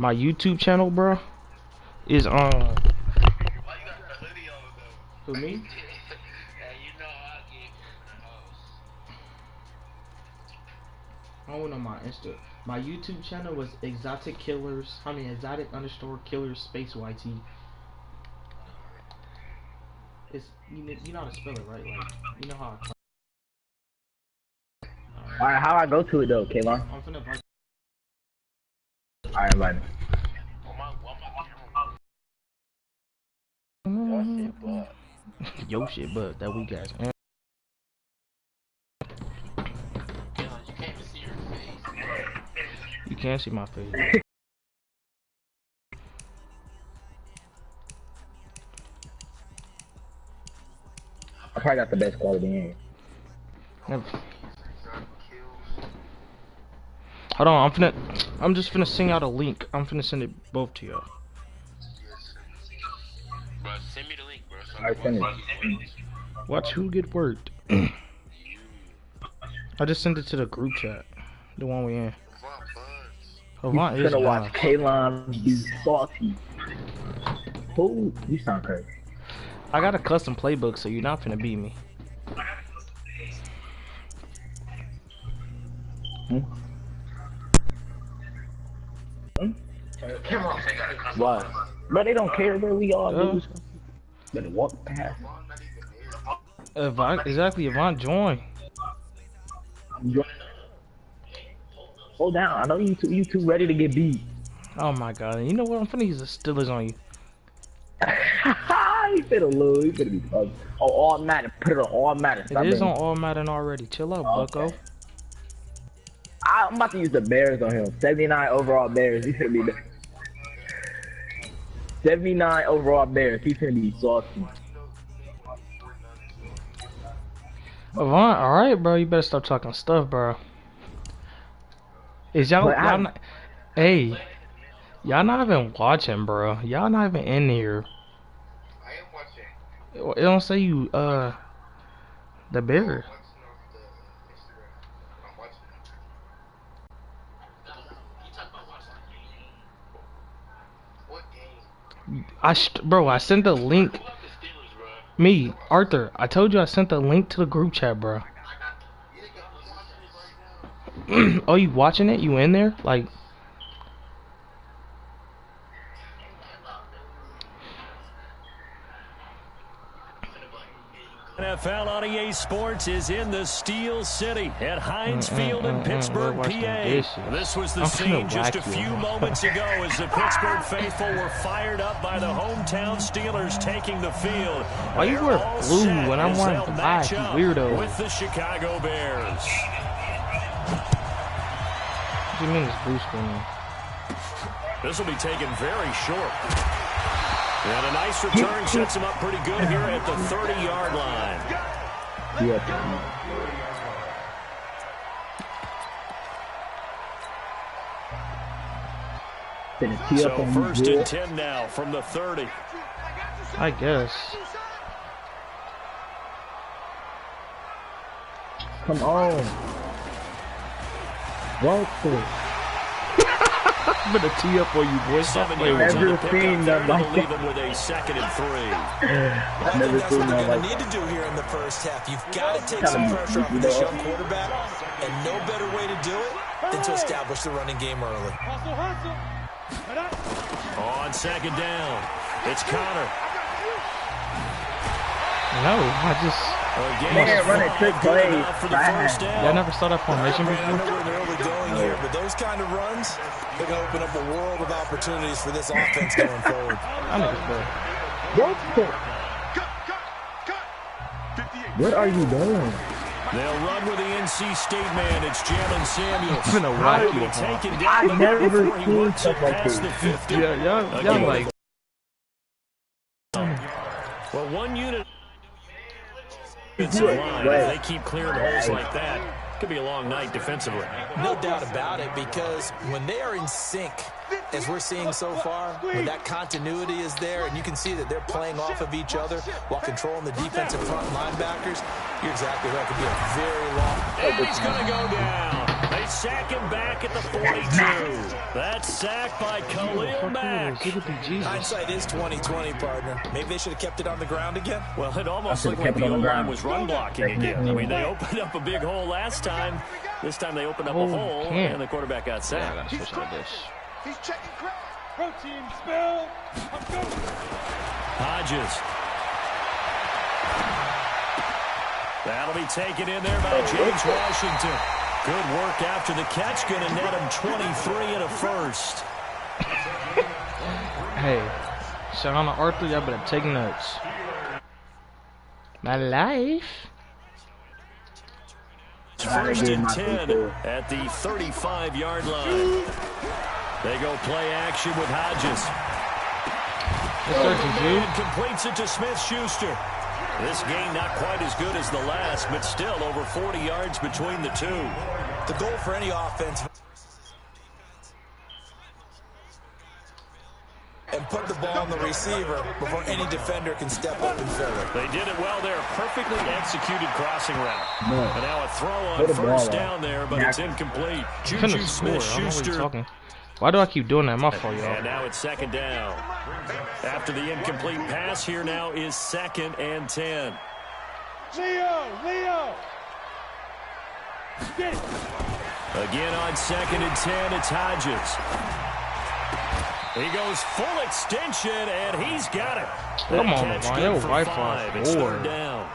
My YouTube channel, bro, is on. Why you got the hoodie on though? Who, me? Hey, you know I get in the house. I went on my Insta. My YouTube channel was exotic killers. I mean exotic _killers space YT. It's you know how to spell it, right? Like you know how. Alright, how I go to it though, Kayvon? I'm finna invite. Alright, invite me. Your shit, but Yo shit, but that we got. you can't even see your face. You can't see my face. I probably got the best quality in. Never. Hold on, I'm just finna sing out a link. I'm finna send it both to y'all. Bro, send me the link, bro. So Alright, send it. Watch who get worked. I just sent it to the group chat, the one we in. Avant You is finna watch live. Kaylon be salty. Who? You sound crazy. I got a custom playbook, so you're not finna beat me. Why? Bro, they don't care, bro. We all lose. Better walk past. Avant, exactly, Avant join. Hold down. I know you two ready to get beat. Oh my god, you know what? I'm finna use the Steelers on you. He finna lose. He finna be bugged. Oh, all Madden. Put it on all Madden. It is on all Madden already. Chill out, bucko. Okay. I'm about to use the Bears on him. 79 overall Bears. He's gonna be there. 79 overall Bears. He's gonna be saucy. Avant, alright, bro. You better stop talking stuff, bro. Is y'all not, hey, y'all not even watching, bro. Y'all not even in here. I am watching. It don't say you, the Bears. I'm watching. You talking about watching? What game? Bro, I sent the link. Who up the Steelers, bro? Me, Arthur. I told you I sent the link to the group chat, bro. Oh, you watching it? You in there? Like, NFL on EA Sports is in the Steel City at Heinz Field in Pittsburgh, PA. This was the scene just a few moments ago as the Pittsburgh faithful were fired up by the hometown Steelers taking the field. why you wear blue when I'm wearing black, you weirdo? With the Chicago Bears. What do you mean it's blue screen? This will be taken very short. And a nice return sets him up pretty good here at the 30-yard line. So first and 10 now from the 30. I guess. Come on. Walter. I'm gonna tee up on you, boys. Stop playing with me. Never seen that like leave him with a 2nd and 3. I think that's what they're going to need to do here in the first half. You've got to take some pressure off of this young quarterback, and no better way to do it than to establish the running game early. On 2nd down, it's Connor. No, I just. can't run it trick plays. Y'all never saw that formation I know before? we're in the early going here, but those kind of runs, they're going to open up a world of opportunities for this offense going forward. I know it's good. What are you doing? They'll run with the NC State man. It's Jalen Samuels. I'm gonna whack He'll you. be taken I down never before he seen works it stuff like past this. the 50. Yeah, y'all like. Well, one unit. He's If good. they keep clearing holes like that, could be a long night defensively. No doubt about it, because when they are in sync, as we're seeing so far, when that continuity is there, and you can see that they're playing off of each other while controlling the defensive front linebackers, you're exactly right. It could be a very long. And he's going to go down. They sack him back at the 42. That sack by Khalil Mack. Hindsight is 20/20, partner. Maybe they should have kept it on the ground again. Well, it almost looked like the O-line was run blocking again. I mean, they opened up a big hole last time. This time they opened up a hole, and the quarterback got sacked. Yeah, I gotta switch out this. He's checking crowd. Protein spill. Hodges. That'll be taken in there by James Washington. Good work after the catch. Going to net him 23 and a first. Hey, shout out to Arthur. Y'all better take notes. My life. First and 10 at the 35-yard line. They go play action with Hodges. And completes it to Smith-Schuster. This game not quite as good as the last, but still over 40 yards between the two. The goal for any offense, and put the ball on the receiver before any defender can step up and fill it. They did it well there. Perfectly executed crossing route. And now a throw on first down there, but it's incomplete. Juju Smith-Schuster. Why do I keep doing that? My fault, y'all. And now it's second down. After the incomplete pass, here now is 2nd and 10. Leo. Again on 2nd and 10, it's Hodges. He goes full extension, and he's got it. Come on, man. Five. It's 3rd down.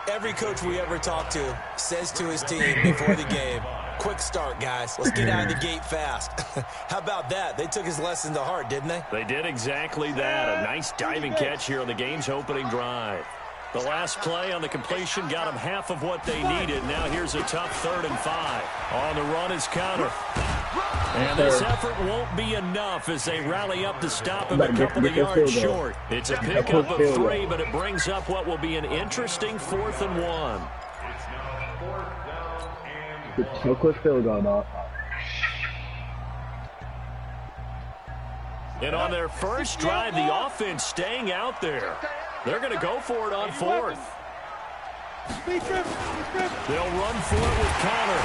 Every coach we ever talk to says to his team before the game, quick start, guys. Let's get out of the gate fast. How about that? They took his lesson to heart, didn't they? They did exactly that. A nice diving catch here on the game's opening drive. The last play on the completion got them half of what they needed. Now here's a tough 3rd and 5. On the run is Connor. And this effort won't be enough as they rally up to stop him a couple of yards short. It's a pickup of 3, but it brings up what will be an interesting 4th and 1. No quick field goal, dog. And on their first drive, the offense staying out there. They're going to go for it on 4th. They'll run for it with Connor.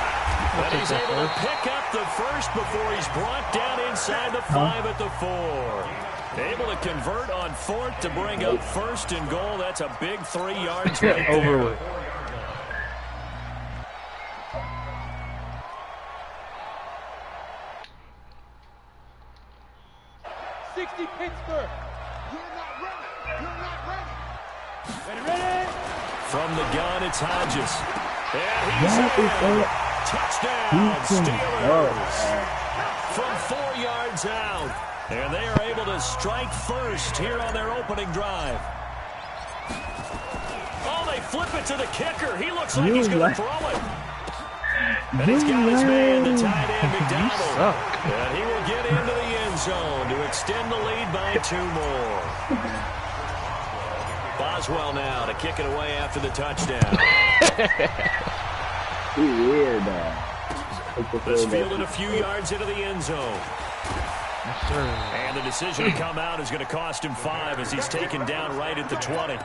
And he's able to pick up the first before he's brought down inside the 5 at the 4. Able to convert on 4th to bring up 1st and goal. That's a big 3 yards right there. Over with. Pittsburgh. You're not ready. Ready. From the gun, it's Hodges. And he's in. Touchdown, Steelers. From 4 yards out. And they are able to strike first here on their opening drive. Oh, they flip it to the kicker. He looks like he's going to throw it. And he's got his man, the tight end, McDonald. And he will get into the end zone to extend the lead by 2 more. Boswell now to kick it away after the touchdown. Weird. This fielded a few yards into the end zone. And the decision to come out is going to cost him 5 as he's taken down right at the 20.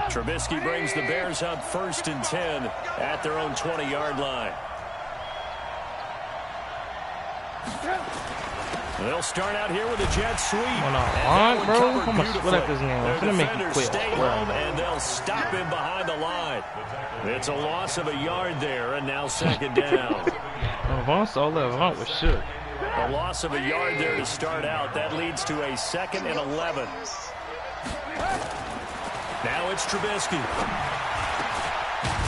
Trubisky brings the Bears up 1st and 10 at their own 20-yard line. They'll start out here with a jet sweep. Bro, how much split up this game? I'm gonna make you quit. Stay home, and they'll stop him behind the line. It's a loss of a yard there, and now 2nd down. Avance all that Avant was shit. A loss of a yard there to start out. That leads to a 2nd and 11. Now it's Trubisky.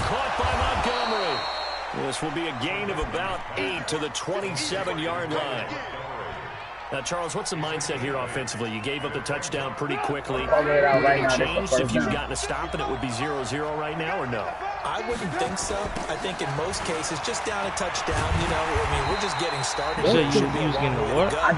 Caught by Montgomery. This will be a gain of about 8 to the 27-yard line. Now, Charles, what's the mindset here offensively? You gave up the touchdown pretty quickly. Would it have changed if you've gotten a stop and it would be 0-0 right now, or no? I wouldn't think so. I think in most cases, just down a touchdown, you know, I mean, we're just getting started. So you was getting the what? I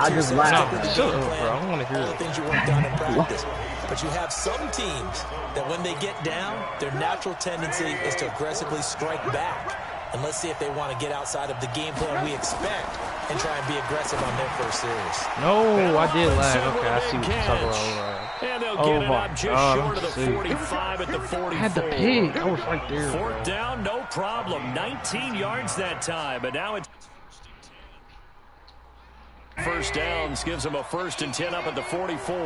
just laughed. Shut up, bro. I want to hear all the things you worked on in practice. But you have some teams that when they get down, their natural tendency is to aggressively strike back. And let's see if they want to get outside of the game plan we expect and try and be aggressive on their first series. No, I did lag. Okay, I see what you're talking about. And they'll get it up just short of the 45 at the 44. I had the pig. I was right there. Fourth down, no problem. 19 yards that time. But now it's first downs, gives them a 1st and 10 up at the 44.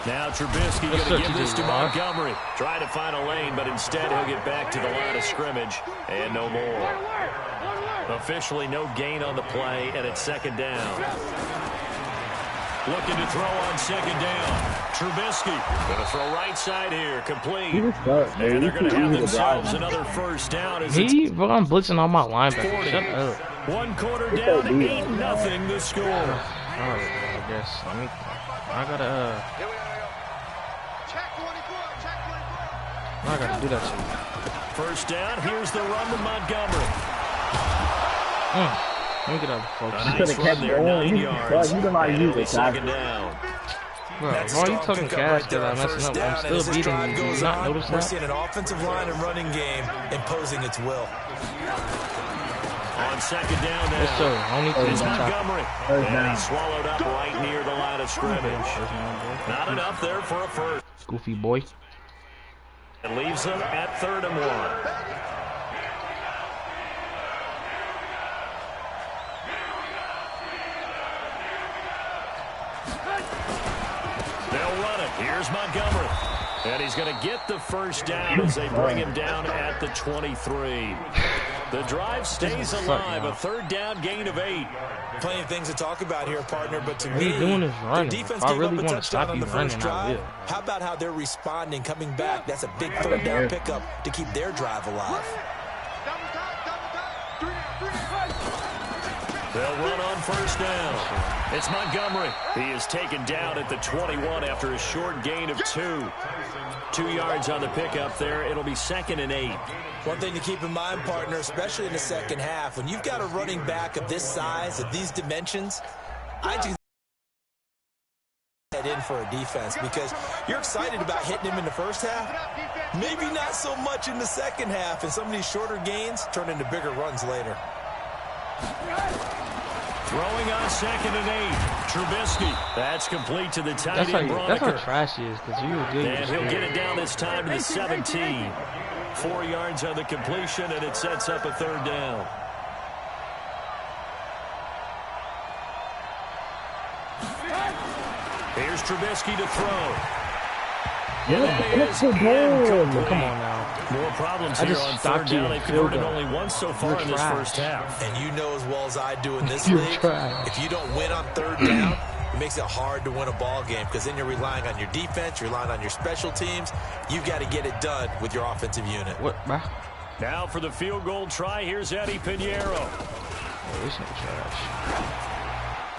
Now Trubisky going to give this to Montgomery. Try to find a lane, but instead he'll get back to the line of scrimmage. And no more. Officially no gain on the play, and it's 2nd down. Looking to throw on 2nd down. Trubisky going to throw right side here. Complete. And they're going to have themselves another 1st down. Bro, I'm blitzing on my linebacker. Shut up. 1 quarter down, 8-0 the score. Alright, I guess. I gotta, I gotta do that shit. 1st down, here's the run to Montgomery. Let me get out of focus. Nice run there, 9 yards. You don't like And use it'll be it, 2nd down. Bro, why are you talking cash because I'm messing up? I'm still beating you. Do you not notice We're that? seeing an offensive line and running game imposing its will. On 2nd down now. Yes, sir. Only It's two. Montgomery. And he's swallowed up right near the line of scrimmage. Not enough there for a 1st. Goofy boy. It leaves them at 3rd and 1. They'll run it. Here's Montgomery. And he's going to get the 1st down as they bring him down at the 23. The drive stays alive. A 3rd down gain of 8. Plenty of things to talk about here, partner, but to All me, you're doing is running. their defense If I gave really up a want to touchdown stop on you the first running, I drive. will. How about how they're responding, coming back? That's a big 3rd down pickup to keep their drive alive. They'll run on 1st down. It's Montgomery. He is taken down at the 21 after a short gain of 2. 2 yards on the pickup there. It'll be 2nd and 8. One thing to keep in mind, partner, especially in the second half, when you've got a running back of this size, of these dimensions, I do that in for a defense because you're excited about hitting him in the first half. Maybe not so much in the second half, and some of these shorter gains turn into bigger runs later. Throwing on 2nd and 8. Trubisky. That's complete to the tight end, That's how Broniker. trash he is because you were good. And he'll get it down this time to the 17. 4 yards on the completion, and it sets up a 3rd down. Here's Trubisky to throw. Come on now. More problems I here just on 3rd stopped you down. in They've field converted goal. only once so far You're in this trash. first half. And you know as well as I do in this You're league, trash. if you don't win on 3rd down, it makes it hard to win a ball game because then you're relying on your defense, you're relying on your special teams. You've got to get it done with your offensive unit. What, bro? Now for the field goal try, here's Eddie Pinheiro. Oh, this is trash.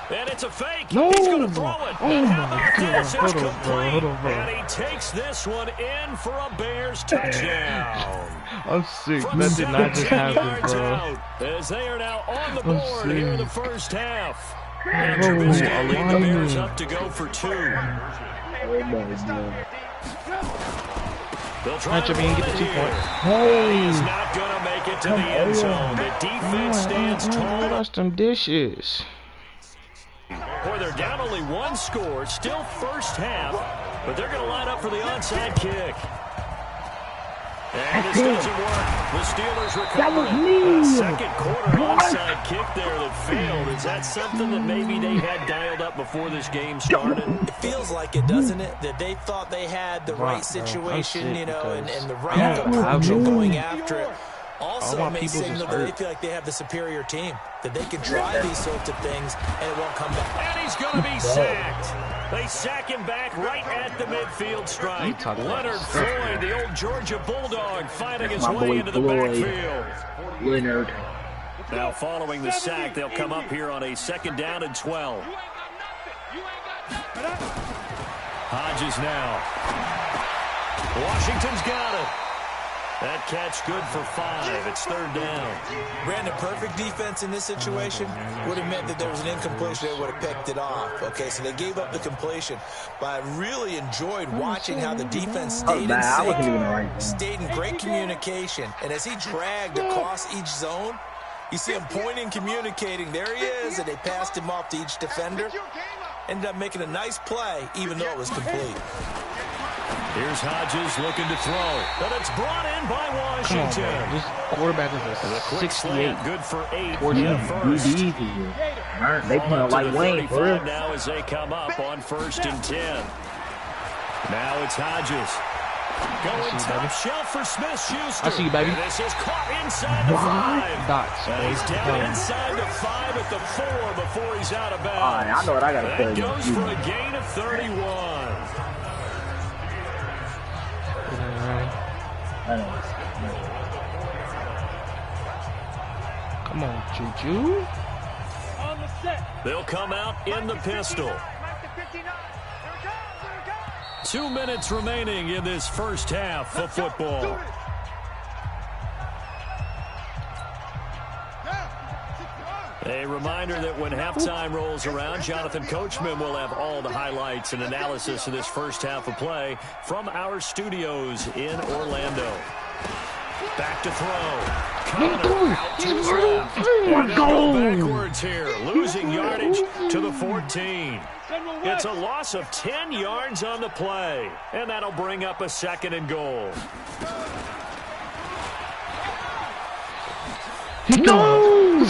And it's a fake. No! He's going to throw it. Oh, How my about God. this? It's Hold on, bro. complete. Hold on, bro. And he takes this one in for a Bears touchdown. I'm sick. From That did not just 17 happen, yards bro. out, as they are now on the I'm board here in the sick. first half. And Bro, Trubisky will lead the Bears align. up to go for 2. They'll try Match to up and run get the it 2 here. points. He is not going to make it to the end zone. The defense stands tall. Wash them dishes. Boy, they're down only 1 score. Still first half, but they're going to line up for the onside kick. And this doesn't work. The Steelers recover it. A second quarter onside kick there that failed. Is that something that maybe they had dialed up before this game started? It feels like it, doesn't it? That they thought they had the right situation, you know, and the right approach of going after it. Also my may people's is signal that they hurt. feel like they have the superior team, that they can try these sorts of things and it won't come back. And he's going to be sacked. They sack him back right at the midfield stripe. Leonard Floyd, the old Georgia Bulldog, fighting his way into the backfield. Leonard. Now following the sack, they'll come up here on a 2nd down and 12. Hodges now. Washington's got it. That catch good for 5. It's 3rd down. Brandon, perfect defense in this situation would have meant that there was an incompletion. They would have picked it off. Okay, so they gave up the completion. But I really enjoyed watching how the defense stayed in sync, stayed in great communication. And as he dragged across each zone, you see him pointing, communicating. There he is, and they passed him off to each defender. Ended up making a nice play, even though it was complete. Here's Hodges looking to throw, but it's brought in by Washington. Come on, this quarterback is a 68. Good for 8 for the first. They playing like Wayne for real. Now as they come up on 1st and 10. Now it's Hodges. Going top shelf for Smith-Schuster. I see you, baby. And this is caught inside the 5. Dots. And he's down inside the 5 at the 4 before he's out of bounds. All right, I know what I got to tell you. That goes for a gain of 31. Come on, Juju. They'll come out in the pistol. 2 minutes remaining in this first half of football. A reminder that when halftime rolls around, Jonathan Coachman will have all the highlights and analysis of this first half of play from our studios in Orlando. Back to throw. Connor out to his left. And they'll go backwards here, losing yardage to the 14. It's a loss of 10 yards on the play, and that'll bring up a 2nd and goal. No!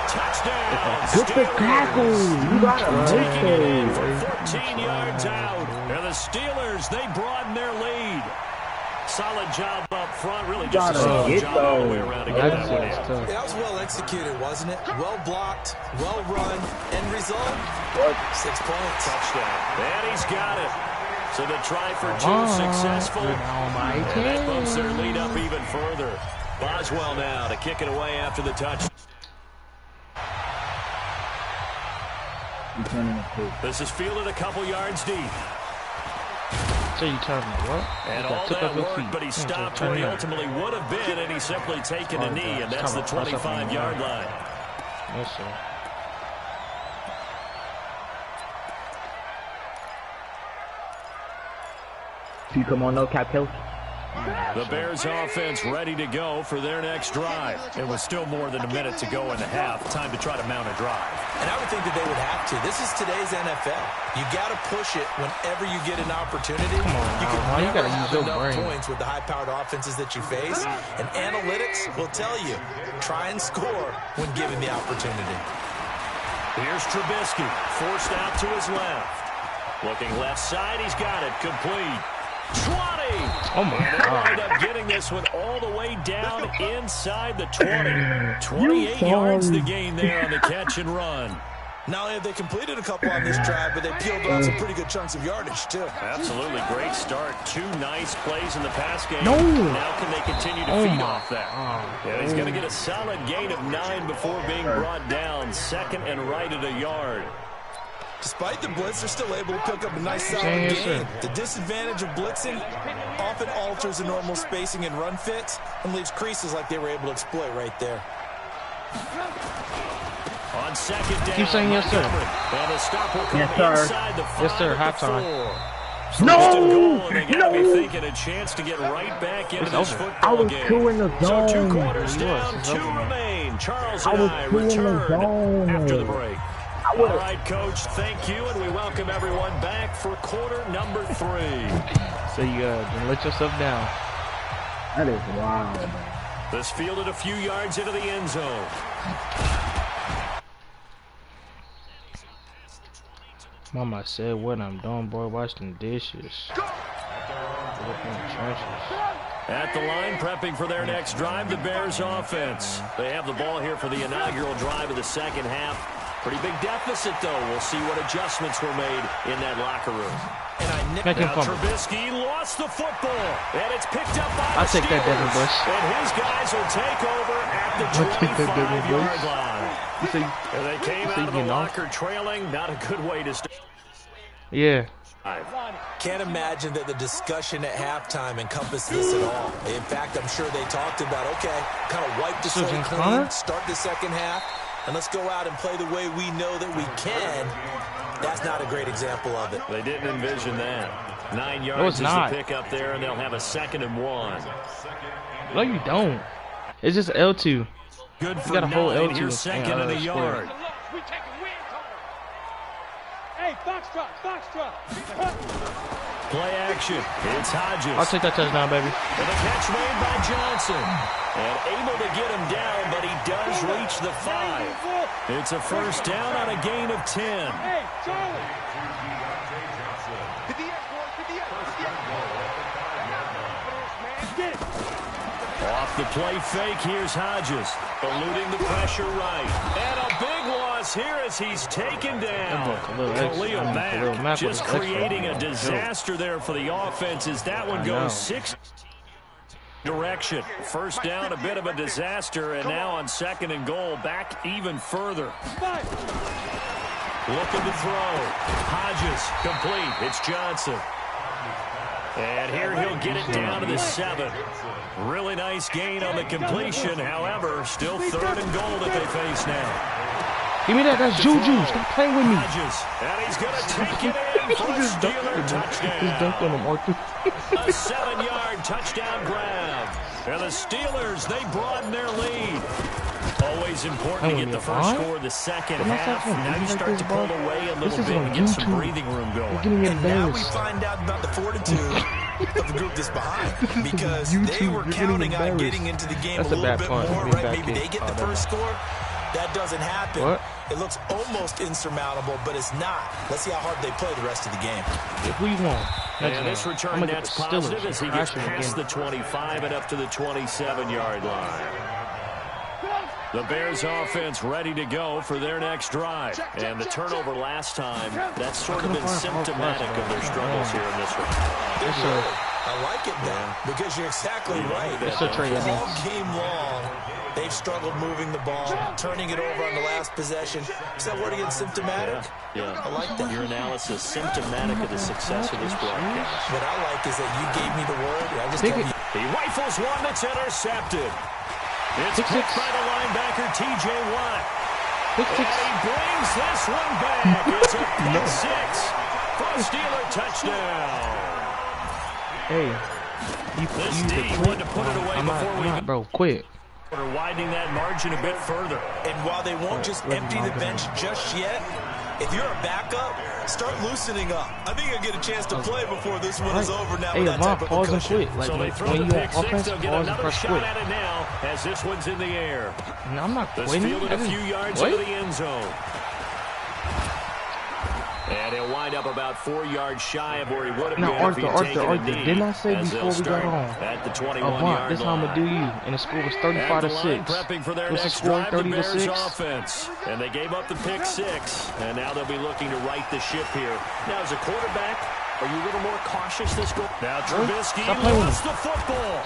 Touchdown. Get the tackle. You got to Taking it in for 14 yards out. And the Steelers, they broaden their lead. Solid job up front. Really just a solid job all the way around to get that one in. That was well executed, wasn't it? Well blocked, well run. End result, 6 points. Touchdown. And he's got it. So the try for 2 successful. And that bumps their lead up even further. Boswell now to kick it away after the touch. This is fielded a couple yards deep. So you tell me what? And all that work, but he stopped where he ultimately would have been, and he's simply taken a knee, and that's the 25-yard line. Yes, sir. You come on, no cap kill. The Bears offense ready to go for their next drive. It was still more than a minute to go in the half. Time to try to mount a drive. And I would think that they would have to. This is today's NFL. You got to push it whenever you get an opportunity. Come on, you can never have enough brain. points with the high-powered offenses that you face. And analytics will tell you, try and score when given the opportunity. Here's Trubisky, forced out to his left. Looking left side, he's got it, complete. 20! Oh my God. Ended up getting this one all the way down inside the 20. 28 yards the gain there on the catch and run. Not only have they completed a couple on this drive, but they peeled off some pretty good chunks of yardage, too. Absolutely great start. 2 nice plays in the pass game. No. Now can they continue to feed off that? Yeah, he's going to get a solid gain of 9 before being brought down. 2nd and right at a yard. Despite the blitz, they're still able to pick up a nice solid gain. The disadvantage of blitzing often alters the normal spacing and run fits and leaves creases like they were able to exploit right there. On 2nd down, keep saying yes, sir. And the stop will come yes, sir. Inside the 5 yes, sir. Halftime. No! They got to be thinking a chance to get right back into this football game. 2 in the zone. So 2 quarters down, 2 remain. Charles and I return after the break. All right, Coach, thank you, and we welcome everyone back for quarter number 3. So you let yourself down. That is wild, man. This fielded a few yards into the end zone. Mama said what I'm doing, boy, washing dishes. At the line, prepping for their next drive, the Bears offense. They have the ball here for the inaugural drive of the second half. Pretty big deficit, though. We'll see what adjustments were made in that locker room. And now Trubisky lost the football, and it's picked up by the Steelers. That, Devin Bush. And his guys will take over at the 25-yard line. And they came out of the locker trailing. Not a good way to start. Yeah. Can't imagine that the discussion at halftime encompassed this at all. In fact, I'm sure they talked about, okay, kind of wipe the slate clean, start the second half, and let's go out and play the way we know that we can. That's not a great example of it. They didn't envision that. 9 yards is the pick up there, and they'll have a 2nd and 1. No, you don't. It's just L2. Good for you got a whole L2. Here's 2nd and a yard. Hey, Foxtrot, Foxtrot. Play action. It's Hodges. I'll take that touchdown, baby. And the catch made by Johnson. And able to get him down, but he does reach the 5. It's a first down on a gain of 10. Hey, Charlie. Get it. Off the play fake, here's Hodges. Eluding the pressure right. And a big loss here as he's taken down. Khalil Mack just creating a disaster there for the offense as that one goes 6 direction. First down, a bit of a disaster, and now on 2nd and goal, back even further. Looking to throw. Hodges, complete. It's Johnson. And here he'll get it down to the 7. Really nice gain on the completion. However, still 3rd and goal that they face now. Give me that. That's Juju. Stop playing with me. Hodges, and he's going to take it in for a Steeler touchdown. He's dunked on him, Arthur. A 7-yard touchdown grab. And the Steelers, they broaden their lead. Always important to get the first score of the second half. Now you start to pull away a little bit and get some breathing room going. And now we find out about the fortitude of the group that's behind, because they were counting on getting into the game a little bit more, right? Maybe they get the first score. That doesn't happen. What? It looks almost insurmountable, but it's not. Let's see how hard they play the rest of the game. If we won, and this return net's positive as he gets past the 25 and up to the 27-yard line. The Bears offense ready to go for their next drive. And the turnover last time, that's sort of been symptomatic of their struggles here in this one. Yes, sir. I like it, Ben, because you're exactly right. Yes, sir, Trey. All game long, they've struggled moving the ball, turning it over on the last possession. Is that word again, symptomatic? Yeah. I like that. Your analysis, symptomatic of the success of this broadcast. What I like is that you gave me the word. I just gave you. He rifles one that's intercepted. It's picked by the linebacker, T.J. Watt. And he brings this one back. It's a pick 6 for a Steeler touchdown. Hey, this D wanted to put it away before we... Bro, quit. We're widening that margin a bit further. And while they won't just empty the bench just yet, if you're a backup, start loosening up. I think you'll get a chance to play before this one is over now with that type of concussion. Like, so they throw the pick 6, they'll get another shot at it now as this one's in the air. No, I'm not quitting. This fielded a few yards into the end zone. And he'll wind up about 4 yards shy of where he would have been if he had taken a knee. Didn't I say before we got on? At the 21-yard line. This time I'm going to do you. And the score was 35-6. Prepping for their What's next the score? drive, the Bears 30-6. offense. And they gave up the pick 6. And now they'll be looking to right the ship here. Now, as a quarterback, are you a little more cautious this goal? Now, Trubisky lost the football.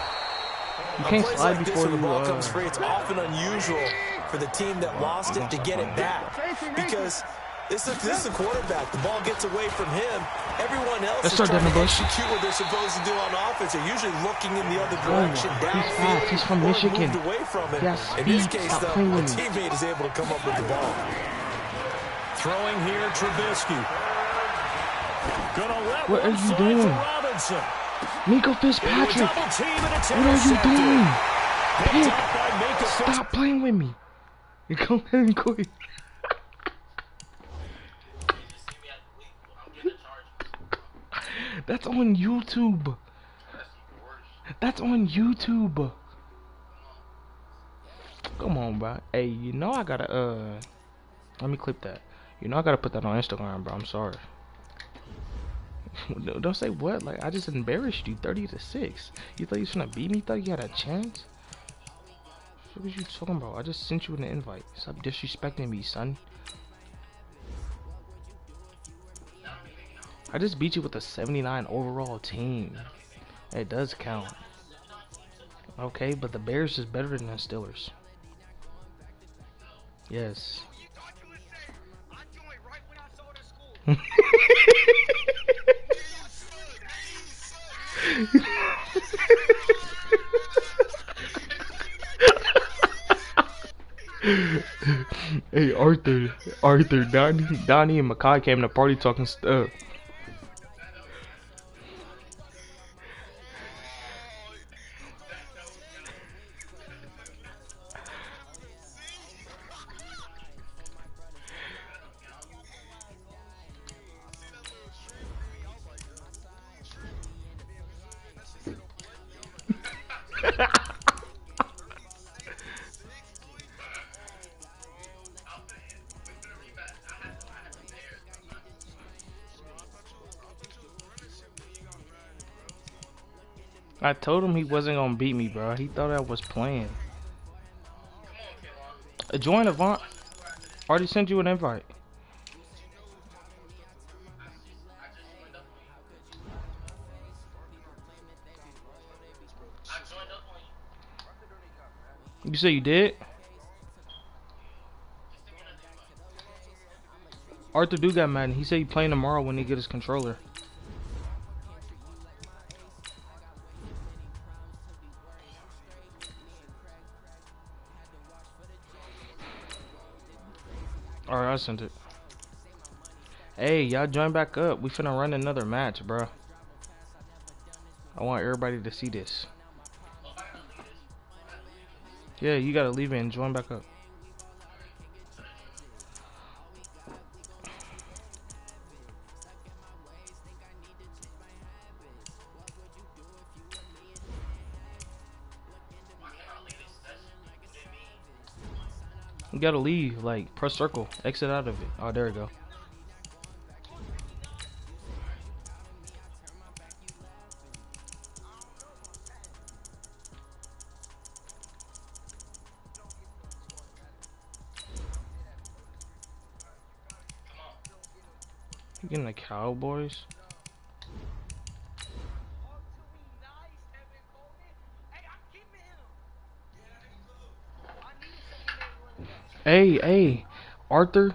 You can't slide like before the you... ball comes free. It's often unusual for the team that lost it to get it back. Because... This is a quarterback. The ball gets away from him. Everyone else is trying to execute what they're supposed to do on offense. They're usually looking in the other direction, downfield. He's from Michigan. Moved away from it. Yes, in this case, though, the teammate is able to come up with the ball. Throwing here, Trubisky. What are you doing? Nico Fitzpatrick. What are you doing? Pick. Stop playing with me. You come ahead and quit. That's on YouTube. That's on YouTube. Come on, bro. Hey, you know I gotta let me clip that. You know I gotta put that on Instagram, bro. I'm sorry. Don't say what. Like, I just embarrassed you 30-6. You thought you was gonna beat me? Thought you had a chance? What was you talking about? I just sent you an invite. Stop disrespecting me, son. I just beat you with a 79 overall team. It does count. Okay, but the Bears is better than the Steelers. Yes. Arthur, Donnie, and Makai came to the party talking stuff. I told him he wasn't gonna beat me, bro. He thought I was playing. Join Avant. Already sent you an invite. You say you did? Arthur do got Madden. He said he playing tomorrow when he get his controller. Alright, I sent it. Hey, y'all join back up. We finna run another match, bro. I want everybody to see this. Yeah, you gotta leave it and join back up. You gotta leave, like, press circle, exit out of it. Oh, there we go. You getting the Cowboys? Hey, Arthur,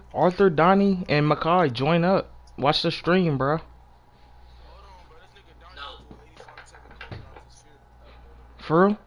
Donnie, and Makai, join up. Watch the stream, bro. For real?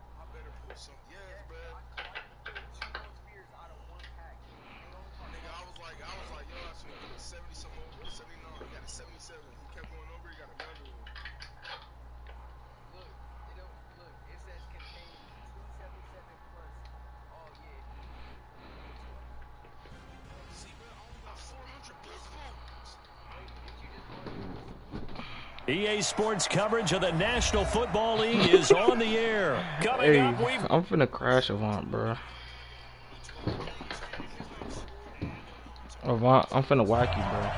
EA Sports coverage of the National Football League is on the air. Coming up, I'm finna crash Avant, bro. Avant, I'm finna whack you, bro.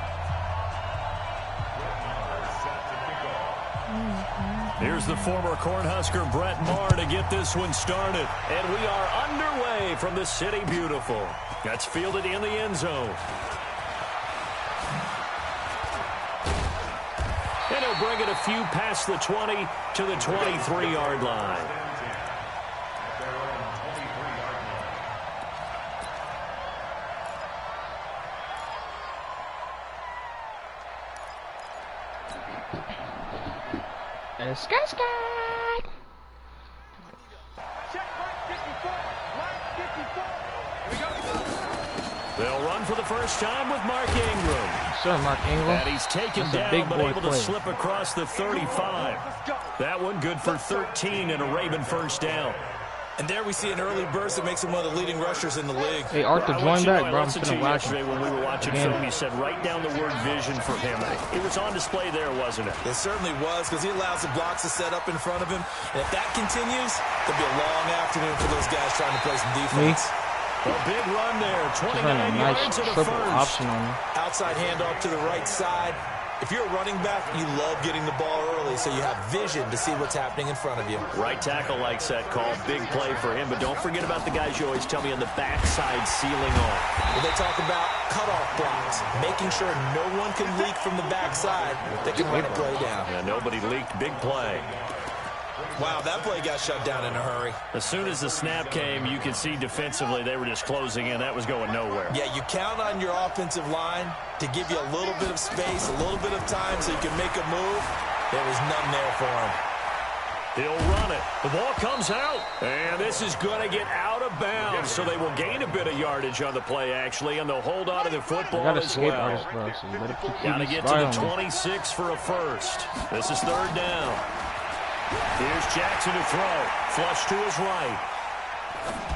Here's the former Cornhusker Brett Maher to get this one started. And we are underway from the City Beautiful. That's fielded in the end zone. And he'll bring it a few past the 20 to the 23-yard line. And sky. They'll run for the first time with Mark Ingram. Sure, Mark Ingram. And he's taken down, but able to slip across the 35. That one good for 13 and a Raven first down. And there we see an early burst that makes him one of the leading rushers in the league. Hey, Arthur, join back, bro. I'm finna watch yesterday when we were watching film, you said write down the word vision for him. It was on display there, wasn't it? It certainly was, because he allows the blocks to set up in front of him. And if that continues, there'll be a long afternoon for those guys trying to play some defense. A big run there, 29 yards and a first. Option on him. Outside handoff to the right side. If you're a running back, you love getting the ball early so you have vision to see what's happening in front of you. Right tackle likes that call. Big play for him. But don't forget about the guys you always tell me on the backside sealing off. Well, they talk about cutoff blocks, making sure no one can leak from the backside. They can run a play down. Yeah, nobody leaked. Big play. Wow, that play got shut down in a hurry. As soon as the snap came, you could see defensively they were just closing in. That was going nowhere. Yeah, you count on your offensive line to give you a little bit of space, a little bit of time so you can make a move. There was none there for him. He'll run it. The ball comes out. And this is going to get out of bounds, so they will gain a bit of yardage on the play, actually, and they'll hold on to the football as well. Got to get to the 26 for a first. This is third down. Here's Jackson to throw. Flush to his right.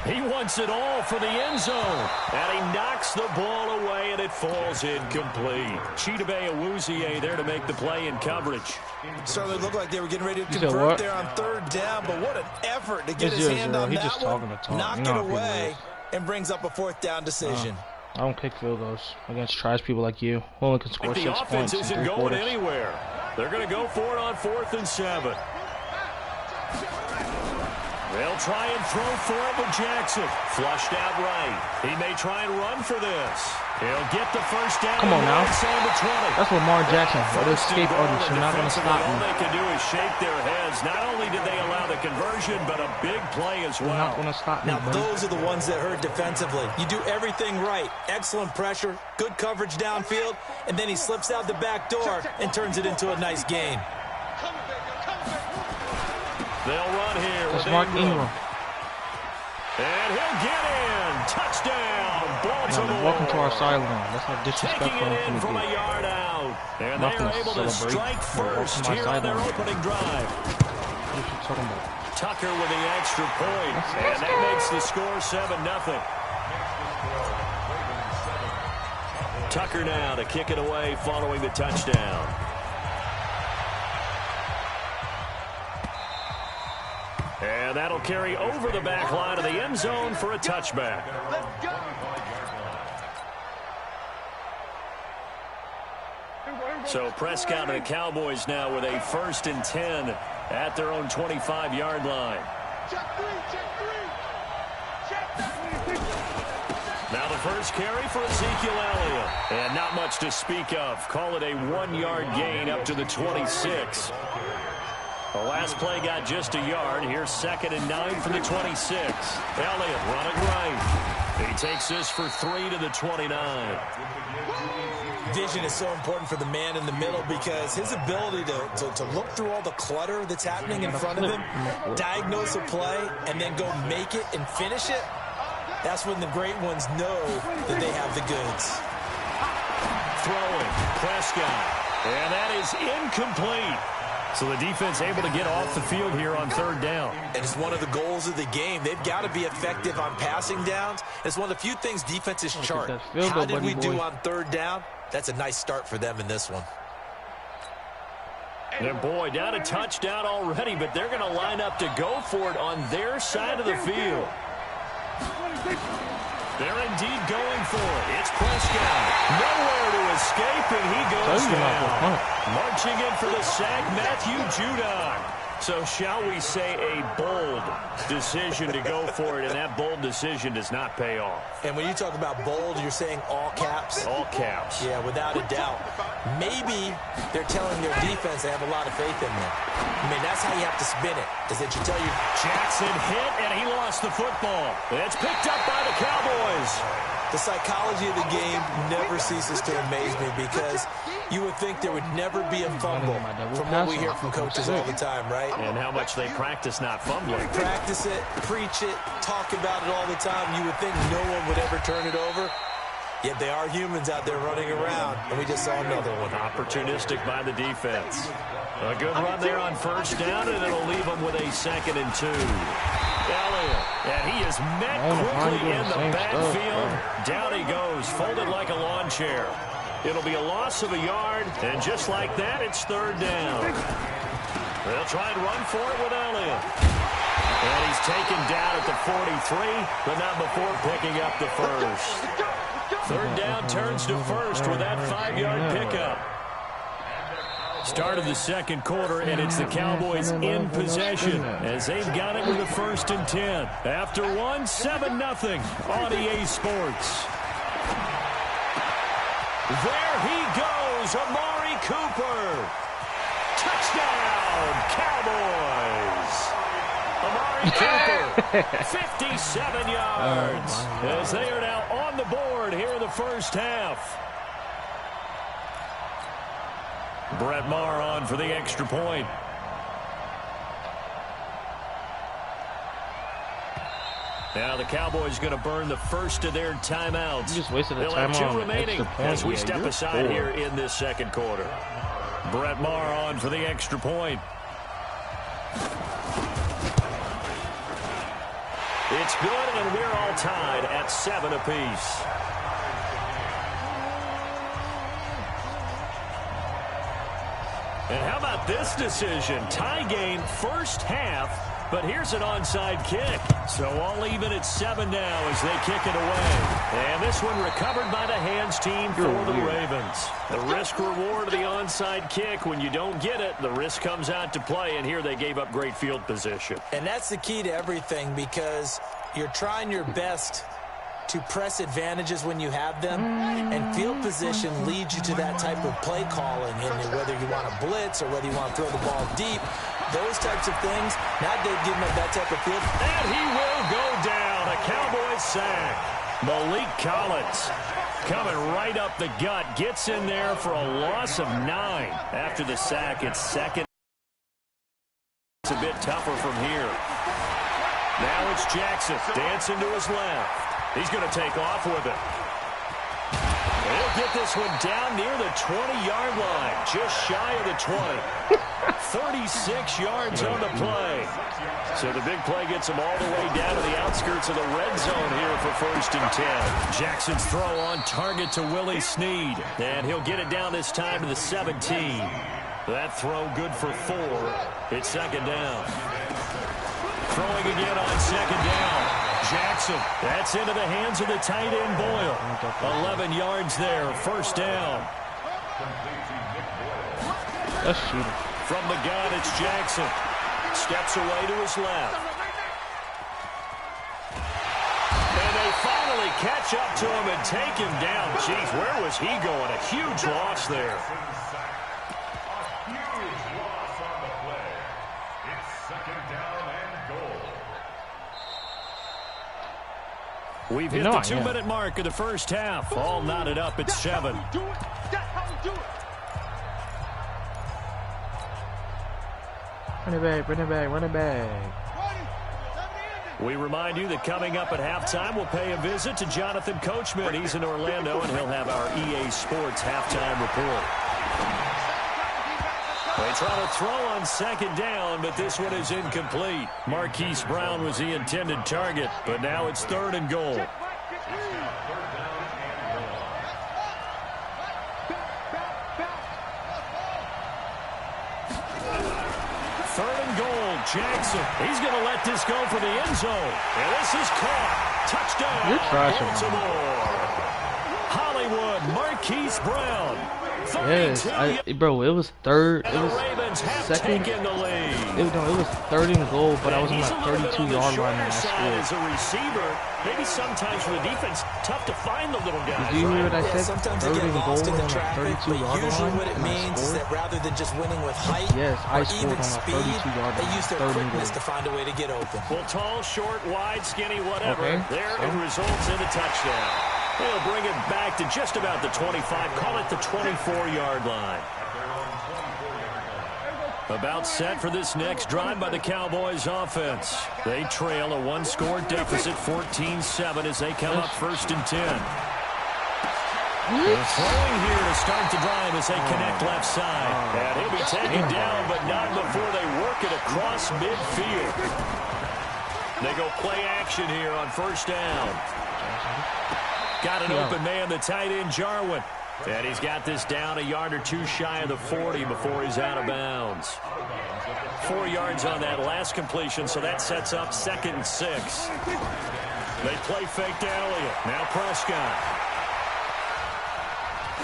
He wants it all for the end zone. And he knocks the ball away, and it falls incomplete. Chidobe Awuzie there to make the play in coverage. Certainly looked like they were getting ready to convert there on third down, but what an effort to get his hand on that one. Knock it away, and brings up a fourth down decision. I don't kick field goals against trash people like you. Only can score 6 points. The offense isn't going anywhere. They're going to go for it on 4th and 7. They'll try and throw for it with Jackson. Flushed out right. He may try and run for this. He'll get the first down. Come on now. That's Lamar Jackson. But escape artist. You're not going to stop me. All they can do is shake their heads. Not only did they allow the conversion, but a big play as well. You're not going to stop me, now, those are the ones that hurt defensively. You do everything right. Excellent pressure, good coverage downfield, and then he slips out the back door and turns it into a nice gain. They'll run here with Mark Ingram. And he'll get in. Touchdown, Baltimore. Welcome to our sideline. That's how disrespectful Taking it in from a yard out. And they are able to strike first here on their opening drive. What are you talking about? Tucker with the extra point. And that makes the score 7-0. Tucker now to kick it away following the touchdown. And that'll carry over the back line of the end zone for a touchback. So Prescott and the Cowboys now with a 1st and 10 at their own 25-yard line. Now the first carry for Ezekiel Elliott. And not much to speak of. Call it a 1-yard gain up to the 26. The last play got just a yard. Here's 2nd and 9 from the 26. Elliott running right. He takes this for 3 to the 29. Vision is so important for the man in the middle because his ability to look through all the clutter that's happening in front of him, diagnose a play, and then go make it and finish it, that's when the great ones know that they have the goods. Throwing, Prescott, and that is incomplete. So the defense able to get off the field here on 3rd down. And it's one of the goals of the game. They've got to be effective on passing downs. It's one of the few things defenses chart. How did we do on 3rd down? That's a nice start for them in this one. And boy, down a touchdown already, but they're going to line up to go for it on their side of the field. They're indeed going for it. It's Prescott. Nowhere to escape, and he goes down. Marching in for the sack, Matthew Judon. So shall we say a bold decision to go for it, and that bold decision does not pay off. And when you talk about bold, you're saying all caps? All caps. Yeah, without a doubt. Maybe they're telling their defense they have a lot of faith in them. I mean, that's how you have to spin it, is that you tell you. Jackson hit, and he lost the football. It's picked up by the Cowboys. The psychology of the game never ceases to amaze me because you would think there would never be a fumble from what we hear from coaches all the time, right? And how much they practice not fumbling. Practice it, preach it, talk about it all the time. You would think no one would ever turn it over. Yet they are humans out there running around, and we just saw another one. Opportunistic by the defense. A good run there on 1st down, and it'll leave them with a 2nd and 2. Elliott, and he is met quickly in the backfield. Down he goes, folded like a lawn chair. It'll be a loss of a yard, and just like that, it's 3rd down. They'll try and run for it with Elliott. And he's taken down at the 43, but not before picking up the first. 3rd down turns to 1st with that 5-yard pickup. Start of the 2nd quarter, and it's the Cowboys in possession as they've got it with a 1st and 10. After 7-0 on EA Sports. There he goes, Amari Cooper. Touchdown, Cowboys. Amari Cooper, 57 yards, as they are now on the board here in the 1st half. Brett Maher on for the extra point. Now the Cowboys going to burn the first of their timeouts. You just wasted a They'll have timeout 2 remaining as we step aside here in this second quarter. Brett Maher on for the extra point. It's good, and we're all tied at 7 apiece. And how about this decision? Tie game first half. But here's an onside kick. So all even at 7 now as they kick it away. And this one recovered by the hands team for the Ravens. The risk-reward of the onside kick. When you don't get it, the risk comes out to play. And here they gave up great field position. And that's the key to everything, because you're trying your best to press advantages when you have them, and field position leads you to that type of play calling, and whether you want to blitz or whether you want to throw the ball deep, those types of things. Now they've given up that type of field. And he will go down. A Cowboys sack. Malik Collins coming right up the gut, gets in there for a loss of 9. After the sack, it's second. It's a bit tougher from here. Now it's Jackson dancing to his left. He's going to take off with it. He'll get this one down near the 20-yard line, just shy of the 20. 36 yards on the play. So the big play gets him all the way down to the outskirts of the red zone here for 1st and 10. Jackson's throw on target to Willie Snead, and he'll get it down this time to the 17. That throw good for 4. It's 2nd down. Throwing again on 2nd down. Jackson, that's into the hands of the tight end Boyle. 11 yards there, 1st down. That's shooting. From the gun, it's Jackson. Steps away to his left. And they finally catch up to him and take him down. Jeez, where was he going? A huge loss there. We've hit the 2-minute mark of the first half. All knotted up at 7. Run it back, run it back, run it back. We remind you that coming up at halftime, we'll pay a visit to Jonathan Coachman. He's in Orlando, and he'll have our EA Sports halftime report. They try to throw on 2nd down, but this one is incomplete. Marquise Brown was the intended target, but now it's 3rd and goal. 3rd and goal, Jackson. He's going to let this go for the end zone. And this is caught. Touchdown, you're trashing, Baltimore. Hollywood, Marquise Brown. Yes, bro, it was 3rd. It was 2nd. It was 3rd and goal, but I was on my 32-yard line and I scored. As a receiver, maybe sometimes for the defense, tough to find the little guys. Did you hear what I said? Sometimes 3rd and goal on my traffic, 32-yard line. Usually what it means is that rather than just winning with height, yes, I scored on my speed, 32-yard line. they use their quickness to find a way to get open. Well, tall, short, wide, skinny, whatever. Okay, there it results in a touchdown. They'll bring it back to just about the 25. Call it the 24-yard line. About set for this next drive by the Cowboys offense. They trail a 1-score deficit, 14-7, as they come up 1st and 10. They're throwing here to start the drive as they connect left side. And he'll be taken down, but not before they work it across midfield. They go play action here on 1st down. Got an open man, the tight end, Jarwin. And he's got this down a yard or 2 shy of the 40 before he's out of bounds. 4 yards on that last completion, so that sets up 2nd and 6. They play fake to Elliott. Now Prescott.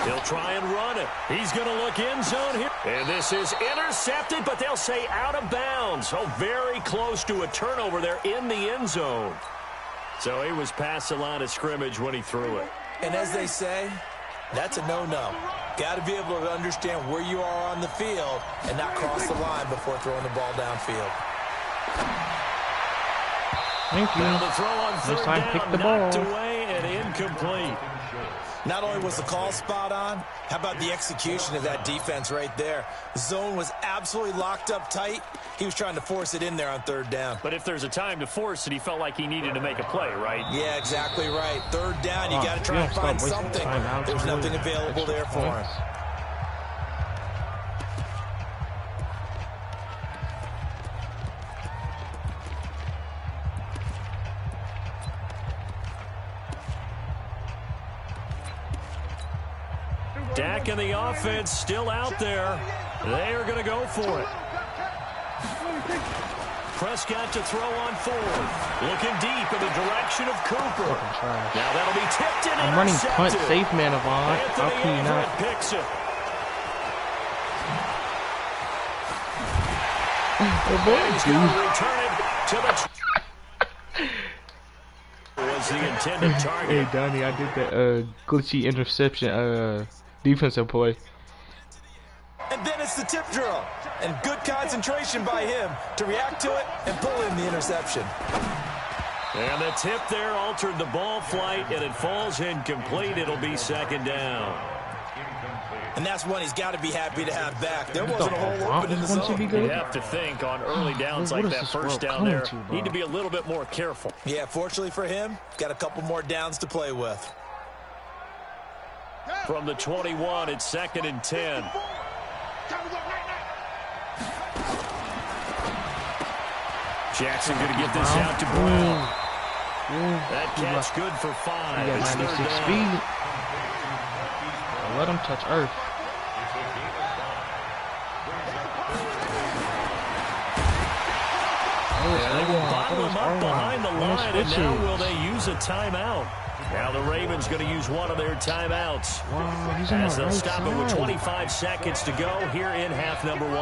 He'll try and run it. He's going to look end zone here. And this is intercepted, but they'll say out of bounds. So very close to a turnover there in the end zone. So he was past the line of scrimmage when he threw it. And as they say, that's a no-no. Got to be able to understand where you are on the field and not cross the line before throwing the ball downfield. Thank you. Now the throw on 3rd down, pick the knocked ball. away and incomplete. Not only was the call spot on, how about the execution of that defense right there? The zone was absolutely locked up tight. He was trying to force it in there on third down. But if there's a time to force it, he felt like he needed to make a play, right? Yeah, exactly right. Third down, you got to try and find something. There's nothing available there for him. Dak and the offense still out there. They are going to go for it. Prescott to throw on fourth. Looking deep in the direction of Cooper. Now that'll be tipped in. I'm running punt safe, man, Avon. How can you not? Picks it. Oh boy, He's going to return it to the was the intended target. Hey Donnie, I did the glitchy interception defensive play. And then it's the tip drill. And good concentration by him to react to it and pull in the interception. And the tip there altered the ball flight, and it falls incomplete. It'll be second down. And that's one he's got to be happy to have back. There wasn't a hole open in the zone. You have to think on early downs like that first down there, need to be a little bit more careful. Yeah, fortunately for him, got a couple more downs to play with. From the 21, it's 2nd and 10. Jackson going to get this out to Brown. That catch good for 5. It's 96 speed. Let him touch earth. They will bottle him up behind the line, and now will they use a timeout? Now the Ravens going to use one of their timeouts. Wow, he's as they'll stop it with 25 seconds to go here in half number 1.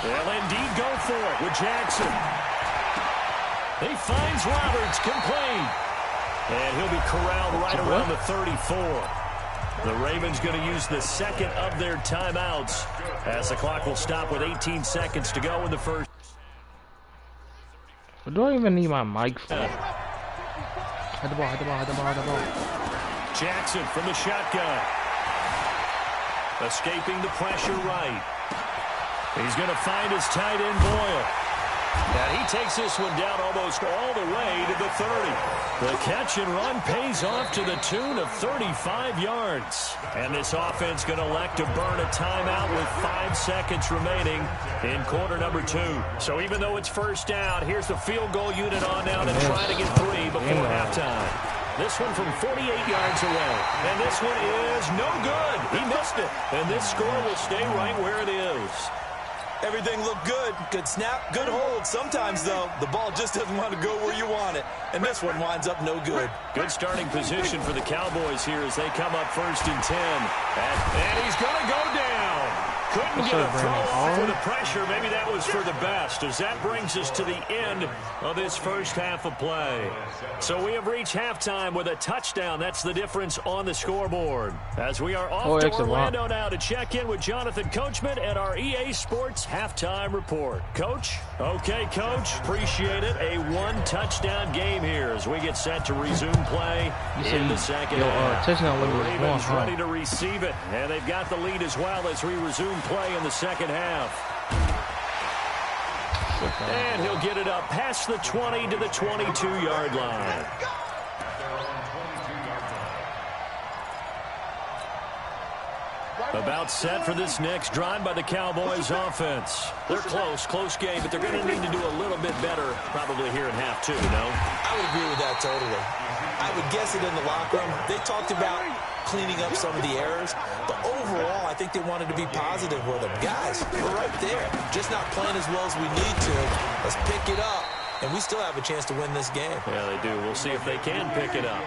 They'll indeed go for it with Jackson. He finds Roberts complete. And he'll be corralled right around the 34. The Ravens going to use the second of their timeouts as the clock will stop with 18 seconds to go in the first. I don't even need my mic for it. Hide the ball, hide the ball, hide the ball, hide the ball. Jackson from the shotgun. Escaping the pressure right. He's going to find his tight end Boyle. And he takes this one down almost all the way to the 30. The catch and run pays off to the tune of 35 yards. And this offense going to elect to burn a timeout with 5 seconds remaining in quarter number 2. So even though it's first down, here's the field goal unit on now to try to get 3 before halftime. This one from 48 yards away. And this one is no good. He missed it. And this score will stay right where it is. Everything looked good. Good snap, good hold. Sometimes, though, the ball just doesn't want to go where you want it. And this one winds up no good. Good starting position for the Cowboys here as they come up 1st and 10. And he's going to go down. Couldn't get a throw off for the pressure. Maybe that was for the best, as that brings us to the end of this first half of play. So we have reached halftime with a touchdown. That's the difference on the scoreboard. As we are off to Orlando now to check in with Jonathan Coachman at our EA Sports halftime report. Coach? Okay, Coach. Appreciate it. A 1-touchdown game here as we get set to resume play in the second half. The Ravens ready to receive it, and they've got the lead as well as we resume play in the second half. And he'll get it up past the 20 to the 22-yard line. About set for this next drive by the Cowboys offense. They're close game, but they're going to need to do a little bit better probably here in half 2, no? I would agree with that totally. I would guess it in the locker room. They talked about cleaning up some of the errors, but overall, I think they wanted to be positive with them. Guys, we're right there. Just not playing as well as we need to. Let's pick it up, and we still have a chance to win this game. Yeah, they do. We'll see if they can pick it up.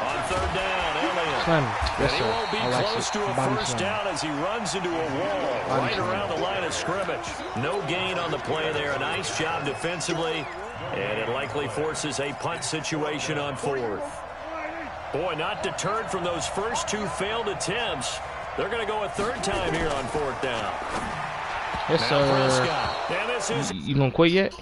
On 3rd down, Elliott. And he won't be close to a first down as he runs into a wall right around the line of scrimmage. No gain on the play there. A nice job defensively. And it likely forces a punt situation on 4th. Boy, not deterred from those first 2 failed attempts. They're going to go a third time here on 4th down. Yes, sir. You gonna quit yet?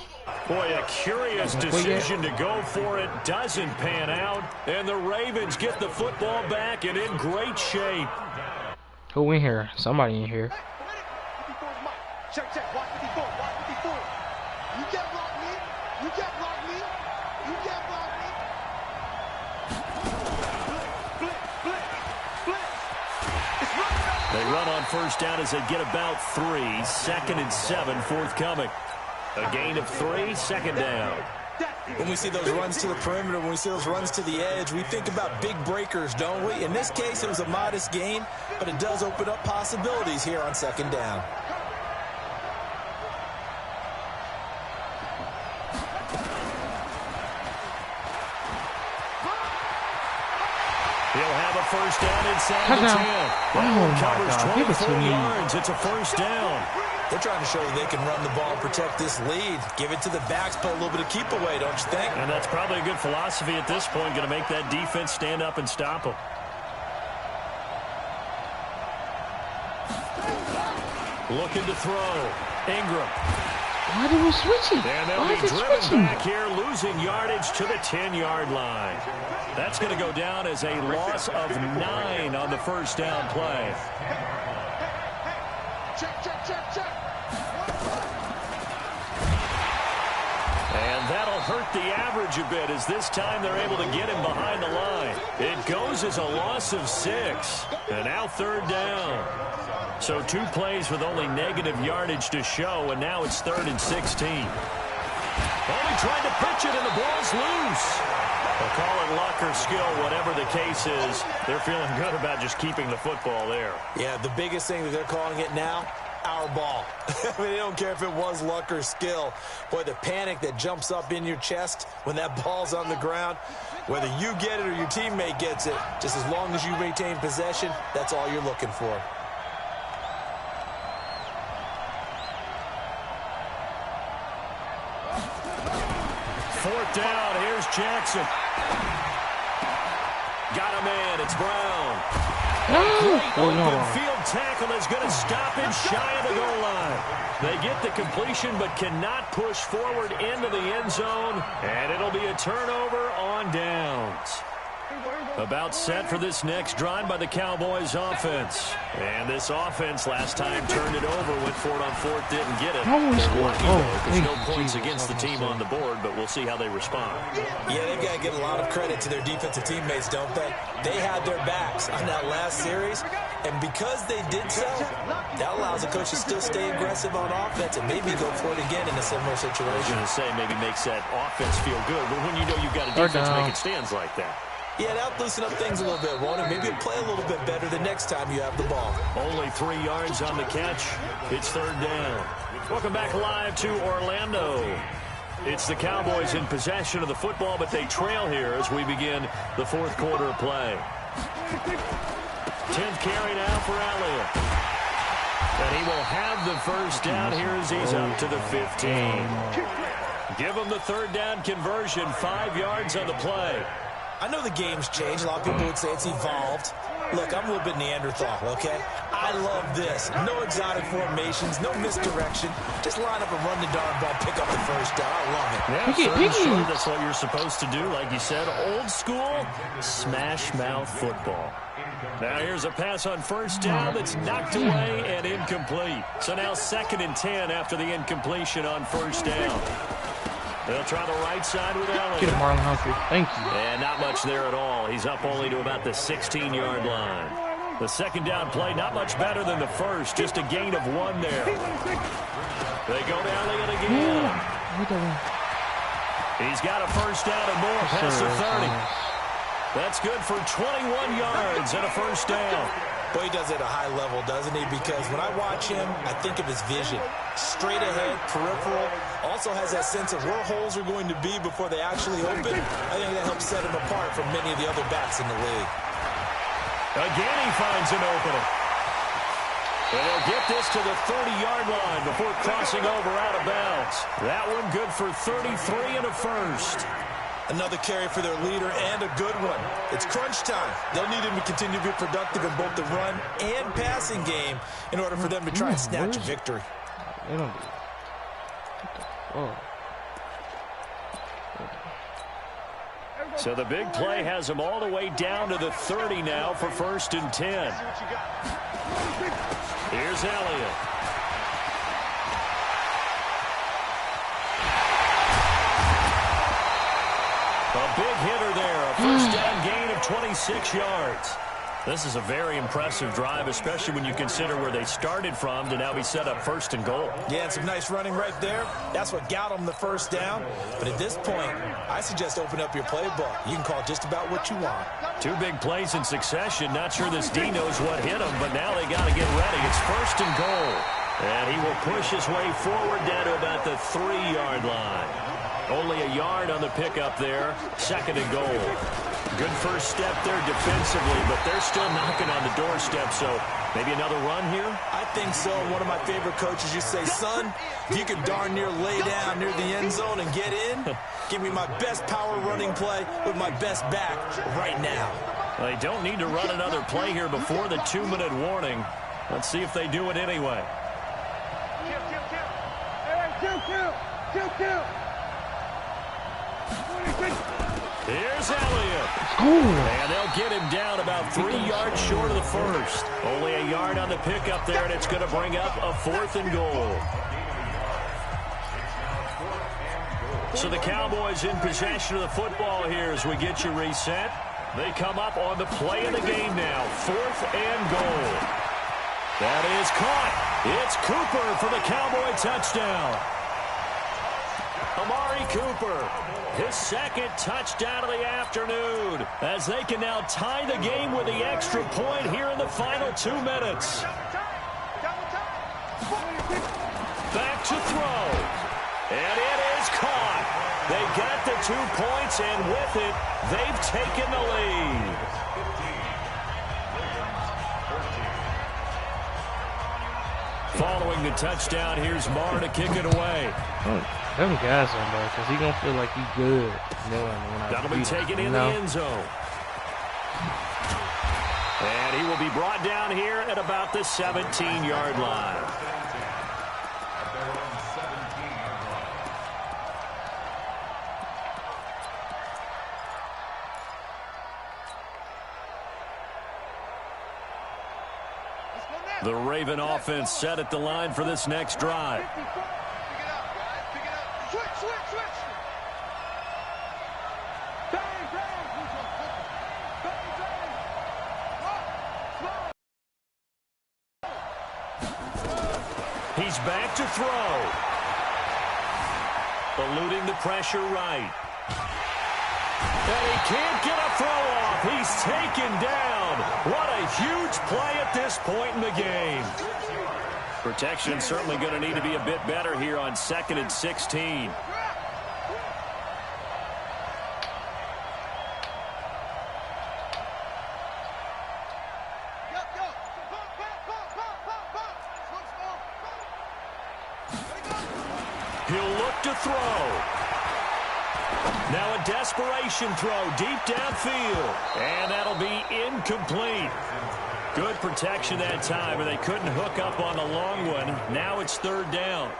Boy, a curious decision to go for it doesn't pan out, and the Ravens get the football back and in great shape. Who in here? Somebody in here. Check, watch me before, You can't block me. You can't block me. You can't block me. They run on 1st down as they get about 3. 2nd and 7, forthcoming. A gain of 3, 2nd down. When we see those runs to the perimeter, when we see those runs to the edge, we think about big breakers, don't we? In this case, it was a modest gain, but it does open up possibilities here on 2nd down. He'll have a 1st down inside the 10. Oh, my God. Give it to me. Yards. It's a 1st down. They're trying to show that they can run the ball and protect this lead. Give it to the backs, put a little bit of keep away, don't you think? And that's probably a good philosophy at this point. Going to make that defense stand up and stop them. Looking to throw. Ingram. Why did we switch it? And they'll be driven back here, losing yardage to the 10-yard line. That's going to go down as a loss of 9 on the 1st down play. Check. And that'll hurt the average a bit as this time they're able to get him behind the line. It goes as a loss of 6. And now 3rd down. So 2 plays with only negative yardage to show, and now it's 3rd and 16. Only tried to pitch it, and the ball's loose. They'll call it luck or skill, whatever the case is. They're feeling good about just keeping the football there. Yeah, the biggest thing that they're calling it now, our ball. I mean, they don't care if it was luck or skill. Boy, the panic that jumps up in your chest when that ball's on the ground, whether you get it or your teammate gets it, just as long as you maintain possession, that's all you're looking for. Fourth down, here's Jackson. Got a man, it's Brown. Great open field tackle is going to stop him shy of the goal line. They get the completion but cannot push forward into the end zone, and it'll be a turnover on downs. About set for this next drive by the Cowboys offense. And this offense last time turned it over, went for it on 4th, didn't get it. There's no points against the team on the board, but we'll see how they respond. Yeah, they've got to give a lot of credit to their defensive teammates, don't they? They had their backs on that last series, and because they did so, that allows the coach to still stay aggressive on offense and maybe go for it again in a similar situation. I was going to say maybe makes that offense feel good, but when you know you've got a defense making stands like that. Yeah, that'll loosen up things a little bit, won't it? Maybe it'll play a little bit better the next time you have the ball. Only 3 yards on the catch. It's 3rd down. Welcome back live to Orlando. It's the Cowboys in possession of the football, but they trail here as we begin the 4th quarter of play. 10th carry now for Elliott. And he will have the 1st down here as he's up to the 15. Give him the 3rd down conversion, 5 yards on the play. I know the game's changed. A lot of people would say it's evolved. Look, I'm a little bit Neanderthal, okay? I love this. No exotic formations, no misdirection. Just line up and run the darn ball, pick up the 1st down. I love it. Yeah, sure, that's what you're supposed to do. Like you said, old school, smash mouth football. Now here's a pass on 1st down that's knocked away and incomplete. So now 2nd and 10 after the incompletion on 1st down. They'll try the right side with Elliott. Get him, Marlon Humphrey. Thank you. And not much there at all. He's up only to about the 16-yard line. The 2nd down play, not much better than the 1st. Just a gain of 1 there. They go to Elliott again. He's got a 1st down and more past the 30. That's good for 21 yards and a 1st down. Boy, he does it at a high level, doesn't he? Because when I watch him, I think of his vision. Straight ahead, peripheral. Also has that sense of where holes are going to be before they actually open. I think that helps set him apart from many of the other backs in the league. Again, he finds an opening. And he'll get this to the 30-yard line before crossing over out of bounds. That one good for 33 and a 1st. Another carry for their leader and a good one. It's crunch time. They'll need him to continue to be productive in both the run and passing game in order for them to try and snatch a victory. They don't do it. What the fuck? So the big play has them all the way down to the 30 now for 1st and 10. Here's Elliott. A big hitter there. A first down gain of 26 yards. This is a very impressive drive, especially when you consider where they started from to now be set up 1st and goal. Yeah, and some nice running right there. That's what got them the first down. But at this point, I suggest open up your playbook. You can call just about what you want. 2 big plays in succession. Not sure this D knows what hit him, but now they got to get ready. It's 1st and goal. And he will push his way forward down to about the 3-yard line. Only a yard on the pickup there. 2nd and goal. Good first step there defensively, but they're still knocking on the doorstep, so maybe another run here? I think so. One of my favorite coaches used to say, son, if you can darn near lay down near the end zone and get in, give me my best power running play with my best back right now. They don't need to run another play here before the 2-minute warning. Let's see if they do it anyway. Here's Elliott. And they'll get him down about 3 yards short of the first. Only a yard on the pickup there, and it's going to bring up a 4th and goal. So the Cowboys in possession of the football here as we get you reset. They come up on the play of the game now. 4th and goal. That is caught. It's Cooper for the Cowboy touchdown. Amari Cooper, his 2nd touchdown of the afternoon, as they can now tie the game with the extra point here in the final 2 minutes. Back to throw. And it is caught. They got the 2 points, and with it, they've taken the lead. Following the touchdown, here's Marr to kick it away. Them guys are bro, because he going to feel like he's good. That'll be taken in the end zone. And he will be brought down here at about the 17-yard line. The Raven offense set at the line for this next drive. He's back to throw. Eluding the pressure right. And he can't get a throw off. He's taken down. What a huge play at this point in the game. Protection certainly going to need to be a bit better here on 2nd and 16. He'll look to throw. Now a desperation throw deep downfield. And that'll be incomplete. Good protection that time, and they couldn't hook up on the long one. Now it's 3rd down.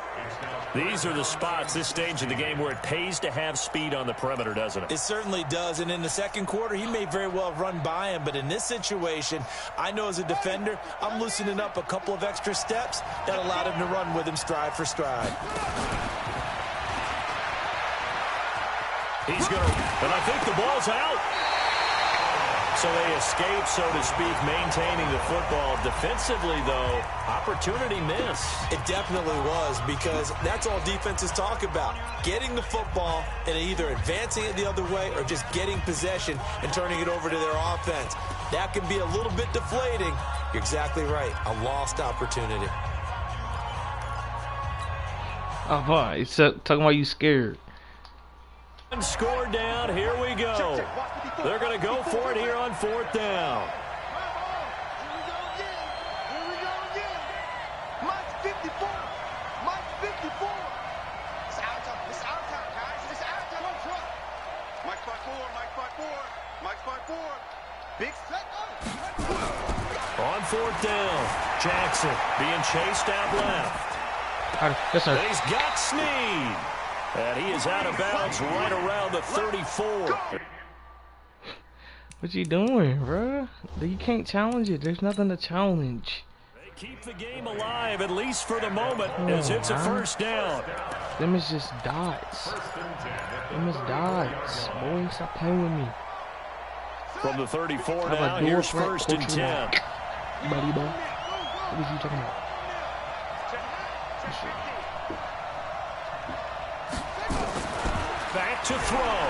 These are the spots, this stage of the game, where it pays to have speed on the perimeter, doesn't it? It certainly does, and in the 2nd quarter, he may very well have run by him, but in this situation, I know as a defender, I'm loosening up a couple of extra steps that allowed him to run with him stride for stride. He's going to, and I think the ball's out. So they escape, so to speak, maintaining the football. Defensively, though, opportunity miss. It definitely was, because that's all defenses talk about. Getting the football and either advancing it the other way or just getting possession and turning it over to their offense. That can be a little bit deflating. You're exactly right. A lost opportunity. Oh, boy. He's talking about you scared. Score down. Here we go. They're going to go for it here on 4th down. Here we go again. Mike's 54. Mike's 54. It's our time. It's our time, guys. It's our time up front. Mike by 4. Big set. On 4th down, Jackson being chased out left. Yes, sir. And he's got Snead. And he is out of bounds right around the 34. What you doing, bruh? You can't challenge it. There's nothing to challenge. They keep the game alive, at least for the moment, as it's a first down. Them is just dots. Them is dots. Boy, stop playing with me. From the 34 now, here's 1st and 10. Buddy, boy. What are you talking about? Back to throw.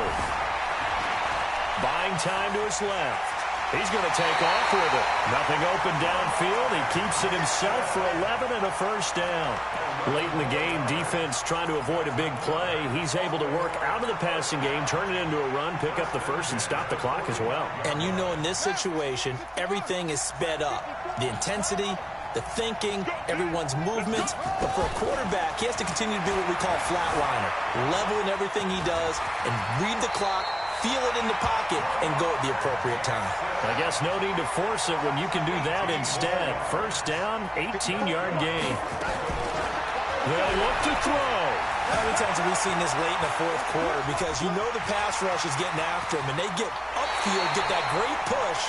Buying time to his left. He's going to take off with it. Nothing open downfield. He keeps it himself for 11 and a first down. Late in the game, defense trying to avoid a big play. He's able to work out of the passing game, turn it into a run, pick up the first, and stop the clock as well. And you know in this situation, everything is sped up. The intensity, the thinking, everyone's movement. But for a quarterback, he has to continue to be what we call a flatliner. Level in everything he does and read the clock, feel it in the pocket, and go at the appropriate time. I guess no need to force it when you can do that instead. First down, 18-yard gain. They'll look to throw. How many times have we seen this late in the 4th quarter? Because you know the pass rush is getting after him, and they get upfield, get that great push,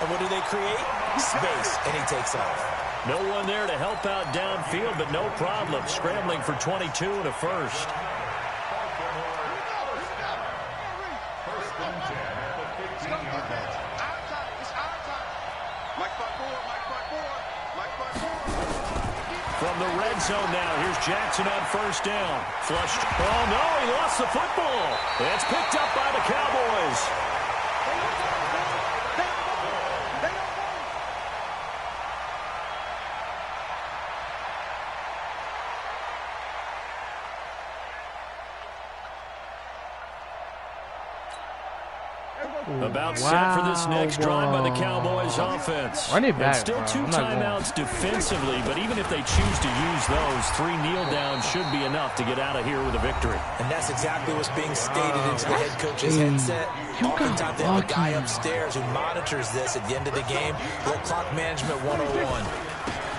and what do they create? Space, and he takes off. No one there to help out downfield, but no problem. Scrambling for 22 and a first. From the red zone now, here's Jackson on 1st down. Flushed. Oh, no, he lost the football. It's picked up by the Cowboys. About set for this next drive by the Cowboys offense. Run it back, and still 2 timeouts defensively, but even if they choose to use those, 3 kneel downs should be enough to get out of here with a victory. And that's exactly what's being stated into the head coach's headset. Oftentimes they have a guy upstairs who monitors this at the end of the game. Little clock management 101.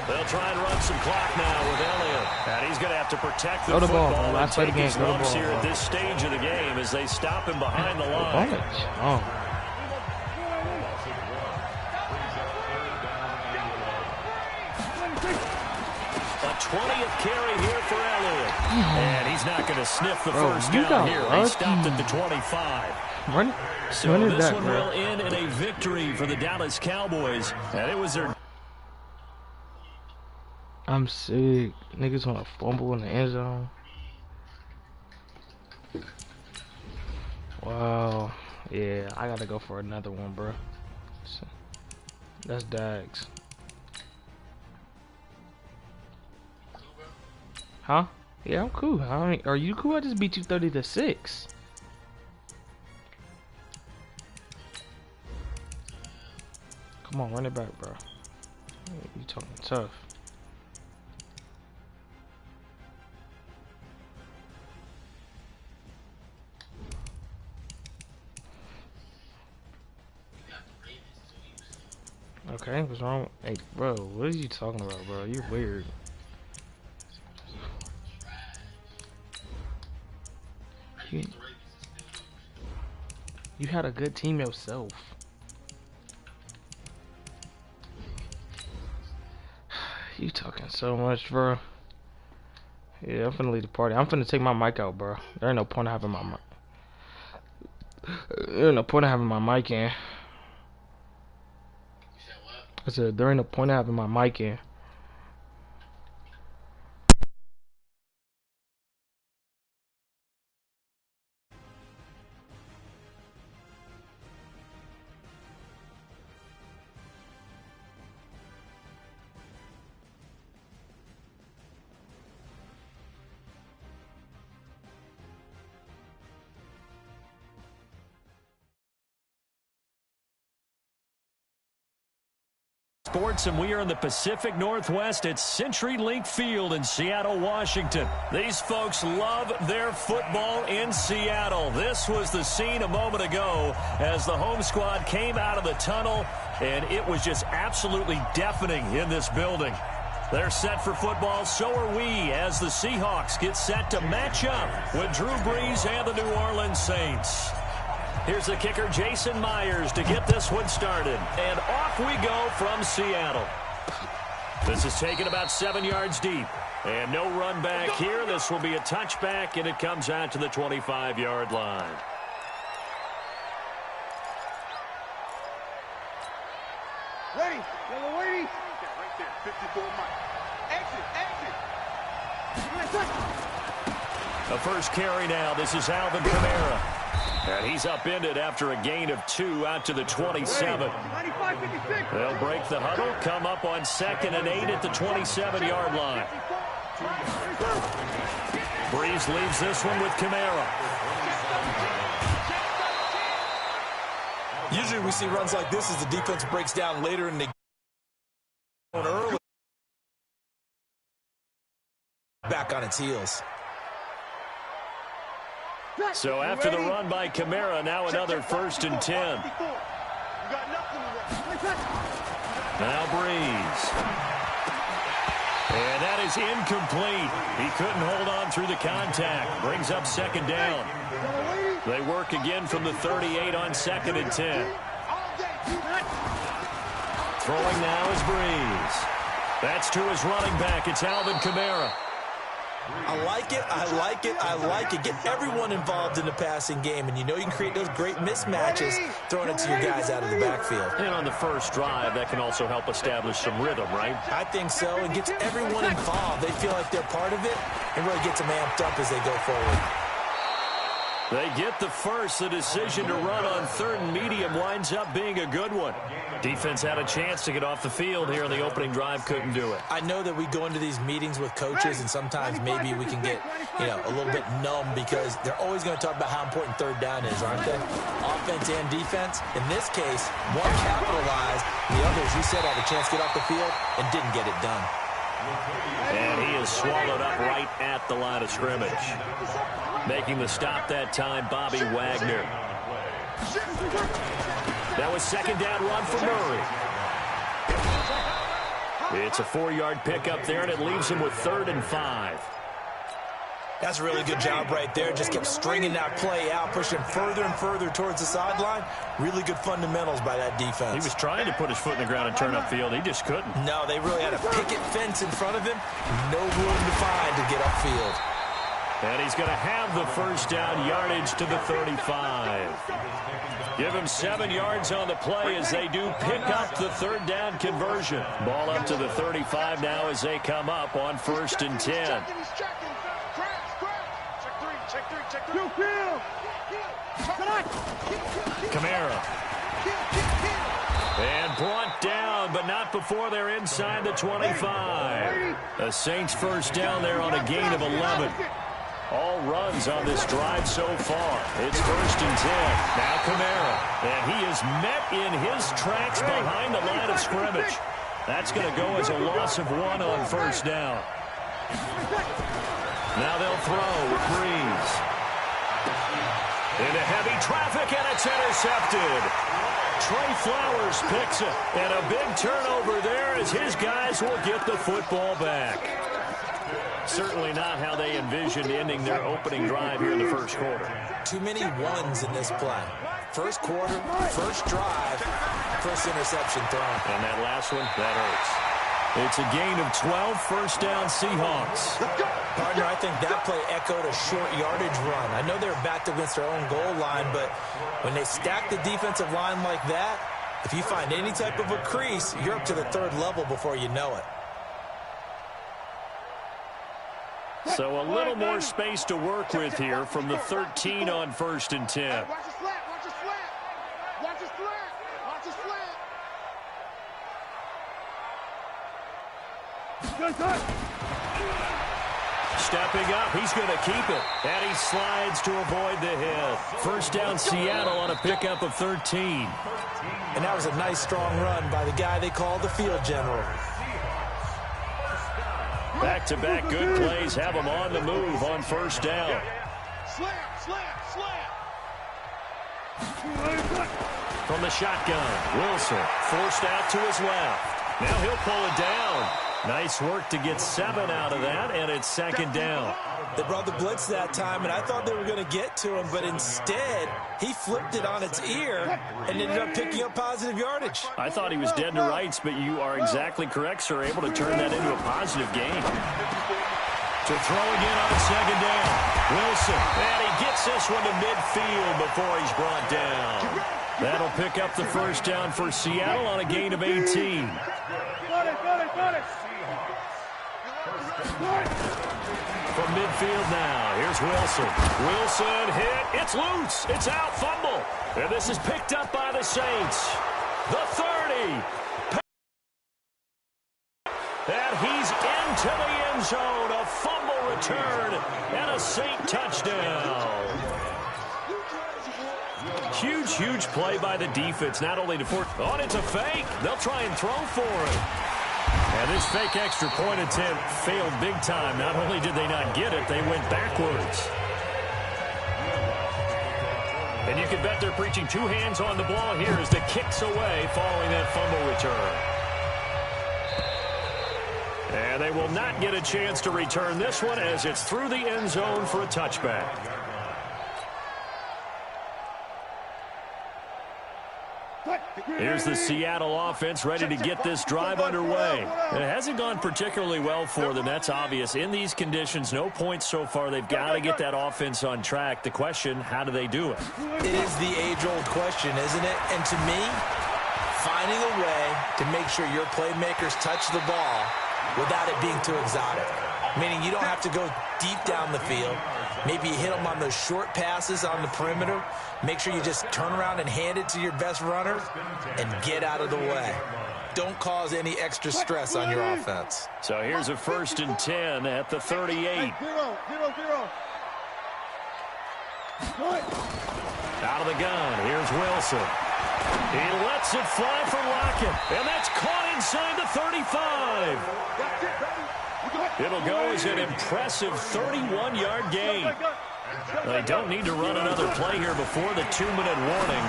They'll try and run some clock now with Elliott. And he's going to have to protect the Go to football ball, and take his Go to lumps ball. here at this stage of the game as they stop him behind the line. Oh. A 20th carry here for Elliott. And he's not going to sniff the first down here. He stopped at the 25. So this one will end in a victory for the Dallas Cowboys. And it was their... I'm sick. Niggas want to fumble in the end zone. Wow. Yeah, I gotta go for another one, bro. That's Dags. Huh? Yeah, I'm cool. I mean, are you cool? I just beat you 30-6. Come on, run it back, bro. You talking tough. Okay, what's wrong? Hey, bro, what are you talking about, bro? You're weird. You had a good team yourself. You talking so much, bro. Yeah, I'm finna leave the party. I'm finna take my mic out, bro. There ain't no point of having my mic. There ain't no point of having my mic in. I said, there ain't no point of having my mic in. Sports, and we are in the Pacific Northwest at CenturyLink Field in Seattle, Washington. These folks love their football in Seattle. This was the scene a moment ago as the home squad came out of the tunnel, and it was just absolutely deafening in this building. They're set for football, so are we, as the Seahawks get set to match up with Drew Brees and the New Orleans Saints. Here's the kicker, Jason Myers, to get this one started. And off we go from Seattle. This is taken about 7 yards deep. And no run back here. This will be a touchback, and it comes out to the 25-yard line. Ready. Yellow ready. Right there. 54 Mike. Exit. The first carry now. This is Alvin Kamara. And he's upended after a gain of 2 out to the 27. They'll break the huddle, come up on 2nd and 8 at the 27-yard line. Brees leaves this one with Kamara. Usually we see runs like this as the defense breaks down later in the game. Early. Back on its heels. So after the run by Kamara, now another 1st and 10. Now Brees. And that is incomplete. He couldn't hold on through the contact. Brings up 2nd down. They work again from the 38 on 2nd and 10. Throwing now is Brees. That's to his running back. It's Alvin Kamara. I like it. Get everyone involved in the passing game, and you know you can create those great mismatches throwing it to your guys out of the backfield. And on the first drive, that can also help establish some rhythm, right? I think so. It gets everyone involved. They feel like they're part of it, and really gets them amped up as they go forward. They get the first. The decision to run on 3rd and medium winds up being a good one. Defense had a chance to get off the field here in the opening drive, couldn't do it. I know that we go into these meetings with coaches, and sometimes maybe we can get, a little bit numb because they're always going to talk about how important 3rd down is, aren't they? Offense and defense. In this case, one capitalized, the others, you said, had a chance to get off the field and didn't get it done. And he is swallowed up right at the line of scrimmage. Making the stop that time, Bobby Wagner. That was 2nd down run for Murray. It's a 4-yard pickup there, and it leaves him with 3rd and 5. That's a really good job right there. Just kept stringing that play out, pushing further and further towards the sideline. Really good fundamentals by that defense. He was trying to put his foot in the ground and turn upfield. He just couldn't. No, they really had a picket fence in front of him. No room to find to get upfield. And he's going to have the 1st down yardage to the 35. Give him 7 yards on the play as they do pick up the 3rd down conversion. Ball up to the 35 now as they come up on 1st and 10. Kamara. And brought down, but not before they're inside the 25. The Saints 1st down there on a gain of 11. All runs on this drive so far. It's 1st and 10. Now Kamara. And he is met in his tracks behind the line of scrimmage. That's going to go as a loss of 1 on 1st down. Now they'll throw with Brees. Into heavy traffic, and it's intercepted. Trey Flowers picks it. And a big turnover there as his guys will get the football back. Certainly not how they envisioned ending their opening drive here in the 1st quarter. Too many ones in this play. 1st quarter, 1st drive, 1st interception thrown. And that last one, that hurts. It's a gain of 12, 1st down Seahawks. Partner, I think that play echoed a short yardage run. I know they're backed against their own goal line, but when they stack the defensive line like that, if you find any type of a crease, you're up to the 3rd level before you know it. So a little more space to work with here from the 13 on 1st and 10. Watch his flat. Watch his flat. Watch his flat. Watch his flat. stepping up. He's going to keep it. And he slides to avoid the hit. First down, Seattle on a pickup of 13. And that was a nice, strong run by the guy they called the field general. Back-to-back good plays have him on the move on first down. Slam, slam, slam. From the shotgun, Wilson forced out to his left. Now he'll pull it down. Nice work to get 7 out of that, and it's second down. They brought the blitz that time, and I thought they were going to get to him, but instead, he flipped it on its ear and ended up picking up positive yardage. I thought he was dead to rights, but you are exactly correct, sir. Able to turn that into a positive gain. To throw again on second down. Wilson, and he gets this one to midfield before he's brought down. That'll pick up the first down for Seattle on a gain of 18. Got it, got it, got it. From midfield now, here's Wilson. Wilson hit. It's loose. It's out. Fumble. And this is picked up by the Saints. The 30. And he's into the end zone. A fumble return and a Saint touchdown. Huge, huge play by the defense. Not only to force. Oh, it's a fake. They'll try and throw for it. And this fake extra point attempt failed big time. Not only did they not get it, they went backwards. And you can bet they're preaching 2 hands on the ball here as the kick's away following that fumble return. And they will not get a chance to return this one as it's through the end zone for a touchback. Here's the Seattle offense ready to get this drive underway. It hasn't gone particularly well for them. That's obvious. In these conditions, no points so far. They've got to get that offense on track. The question, how do they do it? It is the age-old question, isn't it? And to me, finding a way to make sure your playmakers touch the ball without it being too exotic. Meaning you don't have to go deep down the field. Maybe you hit them on those short passes on the perimeter. Make sure you just turn around and hand it to your best runner and get out of the way. Don't cause any extra stress on your offense. So here's a 1st and 10 at the 38. Out of the gun, here's Wilson. He lets it fly for Lockett, and that's caught inside the 35. It'll go as an impressive 31-yard gain. They don't need to run another play here before the 2-minute warning.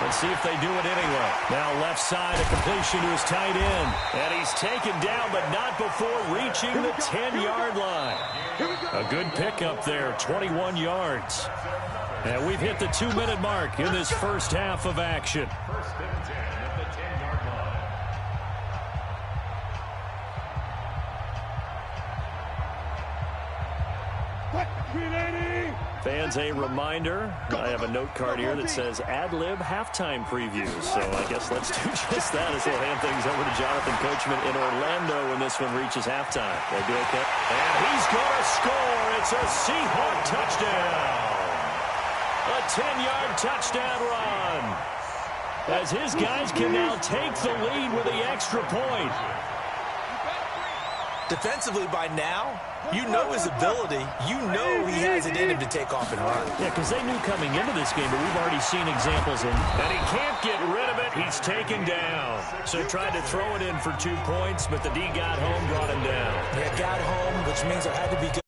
Let's see if they do it anyway. Now left side, a completion to his tight end. And he's taken down, but not before reaching the 10-yard line. A good pickup there, 21 yards. And we've hit the 2-minute mark in this first half of action. Fans, a reminder, I have a note card here that says ad-lib halftime preview. So I guess let's do just that as we'll hand things over to Jonathan Coachman in Orlando when this one reaches halftime. They do okay. And he's going to score. It's a Seahawk touchdown. A 10-yard touchdown run. As his guys can now take the lead with the extra point. Defensively by now, you know his ability. You know he has it in him to take off and run. Yeah, because they knew coming into this game, but we've already seen examples in. And he can't get rid of it. He's taken down. So tried to throw it in for 2 points, but the D got home, brought him down. Yeah, got home, which means there had to be good.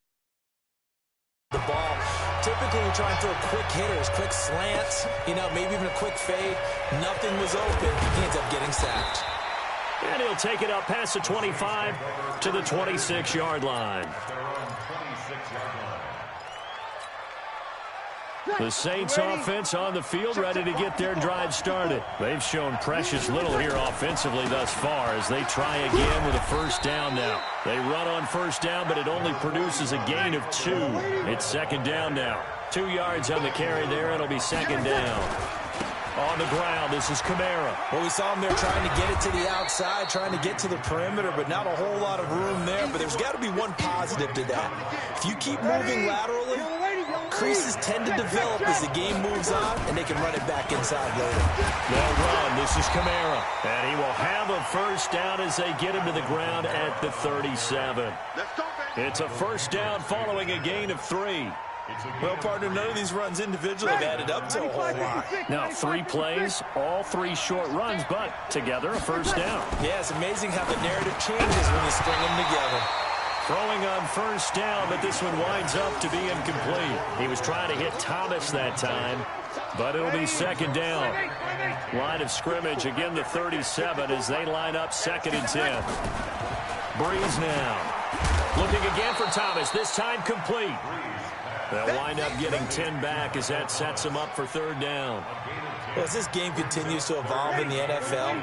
The ball. Typically, we try and throw quick hitters, quick slants, maybe even a quick fade. Nothing was open. He ends up getting sacked. And he'll take it up past the 25 to the 26-yard line. The Saints offense on the field ready to get their drive started. They've shown precious little here offensively thus far as they try again with a first down now. They run on first down, but it only produces a gain of 2. It's second down now. 2 yards on the carry there. It'll be second down. On the ground, this is Kamara. Well, we saw him there trying to get it to the outside, trying to get to the perimeter, but not a whole lot of room there. But there's got to be one positive to that. If you keep moving laterally, creases tend to develop as the game moves on, and they can run it back inside later. They'll run. This is Kamara. And he will have a first down as they get him to the ground at the 37. Let's go, baby. It's a first down following a gain of 3. Well, partner, none of these runs individually have added up to a whole lot. Now, 3 plays, all 3 short runs, but together a first down. Yeah, it's amazing how the narrative changes when you string them together. Throwing on first down, but this one winds up to be incomplete. He was trying to hit Thomas that time, but it'll be second down. Line of scrimmage, again the 37 as they line up 2nd and 10. Breeze now. Looking again for Thomas, this time complete. They'll wind up getting 10 back as that sets them up for 3rd down. Well, as this game continues to evolve in the NFL,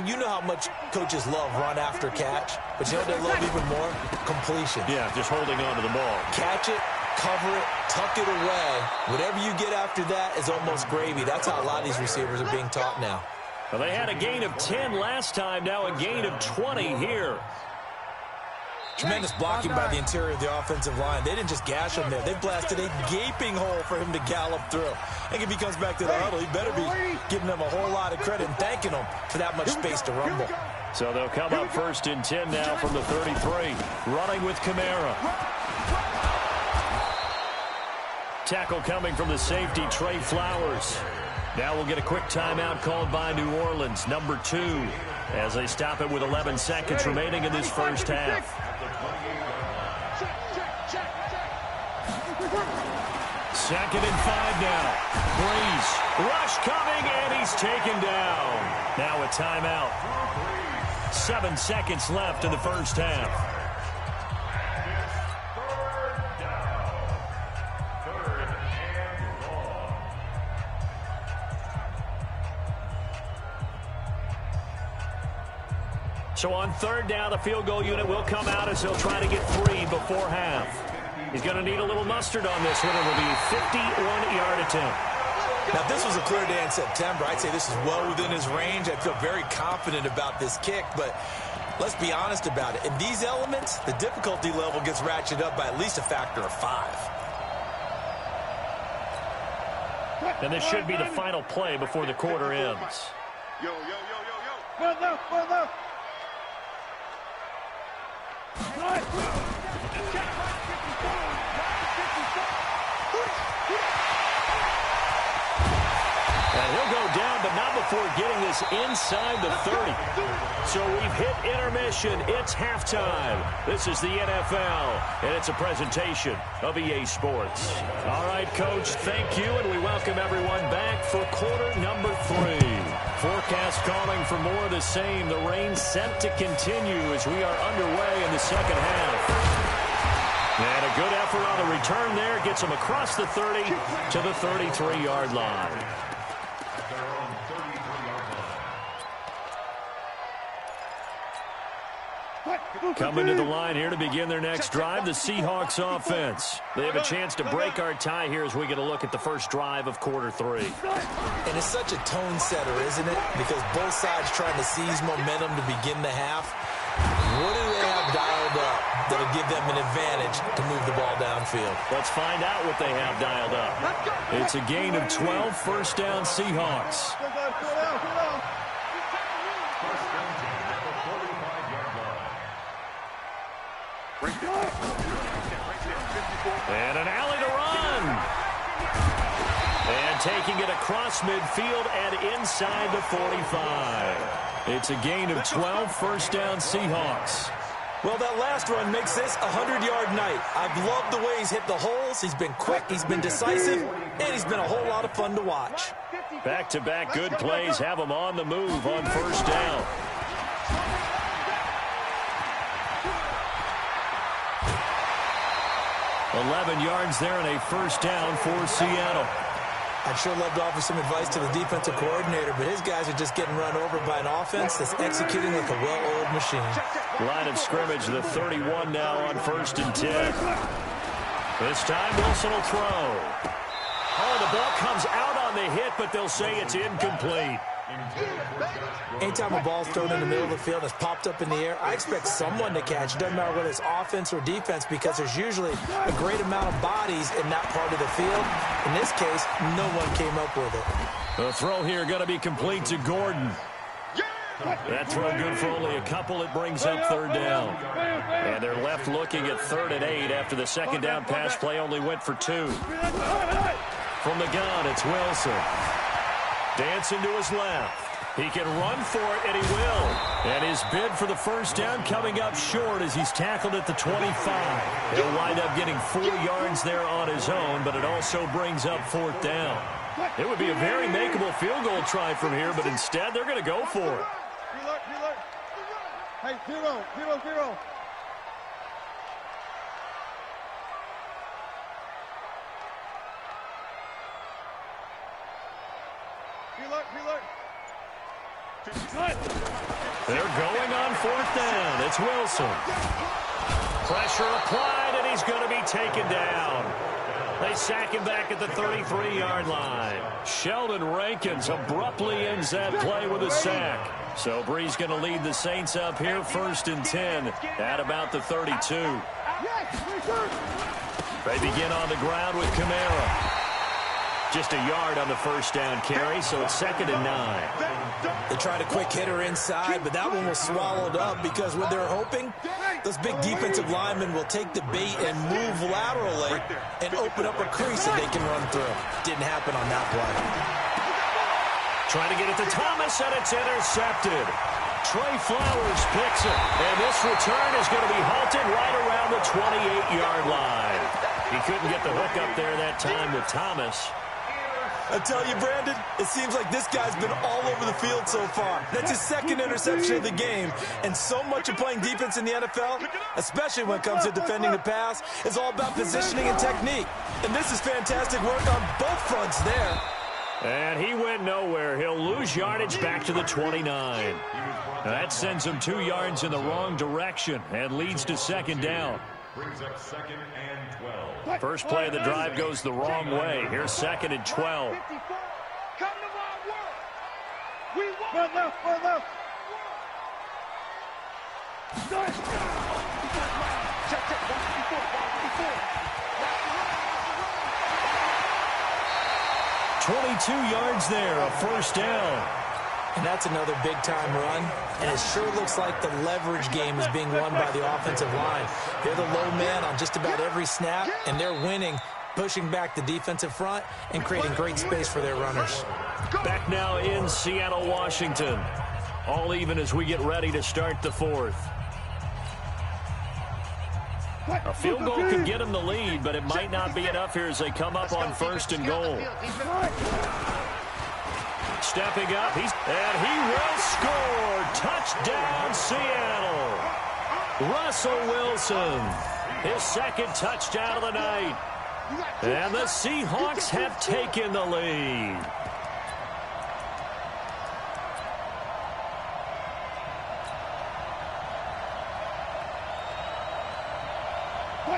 you know how much coaches love run after catch, but you know what they love even more? Completion. Yeah, just holding on to the ball. Catch it, cover it, tuck it away. Whatever you get after that is almost gravy. That's how a lot of these receivers are being taught now. Well, they had a gain of 10 last time, now a gain of 20 here. Tremendous blocking by the interior of the offensive line. They didn't just gash him there. They blasted a gaping hole for him to gallop through. I think if he comes back to the huddle, he better be giving them a whole lot of credit and thanking them for that much space to rumble. So they'll come up 1st and 10 now from the 33. Running with Kamara. Tackle coming from the safety, Trey Flowers. Now we'll get a quick timeout called by New Orleans, number 2, as they stop it with 11 seconds remaining in this first half. 2nd and 5 now. Breeze. Rush coming, and he's taken down. Now a timeout. 7 seconds left in the first half. So on 3rd down, the field goal unit will come out as he'll try to get 3 before half. He's going to need a little mustard on this one. It will be a 51-yard attempt. Now, if this was a clear day in September, I'd say this is well within his range. I feel very confident about this kick, but let's be honest about it. In these elements, the difficulty level gets ratcheted up by at least a factor of 5. And this should be the final play before the quarter ends. Yo, yo, yo, yo, yo. Further. And he'll go down, but not before getting this inside the 30. So we've hit intermission. It's halftime. This is the NFL, and it's a presentation of EA Sports. All right, Coach, thank you, and we welcome everyone back for quarter number 3. Forecast calling for more of the same. The rain set to continue as we are underway in the second half. And a good effort on the return there gets him across the 30 to the 33-yard line. Coming to the line here to begin their next drive, the Seahawks offense. They have a chance to break our tie here as we get a look at the first drive of quarter 3. And it's such a tone setter, isn't it? Because both sides trying to seize momentum to begin the half. What do they have dialed up that'll give them an advantage to move the ball downfield? Let's find out what they have dialed up. It's a gain of 12, first down Seahawks. And an alley to run. And taking it across midfield and inside the 45. It's a gain of 12, first down Seahawks. Well, that last run makes this a 100-yard night. I've loved the way he's hit the holes. He's been quick, he's been decisive, and he's been a whole lot of fun to watch. Back-to-back good plays have him on the move on first down. $11 yards there and a first down for Seattle. I'd sure love to offer some advice to the defensive coordinator, but his guys are just getting run over by an offense that's executing like a well-oiled machine. Line of scrimmage, the 31 now on 1st and 10. This time Wilson will throw. Oh, the ball comes out on the hit, but they'll say it's incomplete. Anytime a ball's thrown in the middle of the field and it's popped up in the air, I expect someone to catch. It doesn't matter whether it's offense or defense because there's usually a great amount of bodies in that part of the field. In this case, no one came up with it. The throw here going to be complete to Gordon. That throw good for only a couple. It brings up third down. And they're left looking at 3rd and 8 after the second down pass play only went for 2. From the gun, it's Wilson. Dancing to his left. He can run for it, and he will. And his bid for the first down coming up short as he's tackled at the 25. He'll wind up getting 4 yards there on his own, but it also brings up 4th down. It would be a very makeable field goal try from here, but instead they're going to go for it. Hey, 0, 0, 0. They're going on 4th down. It's Wilson. Pressure applied, and he's going to be taken down. They sack him back at the 33-yard line. Sheldon Rankins abruptly ends that play with a sack. So Bree's going to lead the Saints up here 1st and 10 at about the 32. They begin on the ground with Kamara. Just a yard on the first down carry, so it's 2nd and 9. They tried a quick hitter inside, but that one was swallowed up because what they're hoping, those big defensive linemen will take the bait and move laterally and open up a crease that they can run through. Didn't happen on that play. Trying to get it to Thomas, and it's intercepted. Trey Flowers picks it, and this return is going to be halted right around the 28-yard line. He couldn't get the hook up there that time with Thomas. I tell you, Brandon, it seems like this guy's been all over the field so far. That's his 2nd interception of the game. And so much of playing defense in the NFL, especially when it comes to defending the pass, is all about positioning and technique. And this is fantastic work on both fronts there. And he went nowhere. He'll lose yardage back to the 29. That sends him 2 yards in the wrong direction and leads to 2nd down. Brings up 2nd and 12. First play of the drive goes the wrong way. Here's 2nd and 12. Come to our world. We want left. Check. 22 yards there, a first down. And that's another big-time run. And it sure looks like the leverage game is being won by the offensive line. They're the low man on just about every snap, and they're winning, pushing back the defensive front and creating great space for their runners. Back now in Seattle, Washington. All even as we get ready to start the 4th. A field goal could get them the lead, but it might not be enough here as they come up on 1st and goal. Stepping up, and he will score. Touchdown, Seattle. Russell Wilson, his 2nd touchdown of the night. And the Seahawks have taken the lead.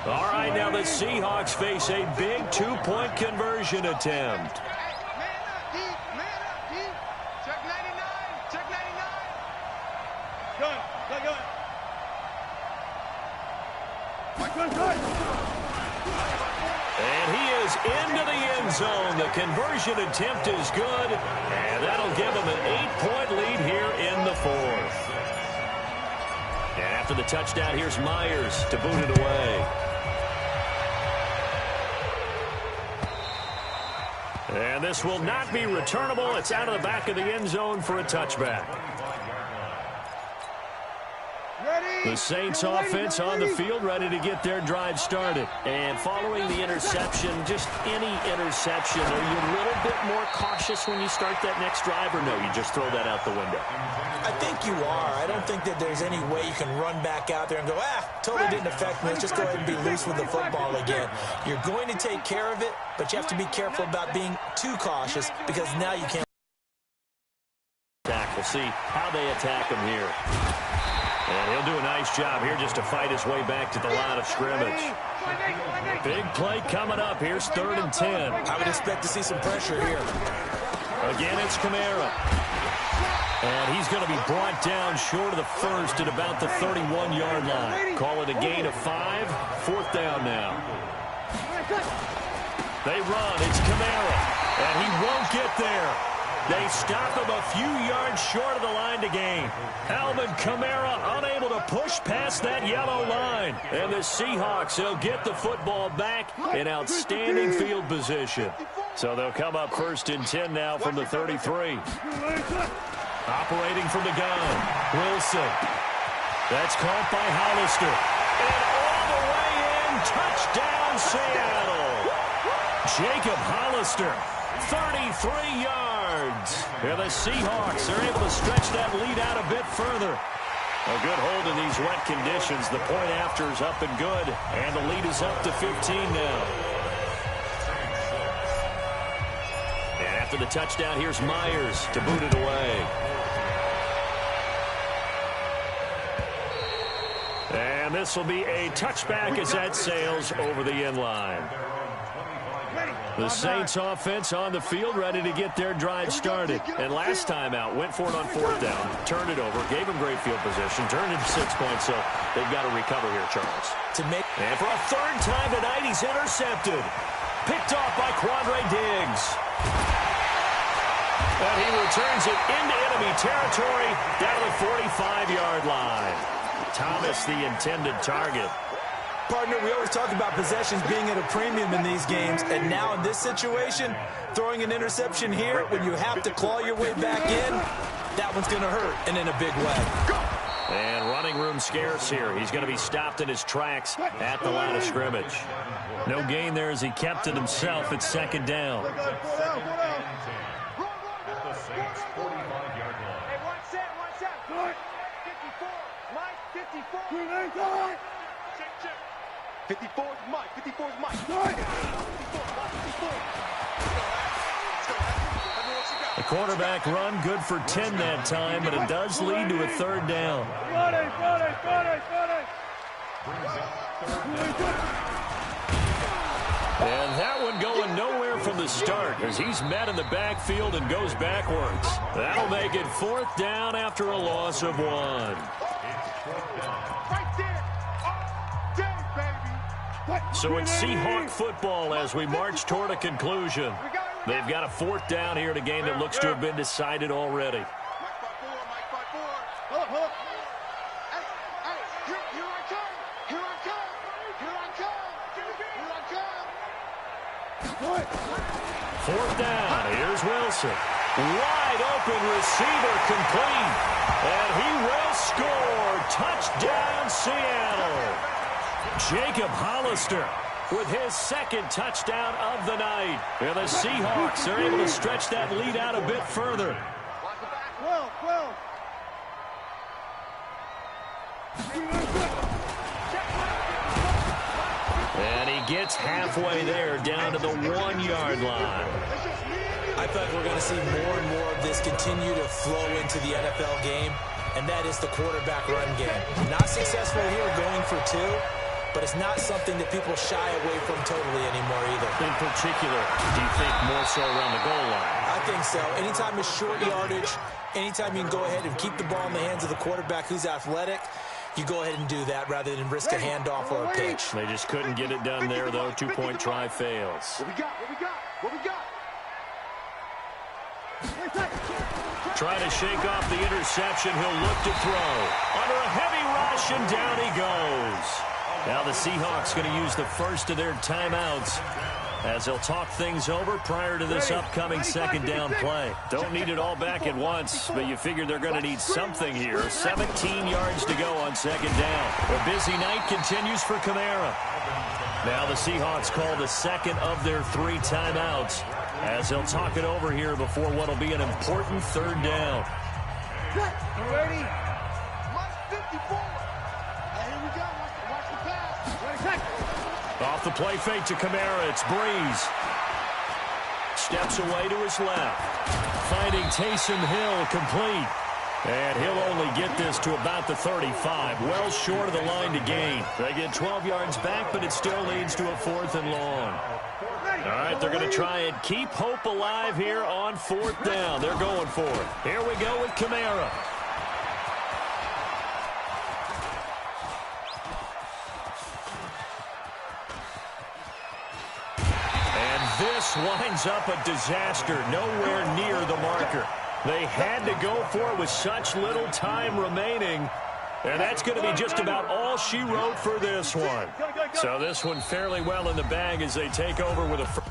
All right, now the Seahawks face a big 2-point conversion attempt. And he is into the end zone. The conversion attempt is good, and that'll give him an 8-point lead here in the 4th. And after the touchdown, here's Myers to boot it away. And this will not be returnable. It's out of the back of the end zone for a touchback. The Saints offense on the field, ready to get their drive started. And following the interception, just any interception, are you a little bit more cautious when you start that next drive, or no, you just throw that out the window? I think you are. I don't think that there's any way you can run back out there and go, totally didn't affect me. Let's just go ahead and be loose with the football again. You're going to take care of it, but you have to be careful about being too cautious because now you can't. We'll see how they attack him here. And he'll do a nice job here just to fight his way back to the line of scrimmage. Big play coming up. Here's 3rd and 10. I would expect to see some pressure here. Again, it's Kamara. And he's going to be brought down short of the first at about the 31-yard line. Call it a gain of 5. 4th down now. They run. It's Kamara. And he won't get there. They stop him a few yards short of the line to gain. Alvin Kamara unable to push past that yellow line. And the Seahawks will get the football back in outstanding field position. So they'll come up 1st and 10 now from the 33. Operating from the gun, Wilson. That's caught by Hollister. And all the way in, touchdown Seattle. Jacob Hollister, 33 yards. And the Seahawks are able to stretch that lead out a bit further. A good hold in these wet conditions. The point after is up and good. And the lead is up to 15 now. And after the touchdown, here's Myers to boot it away. And this will be a touchback as that sails over the end line. The Saints offense on the field ready to get their drive started. And last time out, went for it on 4th down, turned it over, gave them great field position, turned it to 6 points, so they've got to recover here, Charles. And for a 3rd time tonight, he's intercepted. Picked off by Quandre Diggs. And he returns it into enemy territory down to the 45-yard line. Thomas, the intended target. Partner, we always talk about possessions being at a premium in these games, and now in this situation, throwing an interception here when you have to claw your way back in, that one's going to hurt, and in a big way. And running room scarce here. He's going to be stopped in his tracks at the line of scrimmage. No gain there as he kept it himself at 2nd down. Check. 54 is Mike. 54 is Mike. The quarterback run good for 10 that time, but it does lead to a 3rd down. And that one going nowhere from the start as he's met in the backfield and goes backwards. That'll make it 4th down after a loss of 1. So it's Seahawk football as we march toward a conclusion. They've got a 4th down here in a game that looks to have been decided already. Fourth down. Here's Wilson. Wide open receiver complete. And he will score. Touchdown, Seattle. Jacob Hollister with his 2nd touchdown of the night. And the Seahawks are able to stretch that lead out a bit further. And he gets halfway there down to the 1-yard line. I feel like we're going to see more and more of this continue to flow into the NFL game, and that is the quarterback run game. Not successful here going for 2, but it's not something that people shy away from totally anymore either. In particular, do you think more so around the goal line? I think so. Anytime it's short yardage, anytime you can go ahead and keep the ball in the hands of the quarterback who's athletic, you go ahead and do that rather than risk a handoff or a pitch. They just couldn't get it done there, though. 2-point try fails. What we got? Trying to shake off the interception. He'll look to throw. Under a heavy rush, and down he goes. Now the Seahawks going to use the first of their timeouts as they'll talk things over prior to this upcoming 2nd down play. Don't need it all back at once, but you figure they're going to need something here. 17 yards to go on 2nd down. A busy night continues for Kamara. Now the Seahawks call the 2nd of their 3 timeouts as they'll talk it over here before what will be an important 3rd down. You ready? 54. Here we go. Watch the pass. Off the play fake to Kamara, it's Breeze. Steps away to his left. Finding Taysom Hill complete. And he'll only get this to about the 35, well short of the line to gain. They get 12 yards back, but it still leads to a 4th and long. All right, they're going to try and keep hope alive here on 4th down. They're going for it. Here we go with Kamara. this winds up a disaster, nowhere near the marker. They had to go for it with such little time remaining. And that's going to be just about all she wrote for this one. So this one fairly well in the bag as they take over with a...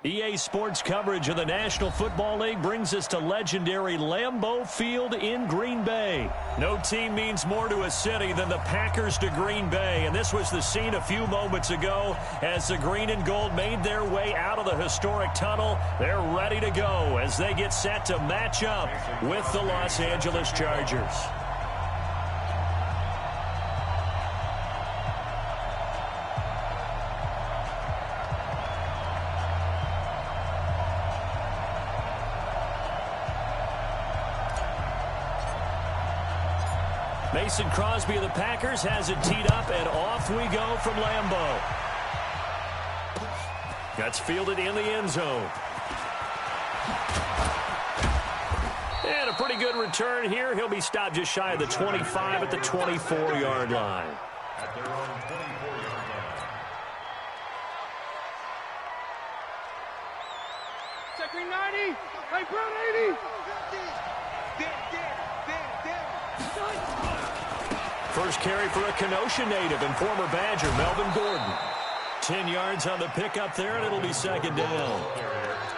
EA Sports coverage of the National Football League brings us to legendary Lambeau Field in Green Bay. No team means more to a city than the Packers to Green Bay, and this was the scene a few moments ago as the green and gold made their way out of the historic tunnel. They're ready to go as they get set to match up with the Los Angeles Chargers. Mason Crosby of the Packers has it teed up, and off we go from Lambeau. That's fielded in the end zone. And a pretty good return here. He'll be stopped just shy of the 25 at the 24-yard line. At their own 24-yard line. Checking 90. Hey, Brown 80. First carry for a Kenosha native and former Badger, Melvin Gordon. 10 yards on the pickup there, and it'll be second down.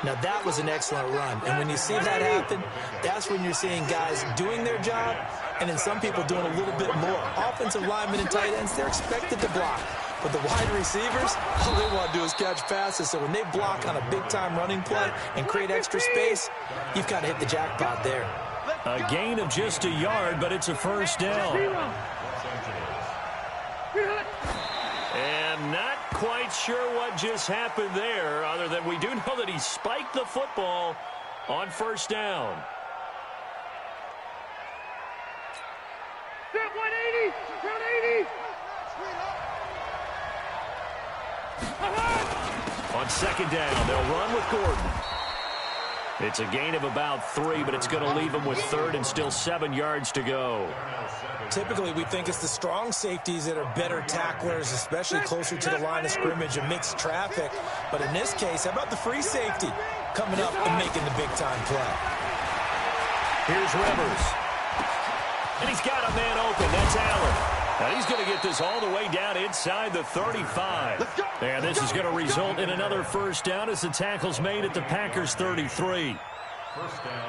Now, that was an excellent run. And when you see that happen, that's when you're seeing guys doing their job and then some people doing a little bit more. Offensive linemen and tight ends, they're expected to block. But the wide receivers, all they want to do is catch passes. So when they block on a big-time running play and create extra space, you've got to hit the jackpot there. A gain of just a yard, but it's a first down. And not quite sure what just happened there, other than we do know that he spiked the football on first down. Step 180, count 80. On second down, they'll run with Gordon. It's a gain of about 3, but it's going to leave him with third and still 7 yards to go. Typically, we think it's the strong safeties that are better tacklers, especially closer to the line of scrimmage amidst traffic. But in this case, how about the free safety coming up and making the big-time play? Here's Rivers. And he's got a man open. That's Allen. Now he's going to get this all the way down inside the 35. And this is going to result in another first down as the tackle's made at the Packers' 33.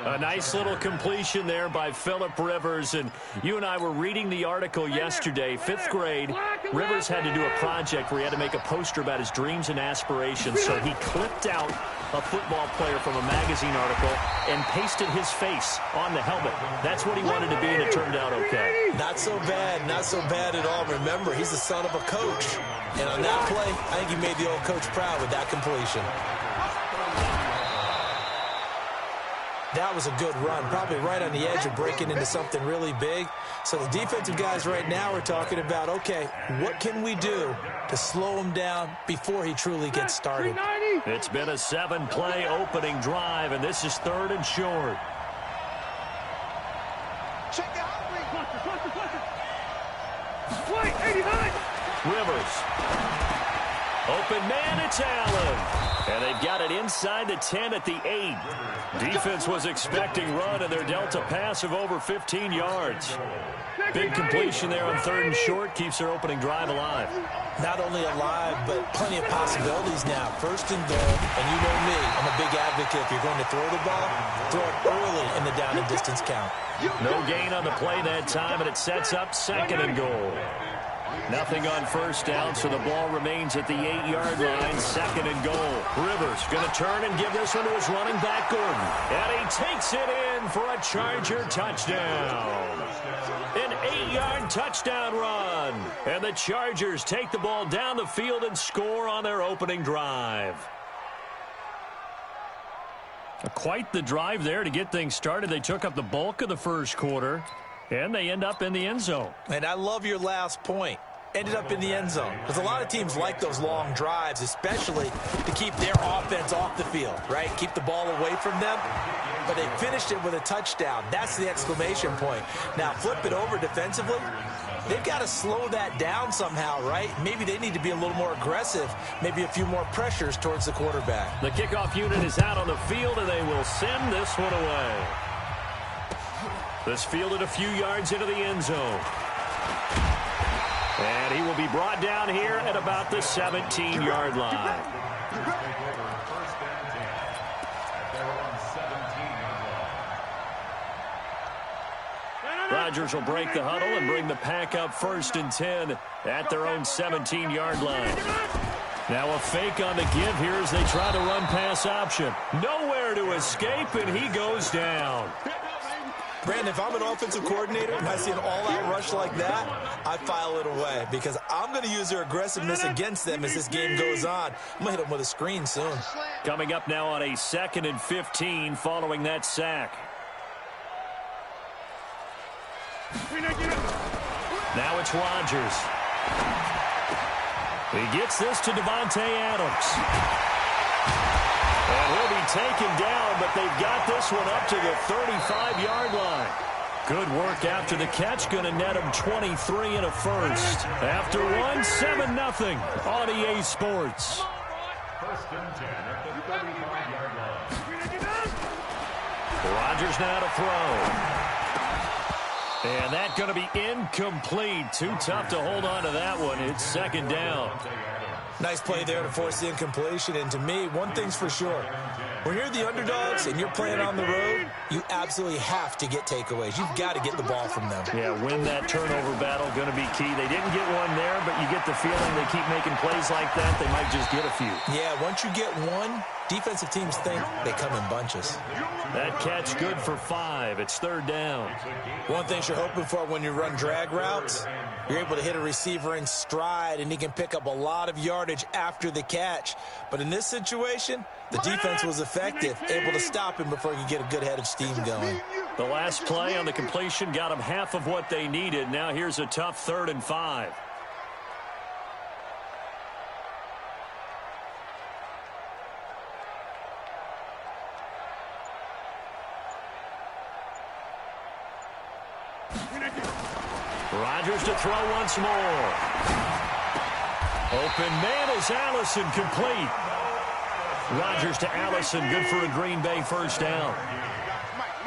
A nice little completion there by Phillip Rivers. And you and I were reading the article yesterday, 5th grade. Rivers had to do a project where he had to make a poster about his dreams and aspirations. So he clipped out a football player from a magazine article and pasted his face on the helmet. That's what he wanted to be, and it turned out okay. Not so bad. Not so bad at all. Remember, he's the son of a coach. And on that play, I think he made the old coach proud with that completion. That was a good run, probably right on the edge of breaking into something really big. So the defensive guys right now are talking about, okay, what can we do to slow him down before he truly gets started? It's been a 7-play opening drive, and this is 3rd and short. Check out. Rivers. Open man, it's Allen. And they've got it inside the 10 at the 8. Defense was expecting run, and they're dealt a pass of over 15 yards. Big completion there on 3rd and short keeps their opening drive alive. Not only alive, but plenty of possibilities now. 1st and goal, and you know me, I'm a big advocate. If you're going to throw the ball, throw it early in the down and distance count. No gain on the play that time, and it sets up 2nd and goal. Nothing on 1st down, so the ball remains at the 8-yard line. 2nd and goal. Rivers going to turn and give this one to his running back, Gordon. And he takes it in for a Charger touchdown. An 8-yard touchdown run. And the Chargers take the ball down the field and score on their opening drive. Quite the drive there to get things started. They took up the bulk of the first quarter, and they end up in the end zone. And I love your last point. Ended up in the end zone. Because a lot of teams like those long drives, especially to keep their offense off the field, right? Keep the ball away from them. But they finished it with a touchdown. That's the exclamation point. Now, flip it over defensively. They've got to slow that down somehow, right? Maybe they need to be a little more aggressive. Maybe a few more pressures towards the quarterback. The kickoff unit is out on the field, and they will send this one away. This fielded a few yards into the end zone. And he will be brought down here at about the 17-yard line. Rodgers will break the huddle and bring the pack up 1st and 10 at their own 17-yard line. Now a fake on the give here as they try to run pass option. Nowhere to escape, and he goes down. Brandon, if I'm an offensive coordinator and I see an all-out rush like that, I file it away because I'm going to use their aggressiveness against them as this game goes on. I'm going to hit them with a screen soon. Coming up now on a 2nd and 15 following that sack. Now it's Rodgers. He gets this to Devontae Adams. And he'll be taken down, but they've got this one up to the 35-yard line. Good work after the catch. Going to net him 23 and a first. After one, 7-0 on EA Sports. 1st and 10 at the 35-yard line. Rodgers now to throw. And that's going to be incomplete. Too tough to hold on to that one. It's 2nd down. Nice play there to force the incompletion. And to me, one thing's for sure. When you're the underdogs and you're playing on the road, you absolutely have to get takeaways. You've got to get the ball from them. Yeah, win that turnover battle, going to be key. They didn't get one there, but you get the feeling they keep making plays like that, they might just get a few. Yeah, once you get one, defensive teams think they come in bunches. That catch good for 5. It's 3rd down. One thing you're hoping for when you run drag routes, you're able to hit a receiver in stride, and he can pick up a lot of yardage after the catch. But in this situation, the defense was effective, able to stop him before he could get a good head of steam going. The last play on the completion got them half of what they needed. Now here's a tough 3rd and 5. Rodgers to throw once more. Open man is Allison, complete. Rodgers to Allison, good for a Green Bay 1st down.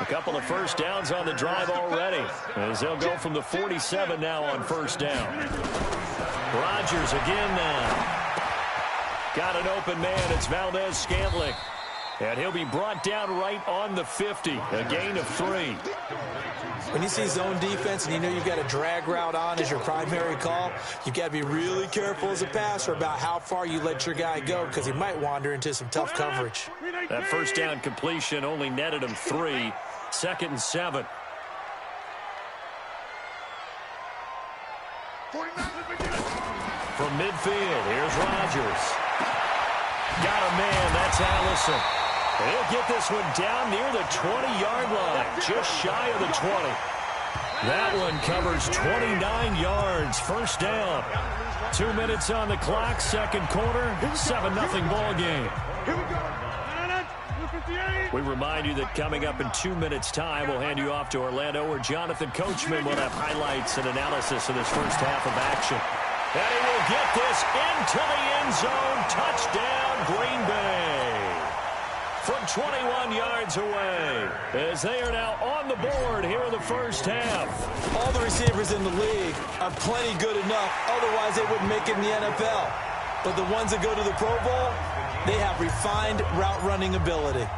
A couple of first downs on the drive already, as they'll go from the 47 now on first down. Rodgers again now. Got an open man. It's Valdez-Scantling. And he'll be brought down right on the 50. A gain of 3. When you see zone defense and you know you've got a drag route on as your primary call, you've got to be really careful as a passer about how far you let your guy go, because he might wander into some tough coverage. That first down completion only netted him 3. 2nd and 7. From midfield, here's Rodgers. Got a man, that's Allison. He'll get this one down near the 20-yard line, just shy of the 20. That one covers 29 yards, first down. 2 minutes on the clock, second quarter, 7-0 ball game. We remind you that coming up in 2 minutes' time, we'll hand you off to Orlando, where Jonathan Coachman will have highlights and analysis of this first half of action. And he will get this into the end zone. Touchdown, Green Bay. From 21 yards away, as they are now on the board here in the first half. All the receivers in the league are plenty good enough, otherwise they wouldn't make it in the NFL. But the ones that go to the Pro Bowl, they have refined route running ability.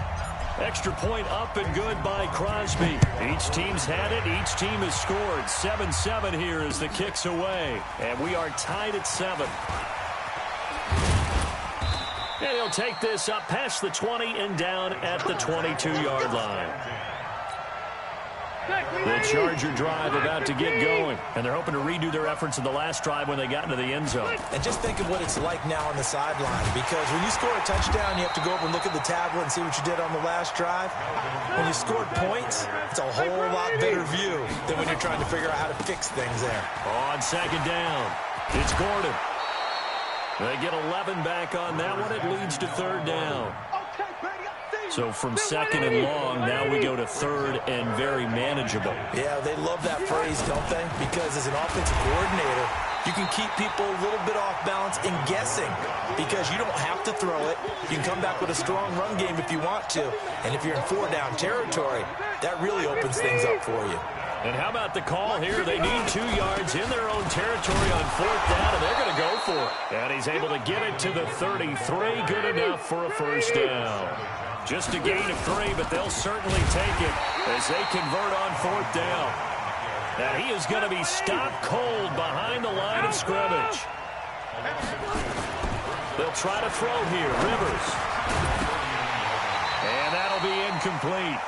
Extra point up and good by Crosby. Each team's had it. Each team has scored. 7-7 here as the kick's away. And we are tied at 7. And he'll take this up past the 20 and down at the 22-yard line. The Charger drive about to get going, and they're hoping to redo their efforts in the last drive when they got into the end zone. And just think of what it's like now on the sideline, because when you score a touchdown, you have to go over and look at the tablet and see what you did on the last drive. When you scored points, it's a whole lot better view than when you're trying to figure out how to fix things there. On second down, it's Gordon. They get 11 back on that one. It leads to third down. So from second and long, now we go to third and very manageable. Yeah, they love that phrase, don't they? Because as an offensive coordinator, you can keep people a little bit off balance and guessing, because you don't have to throw it. You can come back with a strong run game if you want to. And if you're in 4-down territory, that really opens things up for you. And how about the call here? They need 2 yards in their own territory on fourth down, and they're going to go for it. And he's able to get it to the 33. Good enough for a first down. Just a gain of 3, but they'll certainly take it as they convert on fourth down. And he is going to be stopped cold behind the line of scrimmage. They'll try to throw here. Rivers. And that'll be incomplete.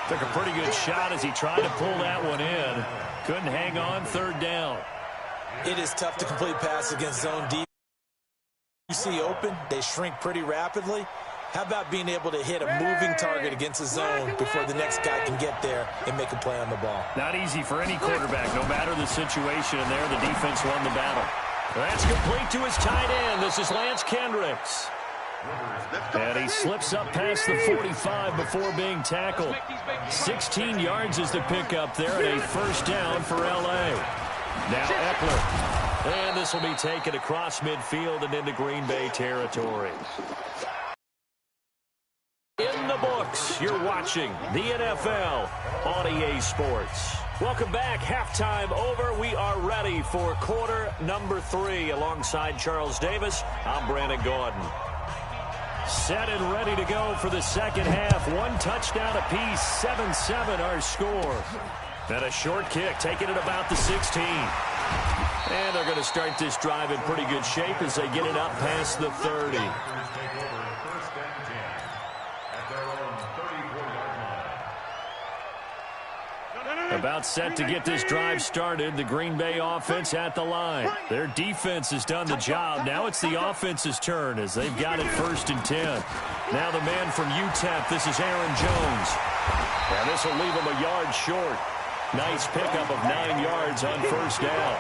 Took a pretty good shot as he tried to pull that one in. Couldn't hang on, third down. It is tough to complete passes against zone defense. You see open, they shrink pretty rapidly. How about being able to hit a moving target against a zone before the next guy can get there and make a play on the ball? Not easy for any quarterback, no matter the situation. And there, the defense won the battle. That's complete to his tight end. This is Lance Kendricks. And he slips up past the 45 before being tackled. 16 yards is the pickup there, and a first down for L.A. Now Eckler. And this will be taken across midfield and into Green Bay territory. In the books, you're watching the NFL on EA Sports. Welcome back. Halftime over. We are ready for quarter number 3. Alongside Charles Davis, I'm Brandon Gordon. Set and ready to go for the second half. 1 touchdown apiece. 7-7 our score. And a short kick, taking it about the 16. And they're going to start this drive in pretty good shape as they get it up past the 30. About set to get this drive started. The Green Bay offense at the line. Their defense has done the job. Now it's the offense's turn as they've got it 1st and 10. Now the man from UTEP, this is Aaron Jones. And this will leave him a yard short. Nice pickup of 9 yards on first down.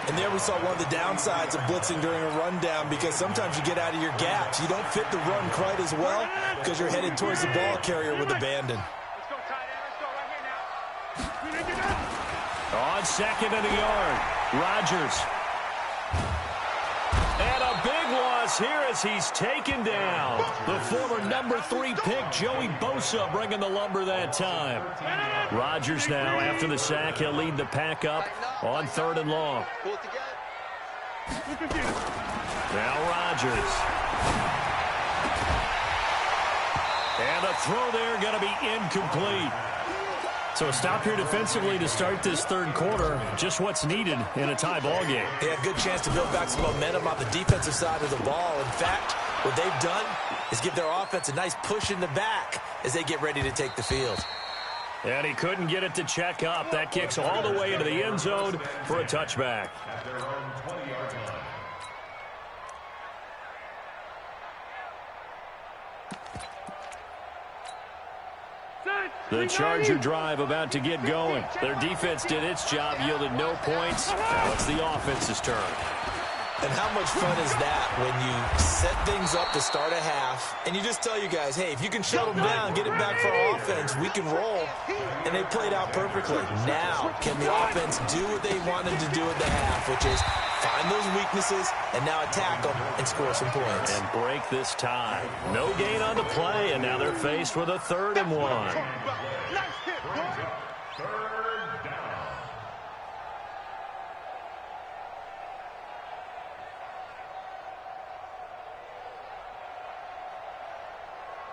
And there we saw one of the downsides of blitzing during a rundown, because sometimes you get out of your gaps. You don't fit the run quite as well because you're headed towards the ball carrier with abandon. On second and a yard, Rodgers. And a big loss this here as he's taken down. The former number 3 pick, Joey Bosa, bringing the lumber that time. Rodgers now, after the sack, he'll lead the pack up on 3rd and long. Now Rodgers. And a throw there going to be incomplete. So a stop here defensively to start this 3rd quarter. Just what's needed in a tie ball game. They had a good chance to build back some momentum on the defensive side of the ball. In fact, what they've done is give their offense a nice push in the back as they get ready to take the field. And he couldn't get it to check up. That kicks all the way into the end zone for a touchback. The Charger drive about to get going. Their defense did its job, yielded no points. Now it's the offense's turn. And how much fun is that when you set things up to start a half, and you just tell you guys, hey, if you can shut them down, get it back for our offense, we can roll. And they played out perfectly. Now, can the offense do what they wanted to do at the half, which is find those weaknesses and now attack them and score some points. And break this tie. No gain on the play, and now they're faced with a 3rd and 1.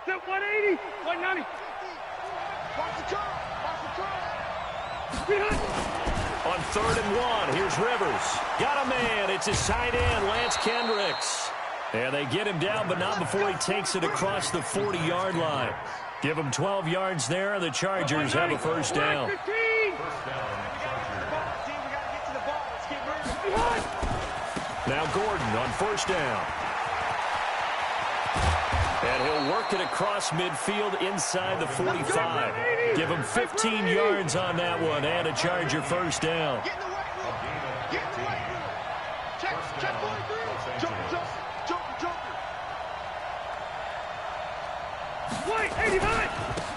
Set 180, 190. Watch the turn. Watch the turn. On 3rd and 1, here's Rivers. Got a man. It's his tight end, Lance Kendricks. And they get him down, but not before he takes it across the 40-yard line. Give him 12 yards there, and the Chargers have a 1st down. Now Gordon on 1st down. And he'll work it across midfield inside the 45. Give him 15 yards on that one and a Charger 1st down.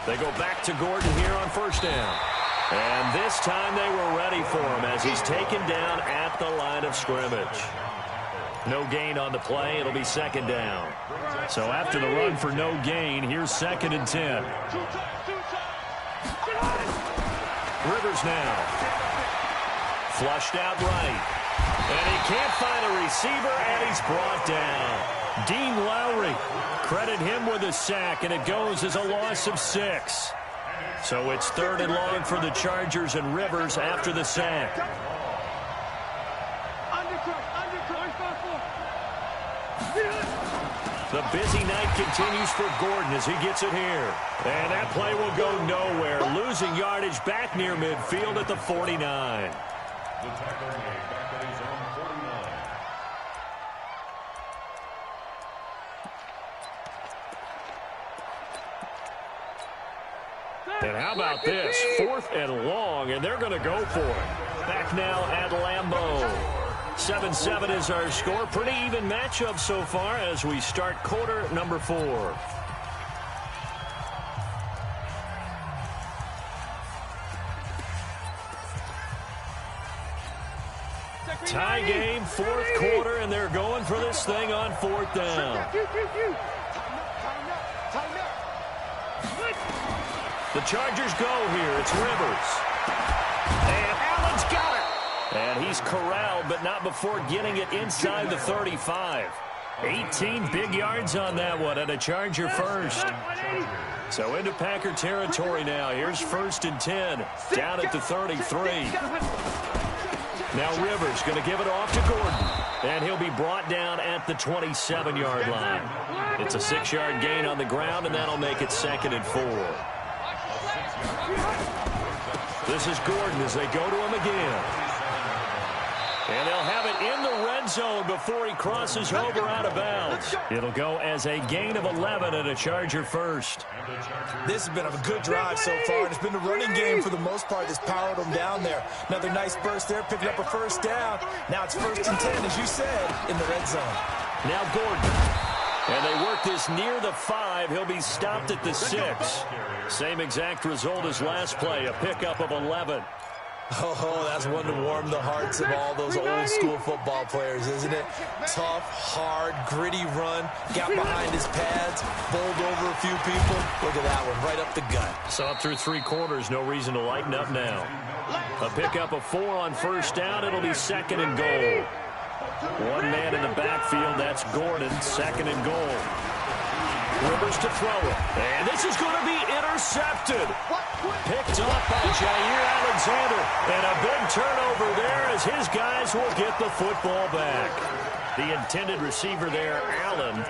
They go back to Gordon here on 1st down. And this time they were ready for him as he's taken down at the line of scrimmage. No gain on the play. It'll be 2nd down. So after the run for no gain, here's 2nd and 10. Rivers now. Flushed out right. And he can't find a receiver, and he's brought down. Dean Lowry. Credit him with a sack, and it goes as a loss of 6. So it's 3rd and long for the Chargers and Rivers after the sack. The busy night continues for Gordon as he gets it here. And that play will go nowhere. Losing yardage back near midfield at the 49. The tackle made back at his own 49. And how about this? 4th and long, and they're going to go for it. Back now at Lambeau. 7-7 is our score. Pretty even matchup so far as we start quarter number 4. Tie game, 4th quarter, and they're going for this thing on 4th down. The Chargers go here. It's Rivers. And Allen's got it. And he's corralled, but not before getting it inside the 35. 18 big yards on that one, and a Charger 1st. So into Packer territory now. Here's 1st and 10, down at the 33. Now Rivers going to give it off to Gordon, and he'll be brought down at the 27-yard line. It's a 6-yard gain on the ground, and that'll make it 2nd and 4. This is Gordon as they go to him again. And they'll have it in the red zone before he crosses over out of bounds. It'll go as a gain of 11 and a Charger 1st. This has been a good drive so far, and it's been the running game for the most part that's powered them down there. Another nice burst there, picking up a 1st down. Now it's 1st and 10, as you said, in the red zone. Now Gordon. And they work this near the 5. He'll be stopped at the 6. Same exact result as last play, a pickup of 11. Oh, that's one to warm the hearts of all those old-school football players, isn't it? Tough, hard, gritty run, got behind his pads, bowled over a few people. Look at that one, right up the gut. So up through 3 quarters, no reason to lighten up now. A pickup of 4 on first down. It'll be 2nd and goal. One man in the backfield, that's Gordon, 2nd and goal. Rivers to throw it. And this is going to be intercepted. Picked off by Jair Alexander. And a big turnover there as his guys will get the football back. The intended receiver there, Allen.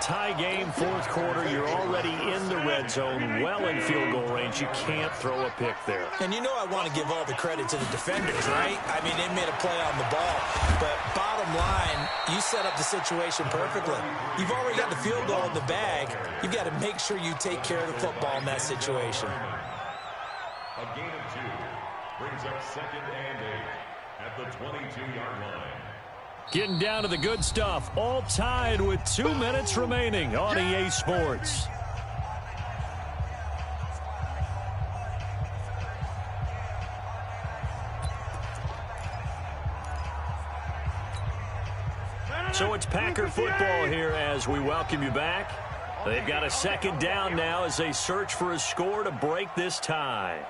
Tie game, 4th quarter. You're already in the red zone, well in field goal range. You can't throw a pick there. And you know I want to give all the credit to the defenders, right? I mean, they made a play on the ball. But bottom line, you set up the situation perfectly. You've already got the field goal in the bag. You've got to make sure you take care of the football in that situation. A gain of 2 brings up 2nd and 8 at the 22-yard line. Getting down to the good stuff. All tied with 2 minutes remaining on EA Sports. So it's Packer football here as we welcome you back. They've got a 2nd down now as they search for a score to break this tie.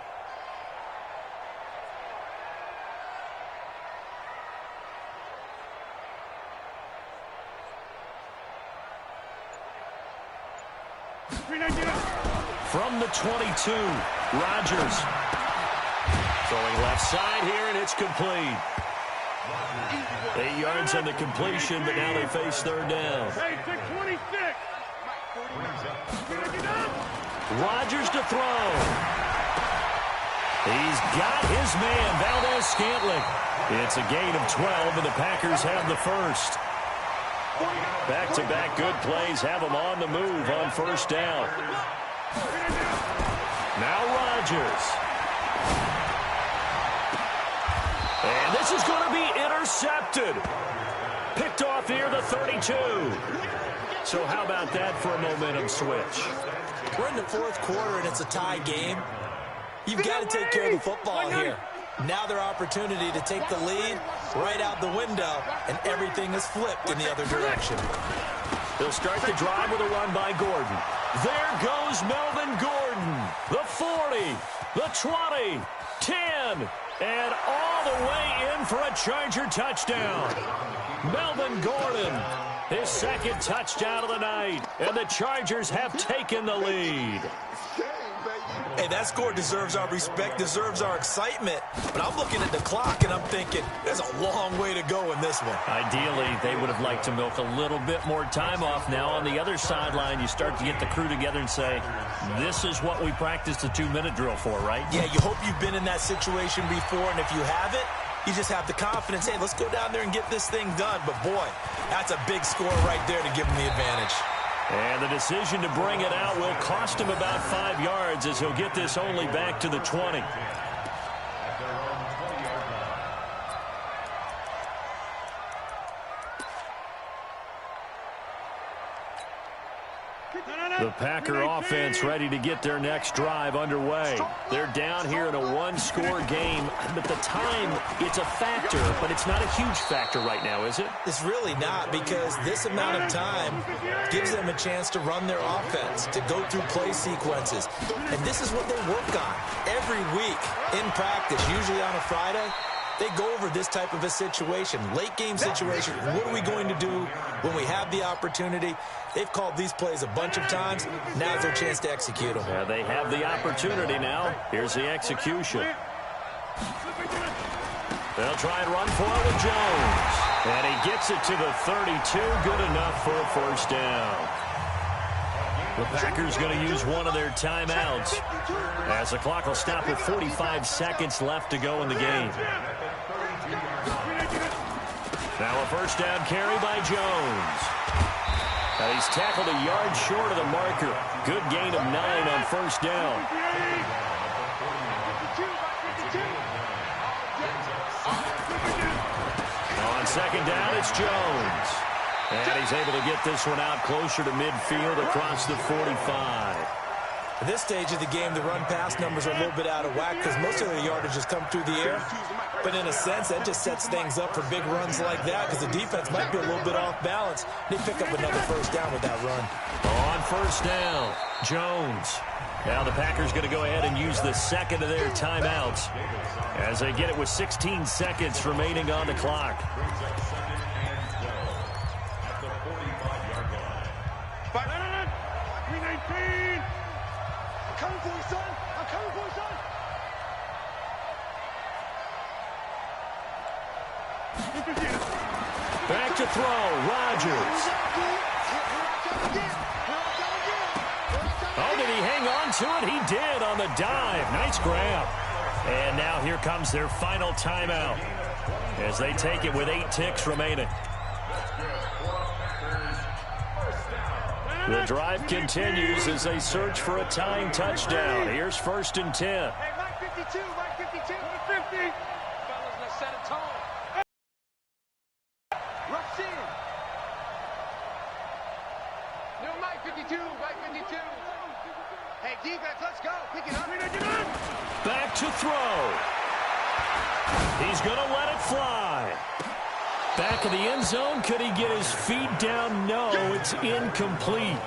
From the 22, Rodgers. Throwing left side here, and it's complete. 8 yards on the completion, but now they face 3rd down. Rodgers to throw. He's got his man, Valdez-Scantling. It's a gain of 12, and the Packers have the first. Back-to-back good plays have them on the move on 1st down. Now Rodgers. And this is going to be intercepted. Picked off here, the 32. So how about that for a momentum switch? We're in the 4th quarter, and it's a tie game. You've got to take care of the football here. Now their opportunity to take the lead right out the window, and everything is flipped in the other direction. They'll start the drive with a run by Gordon. There goes Melvin Gordon. The 40, the 20, 10, and all the way in for a Charger touchdown. Melvin Gordon, his 2nd touchdown of the night, and the Chargers have taken the lead. Hey, that score deserves our respect, deserves our excitement. But I'm looking at the clock, and I'm thinking, there's a long way to go in this one. Ideally, they would have liked to milk a little bit more time off. Now, on the other sideline, you start to get the crew together and say, this is what we practiced the 2-minute drill for, right? Yeah, you hope you've been in that situation before, and if you haven't, you just have the confidence, hey, let's go down there and get this thing done. But, boy, that's a big score right there to give them the advantage. And the decision to bring it out will cost him about 5 yards as he'll get this only back to the 20. The Packer offense ready to get their next drive underway. They're down here in a 1-score game, but the time, it's a factor, but it's not a huge factor right now, is it? It's really not, because this amount of time gives them a chance to run their offense, to go through play sequences. And this is what they work on every week in practice, usually on a Friday. They go over this type of a situation, late game situation. What are we going to do when we have the opportunity? They've called these plays a bunch of times. Now's their chance to execute them. Yeah, they have the opportunity now. Here's the execution. They'll try and run for it with Jones. And he gets it to the 32. Good enough for a 1st down. The Packers going to use one of their timeouts as the clock will stop with 45 seconds left to go in the game. Now a 1st down carry by Jones. Now he's tackled a yard short of the marker. Good gain of 9 on 1st down. Now on 2nd down, it's Jones. And he's able to get this one out closer to midfield across the 45. At this stage of the game, the run-pass numbers are a little bit out of whack because most of the yardage has come through the air. But in a sense, that just sets things up for big runs like that because the defense might be a little bit off balance. They pick up another first down with that run. On first down, Jones. Now the Packers going to go ahead and use the second of their timeouts as they get it with 16 seconds remaining on the clock. Back to throw, Rodgers. Oh, did he hang on to it? He did on the dive. Nice grab. And now here comes their final timeout as they take it with 8 ticks remaining. The drive continues as they search for a tying touchdown. Here's 1st and 10. Hey, Mike 52, Mike 52, 50. Fellas, let's set a tone. Rush in. No, Mike 52, Mike 52. Hey, defense, let's go. Pick it up. Back to throw. He's going to let it fly. Back of the end zone. Could he get his feet down? No, it's incomplete.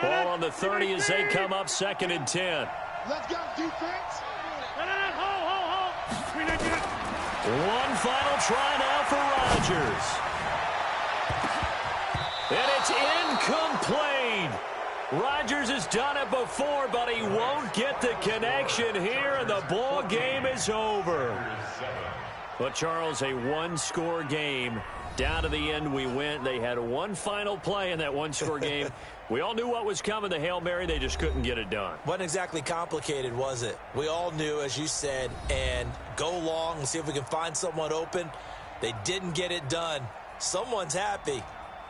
Ball on the 30 as they come up 2nd and 10. Let's go, defense. One final try now for Rodgers. And it's incomplete. Rodgers has done it before, but he won't get the connection here, and the ball game is over. But, Charles, a one-score game. Down to the end we went. They had one final play in that one-score game. We all knew what was coming, the Hail Mary. They just couldn't get it done. Wasn't exactly complicated, was it? We all knew, as you said, and go long and see if we can find someone open. They didn't get it done. Someone's happy.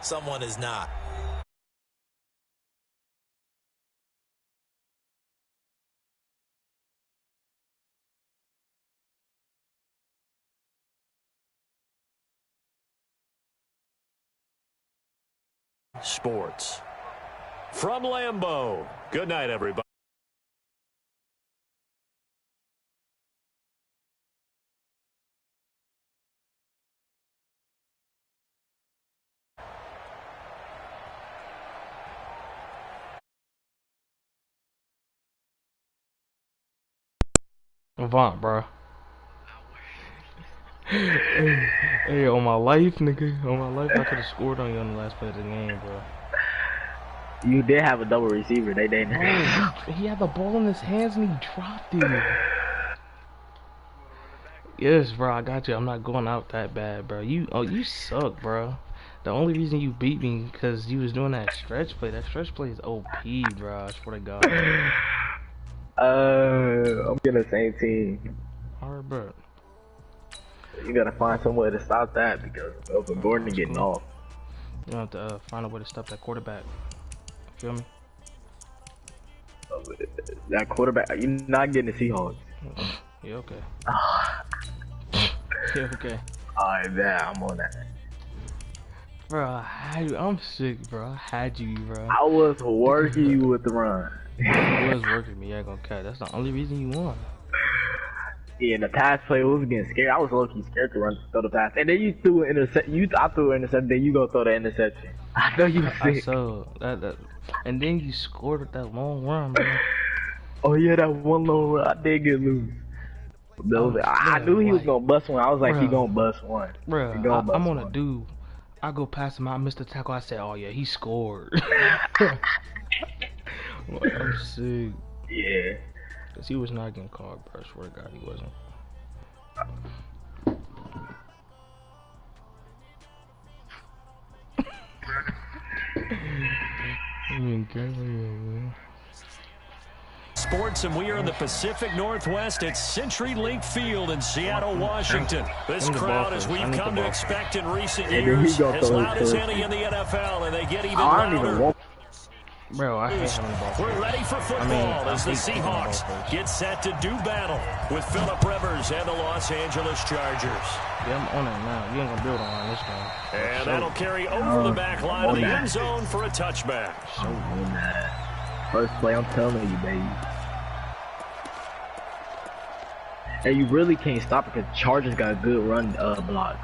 Someone is not. Sports from Lambeau. Good night, everybody. Avant, bro. Hey, on my life, nigga. On my life, I could have scored on you on the last play of the game, bro. You did have a double receiver. They didn't. He had the ball in his hands and he dropped it. Yes, bro, I got you. I'm not going out that bad, bro. You suck, bro. The only reason you beat me because you was doing that stretch play. That stretch play is OP, bro. I swear to God. I'm gonna same team. Alright, bro. You gotta find some way to stop that because Melvin Gordon getting cool. off. You have to find a way to stop that quarterback. Feel me? That quarterback, you're not getting the Seahawks. Yeah, okay. Yeah, okay. Alright, man, I'm on that. Bro, I had you. I'm sick, bro. I had you, bro. I was working you with the run. You was working me. I ain't gonna cut. That's the only reason you won. Yeah, the pass play was getting scared. I was low-key scared to throw the pass. And then you threw an interception. I threw an interception, then you go throw the interception. I know you sick. I saw that. And then you scored with that long run, bro. Oh, yeah, that one long run. I did get loose. I knew he was going to bust one. I was like, he going to bust one. Bro, I'm on a dude. I go past him. I missed the tackle. I said, oh, yeah, he scored. I'm sick. Yeah. Because he was not getting called, bro. I swear to God, he wasn't. Sports, and we are in the Pacific Northwest at CenturyLink Field in Seattle, Washington. This crowd, as we've come to expect in recent years, as loud as any in the NFL, and they get even louder. Bro, I hate having the ball. We're ready for football as the Seahawks get set to do battle with Phillip Rivers and the Los Angeles Chargers. Yeah, I'm on it now. You ain't gonna build on this game. And that'll carry over the back line of the end zone for a touchback. First play, I'm telling you, baby. And you really can't stop it because Chargers got a good run block.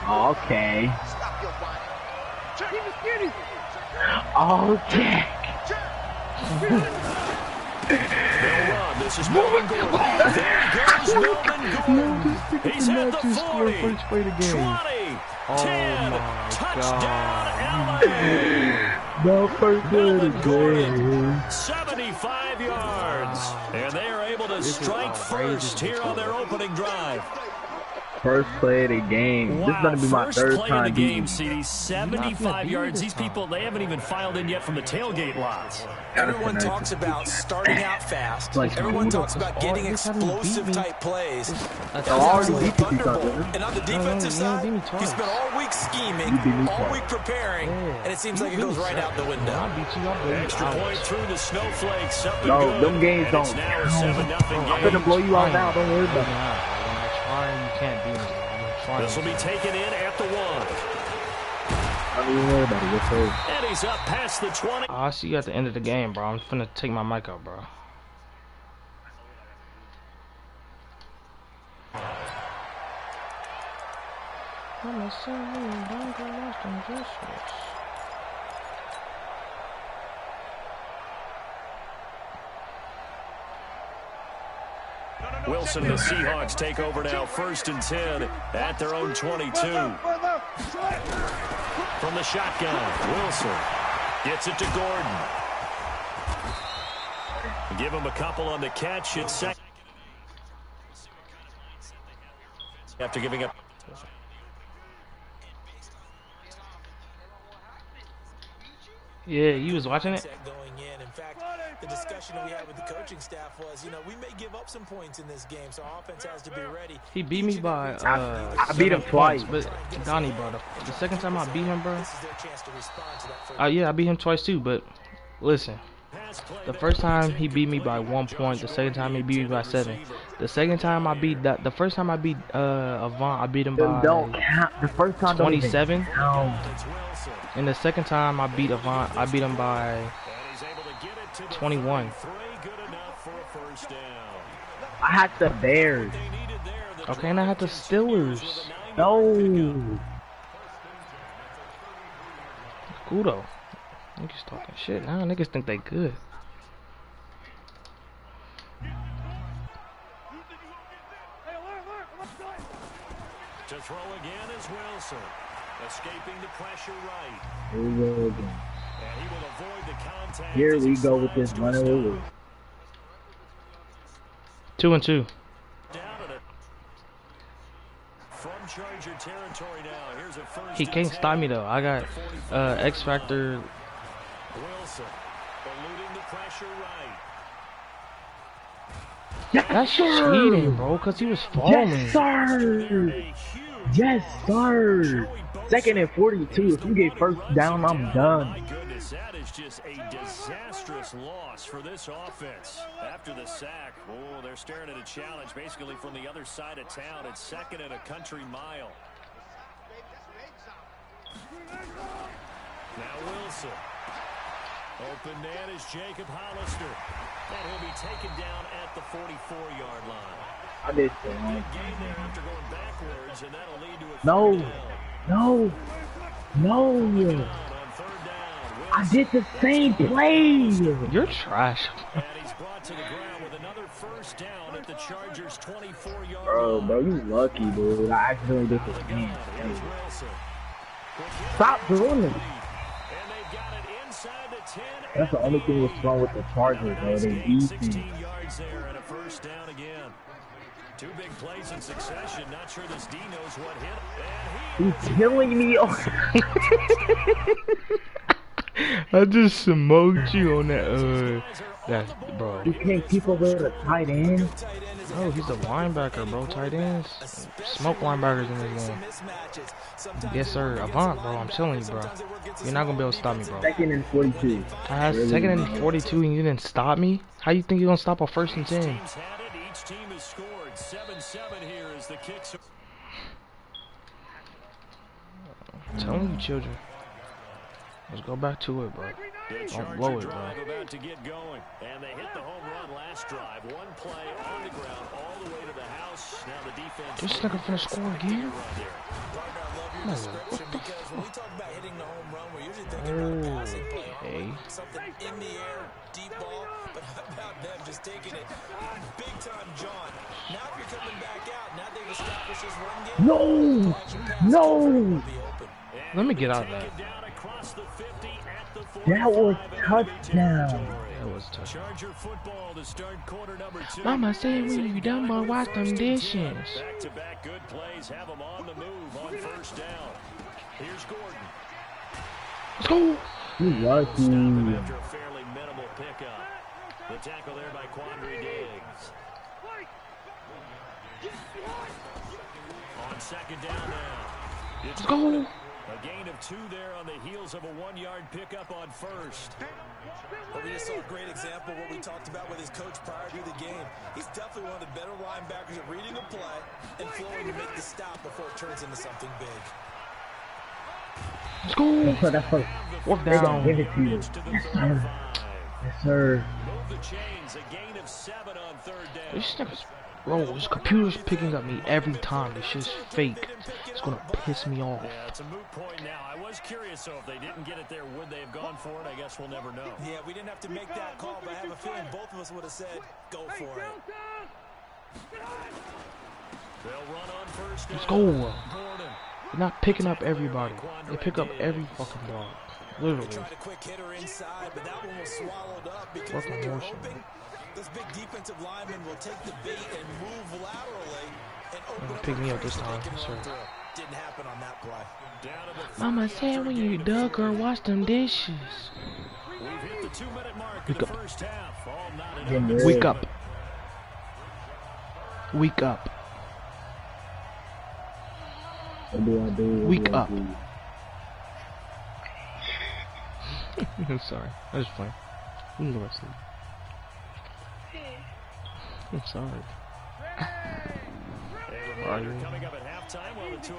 Okay. Oh, Jack. They'll run. This is Melvin Gordon. There goes Melvin Gordon. He's at the 40, 20, 10, touchdown LA. No first Melvin Gordon, 75 yards. And they are able to strike first here on their opening drive. First play of the game. Wow, this is going to be my third play time of the game, CD. 75 yards. These people, they haven't even filed in yet from the tailgate lots. Everyone talks about starting out fast. Everyone talks about getting explosive type plays. That's already thunderbolt. And on the defensive side, you spent all week scheming, all week preparing, and it seems like it goes right out the window. Extra point through the snowflakes. Up and No, good. them games don't count. I'm going to blow you out now. Don't worry about it. You can't beat me. This will be taken in at the 1. Don't even worry about it. Yes, sir. And he's up past the 20. I'll see you at the end of the game, bro. I'm finna take my mic out, bro. Wilson and the Seahawks take over now, 1st and 10 at their own 22. From the shotgun, Wilson gets it to Gordon. Give him a couple on the catch. It's second. After giving up. Yeah, you was watching it? In fact, the discussion we had with the coaching staff was, we may give up some points in this game, so our offense has to be ready. He beat me by I beat him twice, but Donnie, bro, the second time I beat him, bro. Yeah, I beat him twice too, but listen. The first time he beat me by 1 point, the second time he beat me by 7. The second time I beat the first time I beat Avant, I beat him by don't count. The first time 27. And the second time I beat Avant, I beat him by 21. I had the Bears. Okay, and I had the Steelers. No. Cool though. Niggas talking shit now. Niggas think they good. To throw again is Wilson. Escaping the pressure right. Here we go again. And he will avoid the contact. Here we go with this running over. 2 and 2. From Charger territory now. Here's a first. He can't stop me though. I got X Factor. Wilson eluding the pressure right. Yes, That's cheating, bro, because he was falling. Yes, sir. Yes, sir. 2nd and 42. If you get first down, I'm done. My goodness, that is just a disastrous loss for this offense. After the sack, they're staring at a challenge basically from the other side of town. It's 2nd and a country mile. Now Wilson. Open man is Jacob Hollister. And he'll be taken down at the 44-yard line. I did Big gain there after going backwards, and that'll lead to a No. third down. No. No. On third down, I did the same play. You're trash. and he's brought to the ground with another first down at the Chargers' 24-yard line. Bro, you lucky, dude. I accidentally did this again. Here's Wilson. Stop doing it. And they've got it inside the 10. That's the only thing that's wrong with the Chargers, bro. They beat 16 yards there and a first down again. 2 big plays in succession. Not sure this D knows what hit. And He's killing me. I just smoked you on that, bro. You can't keep up with a tight end. Oh, he's a linebacker, bro. Tight ends. Smoke linebackers in this game. Yes, sir. Avant, bro. I'm telling you, bro. You're not gonna be able to stop me, bro. Second and 42. I had second and 42 and you didn't stop me? How you think you're gonna stop a first and 10? Each team has scored 7-7 here as the kicks. I'm telling you, children. Let's go back to it, bro. Don't blow it, bro. About to get going, and they hit the home run last drive. One play on the ground, all the way to the house. Now the defense. This nigga finna score again? No, because when we talk about hitting the home run, we're usually thinking about a passing play. Something in the air, deep ball, but how about them just taking it big time, John? Now if you're coming back out, now they've established this run game. No! Let me get out of that. That was touchdown. That was touchdown. Charger football to start quarter number 2. Mama said when you done, boy, wash them dishes. Back-to-back good plays have them on the move on first down. Here's Gordon. Let's go. After a fairly minimal pickup. The tackle there by Quandre Diggs. On second down now. Let's go. A gain of 2 there on the heels of a 1-yard pickup on first. Well, we just saw a great example of what we talked about with his coach prior to the game. He's definitely one of the better linebackers at reading a play and flowing to make the stop before it turns into something big. Let's go. That's what Work they don't down. give it to you. Yes, sir. Yes, sir. Move the chains, a gain of 7 on third down. This nigga's, bro, this computer's picking up me every time. This shit's fake. It's gonna piss me off. Yeah, it's a moot point now. I was curious, so if they didn't get it there, would they have gone for it? I guess we'll never know. Yeah, we didn't have to make that call, but I have a feeling both of us would have said, go for it. They'll run on first down. Let's go. They're not picking up everybody. They pick up every fucking dog. Literally. Tried a quick hitter inside, but that one was swallowed up because Fucking what they're motion. hoping, this big defensive lineman will take the bait and move laterally and open up Pick me a up this crease so they time, can sir. run through. Didn't happen on that play. Mama said when you duck or wash them dishes. We've hit the 2-minute mark in the first half. All knotted up. Wake up. Wake up. Wake up. I'm sorry. I was playing. We can go to sleep. I'm sorry. Are you? Coming up at halftime, while the two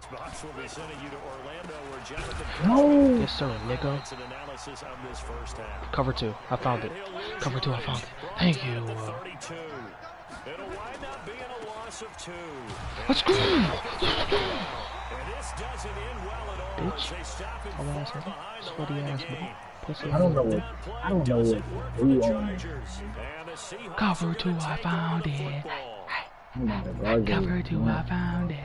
spots will be sending you to Orlando, where Jonathan No. Yes, sir, nigga. an analysis of this first half. Cover 2. I found it. Cover 2. I found it. Thank you. 32. It'll wind up being a loss of 2. Let's go. And this doesn't end well at all. Bitch. They stop him Hello, far ass nigga. behind the Sweaty line of ass game. boy. Pussy. I don't know what. I don't know what. Who on it? Cover 2. I found it. Cover 2. I found it.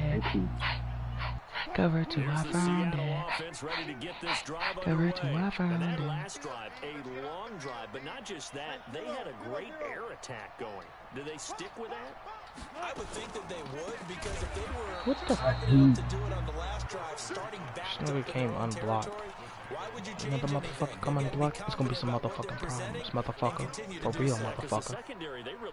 Cover 2. I found it. Cover 2. I found That it. last drive, a long drive, but not just that. They had a great air attack going. Do they stick with that? I would think that they would, because if they were What the fuck? to do it on the last drive, starting back This to nigga came unblocked. why would you change Another anything? motherfucker come unblocked. It's gonna be some motherfucking problems, motherfucker. For real, motherfucker. Secondary, they really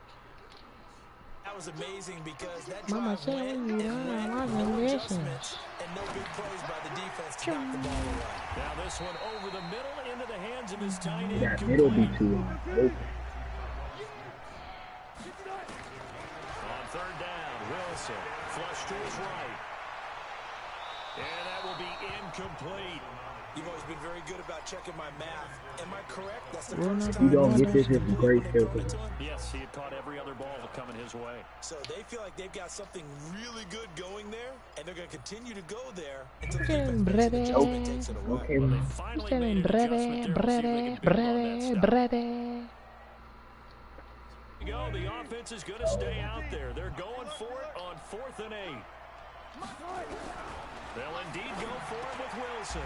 That was amazing because that Mama drive said went when you and done, led I with wasn't no listening. adjustments and no big plays by the defense to knock the ball away. Now this one over the middle into the hands of his tight end. That middle be too long. Open. On third down, Wilson flush to his right. And that will be incomplete. You've always been very good about checking my math. Am I correct? That's the We're first not time. You don't get this is great skill. Yes, he had caught every other ball coming his way. So they feel like they've got something really good going there, and they're going to continue to go there until the Saying defense makes an breve. adjustment, takes it away. Okay. They finally Saying made an breve, adjustment there. We'll see if they can breve, build on that breve, stuff. breve. Go. The offense is going to stay out there. They're going for it on 4th and 8. They'll indeed go for it with Wilson.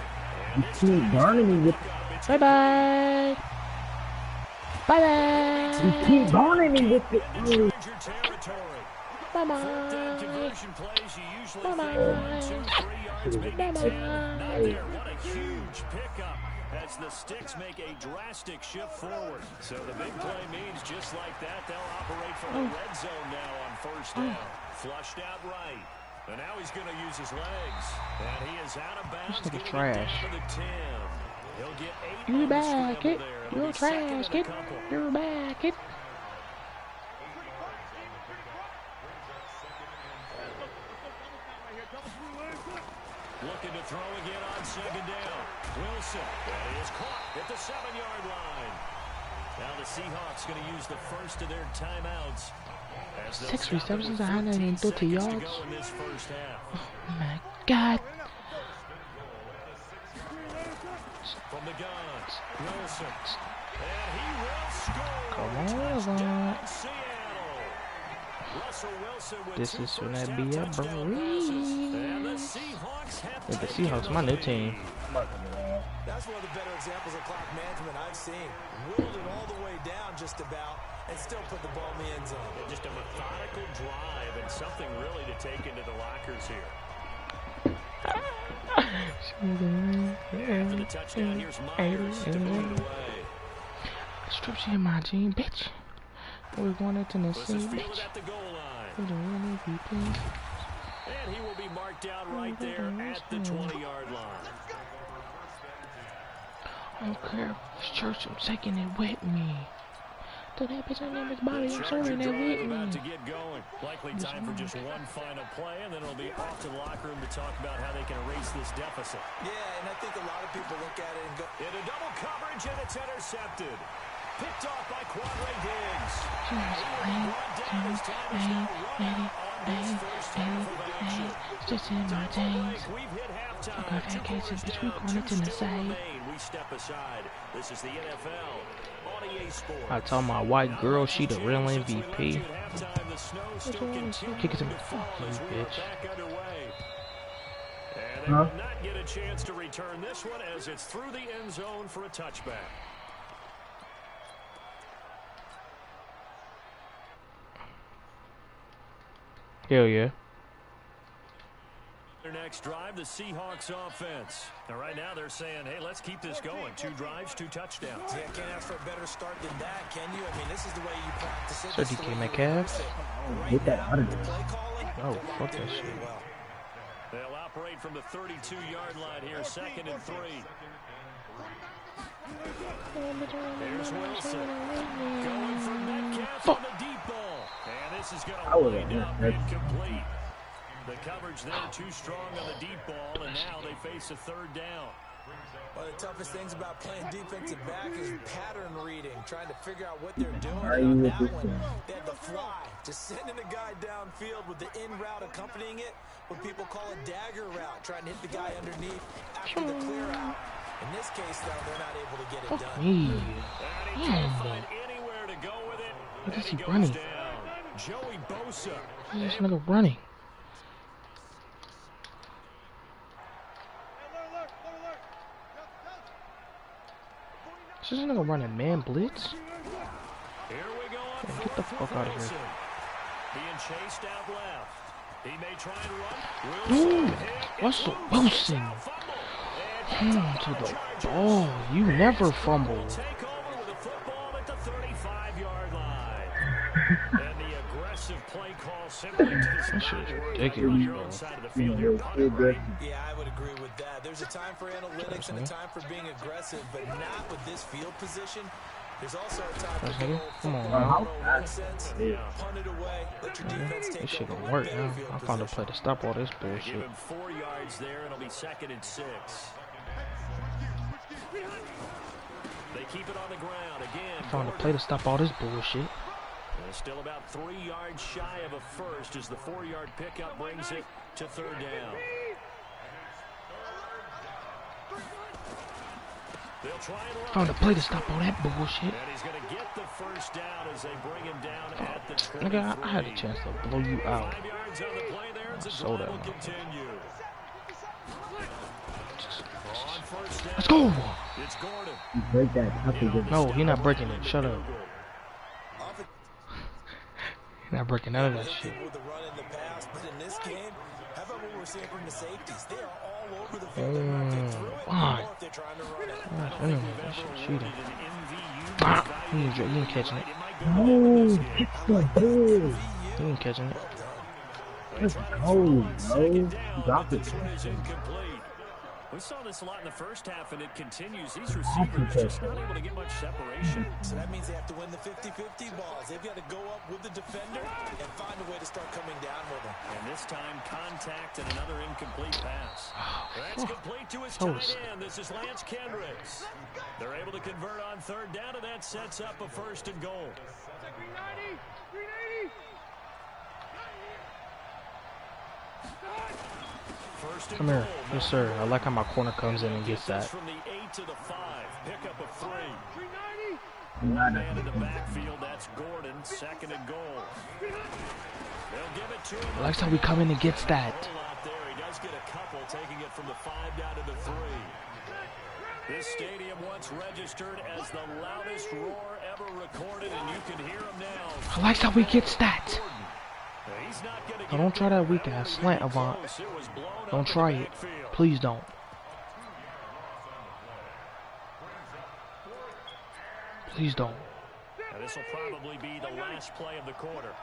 And You this keep time burning me with. it's Bye bye. Bye bye. You keep burning me with it. into Charger territory. Fourth-down conversion plays, you usually think 1, 2, 3 yards, maybe 10. Not there. What a huge pickup as the Sticks make a drastic shift forward. So the big play means just like that, they'll operate from the red zone now on first down. Flushed out right. And now he's going to use his legs. And he is out of bounds. This nigga trash. He'll get 8 You on the back scramble it. there. You're trash it. You're back it. Looking to throw again on second down. Wilson, and he is caught at the 7-yard line. Now the Seahawks going to use the first of their timeouts. 6 receptions, 130 yards. To go in this first half. Oh my God. From the guns, Wilson, and he will score. Come on. This is gonna be a breeze. The Seahawks, my new team. That's one of the better examples of clock management I've seen. Whittled it all the way down just about and still put the ball in the end zone. Just a methodical drive and something really to take into the lockers here. After the touchdown, here's Myers to move it away. Strips in my team, bitch. We're going to Tennessee, bitch. At the goal line. And he will be marked out right there at the 20-yard line. I don't care if church, I'm taking it with me. To that bitch, her name is Bobby, I'm serving it with me. About to get going. Likely time for just one final play, and then it'll be off to the locker room to talk about how they can erase this deficit. Yeah, and I think a lot of people look at it and go... Into double coverage, and it's intercepted. Picked off by Quadre Diggs. Just in my jeans. I got that case, bitch, we going to Tennessee. We step aside. This is the NFL. I told my white girl she the real MVP. Kick it to me. Fuck you, bitch. And they will not get a chance to return this one as it's through the end zone for a touchback. Hell yeah. Their next drive, the Seahawks offense. Now, right now, they're saying, hey, let's keep this going. 2 drives, 2 touchdowns. Yeah, can't ask for a better start than that, can you? I mean, this is the way you practice it. So DK Metcalf. Get that out of there. Oh, fuck that shit. They'll operate from the 32-yard line here, 2nd and 3. There's Wilson. Going for Metcalf on the deep ball. And this is going to wind up incomplete. The coverage there too strong on the deep ball, and now they face a 3rd down. One of the toughest things about playing defensive back is pattern reading, trying to figure out what they're doing. On that one, they had the fly, just sending a guy downfield with the in route accompanying it, what people call a dagger route, trying to hit the guy underneath after the clear out. In this case, though, they're not able to get it done. Me. And he can't find anywhere to go with it. What is he goes running? down. Joey Bosa. This nigga running. This nigga running man blitz. Here we go on Yeah, get the fuck out of here. Being chased out left. He may try and run. Ooh, Russell Wilson. To the ball. You never fumble. Take over with the football at the 35-yard line. And the aggressive play call simply does That shit's not work. ridiculous, On your bro. own side of the field, you're punting right. Yeah, I would agree with that. There's a time for analytics and a time for being aggressive, but not with this field position. There's also a time to go Come on, man. punt it away, let your defense take This shit over gonna work with now. better field I found a position. play to stop all this Give bullshit. him 4 yards there, and it'll be 2nd and 6. They keep it on the ground again. I found a play to stop all this bullshit. They're still about 3 yards shy of a first as the 4-yard pickup brings it to 3rd down. They'll try and run. Found a play to stop all that bullshit. And he's going to get the first down as they bring him down at the 23. Nigga, I had a chance to blow you out. 5 yards on the play there. It's a So drive that will one. continue. On first down, Let's go. it's Gordon. Break that tackle. No, he not breaking it. Shut up. Not breaking none of that shit. With a run in the past, but in this game, how about what we're seeing from the safeties? They are all over the field. They're not getting through it, or if they're trying to run it. I don't think we've ever awarded an MVU. You ain't catching it. No, get the ball. You ain't catching it. Let's go, bro. Drop it. We saw this a lot in the first half, and it continues. These receivers just not able to get much separation. So that means they have to win the 50-50 balls. They've got to go up with the defender and find a way to start coming down with them. And this time, contact and another incomplete pass. That's complete to his tight end. This is Lance Kendricks. They're able to convert on third down, and that sets up a 1st and goal. Come here. Yes, sir. I like how my corner comes in and gets that. From the 8 to the 5. Pick up a 3. Man in the backfield, that's Gordon. 2nd and goal. They'll give it to him. I like how we come in and gets that. He does get a couple, taking it from the 5 down to the 3. This stadium once registered as the loudest roar ever recorded, and you can hear him now. I like how we gets that. Oh, don't try that weak ass slant, Avant. Don't try it. Please don't. Please don't. Now, this will probably be the last play of the quarter.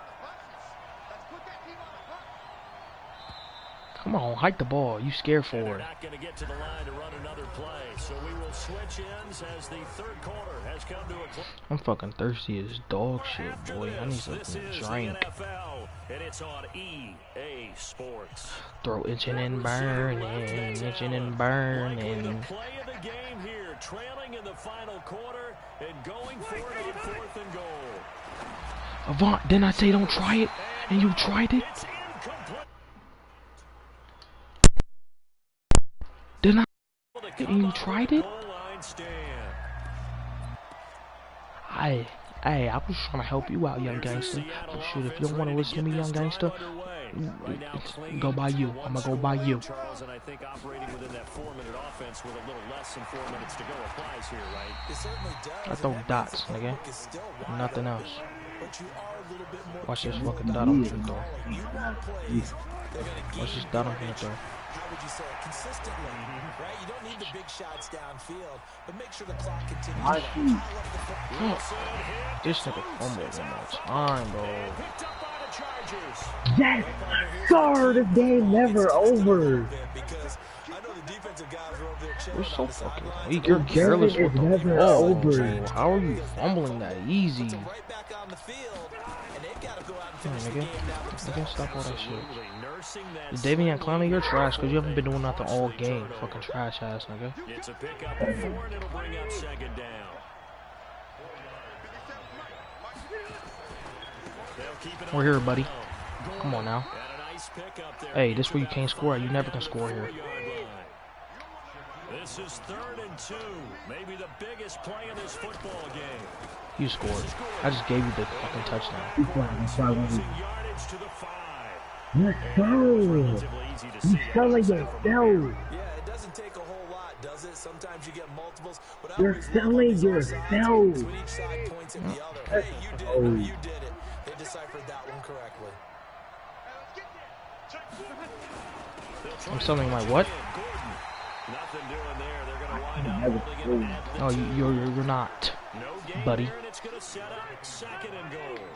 Come on, hike the ball. You scared for it. Not going to get to the line to run another play, so we will switch ends as the 3rd quarter has come to a close. I'm fucking thirsty as dog shit, boy. I need something to drink. NFL, and it's on EA Sports. Throw itching and burning, itching and burning. Play of the game here, trailing in the final quarter and going for it on 4th and goal. Avant, didn't I say don't try it? And you tried it? Didn't I? And you tried it? I was trying to help you out, young gangster. But shoot, if you don't want to listen to me, young gangster, go by you. I'm gonna go by you. Charles, and I think operating within that 4-minute offense with a little less than 4 minutes to go applies here, right? It certainly does. I throw dots, nigga. Nothing else. But you are a little bit more Watch this fucking dot I'm gonna throw. Watch this dot I'm gonna throw. How would you say it? Consistently, right? You don't need the big shots downfield, but make sure the clock continues. This nigga fumbled one more time, bro. Yes, sir. This game never over. You're so fucking weak. You're careless with the ball. Over. How are you fumbling that easy? Nigga, stop all that shit. Davian Clowney, you're trash because you haven't been doing nothing all game. Fucking trash ass, nigga. It's a pickup of 4 and it'll bring up 2nd down. We're here, buddy. Come on now. Hey, this is where you can't score. You never can score here. This is 3rd and 2. Maybe the biggest play in this football game. You scored. I just gave you the fucking touchdown. Yes, sir. You sound like yourself. Yeah, it doesn't take a whole lot, does it? Sometimes you get multiples, but you're selling yourself. When each side points at the other. Hey, you did it. You did it. They deciphered that one correctly. I'm selling my what? Nothing doing there. They're going to wind up. Oh, you're not, buddy. It's going to set up 2nd and goal.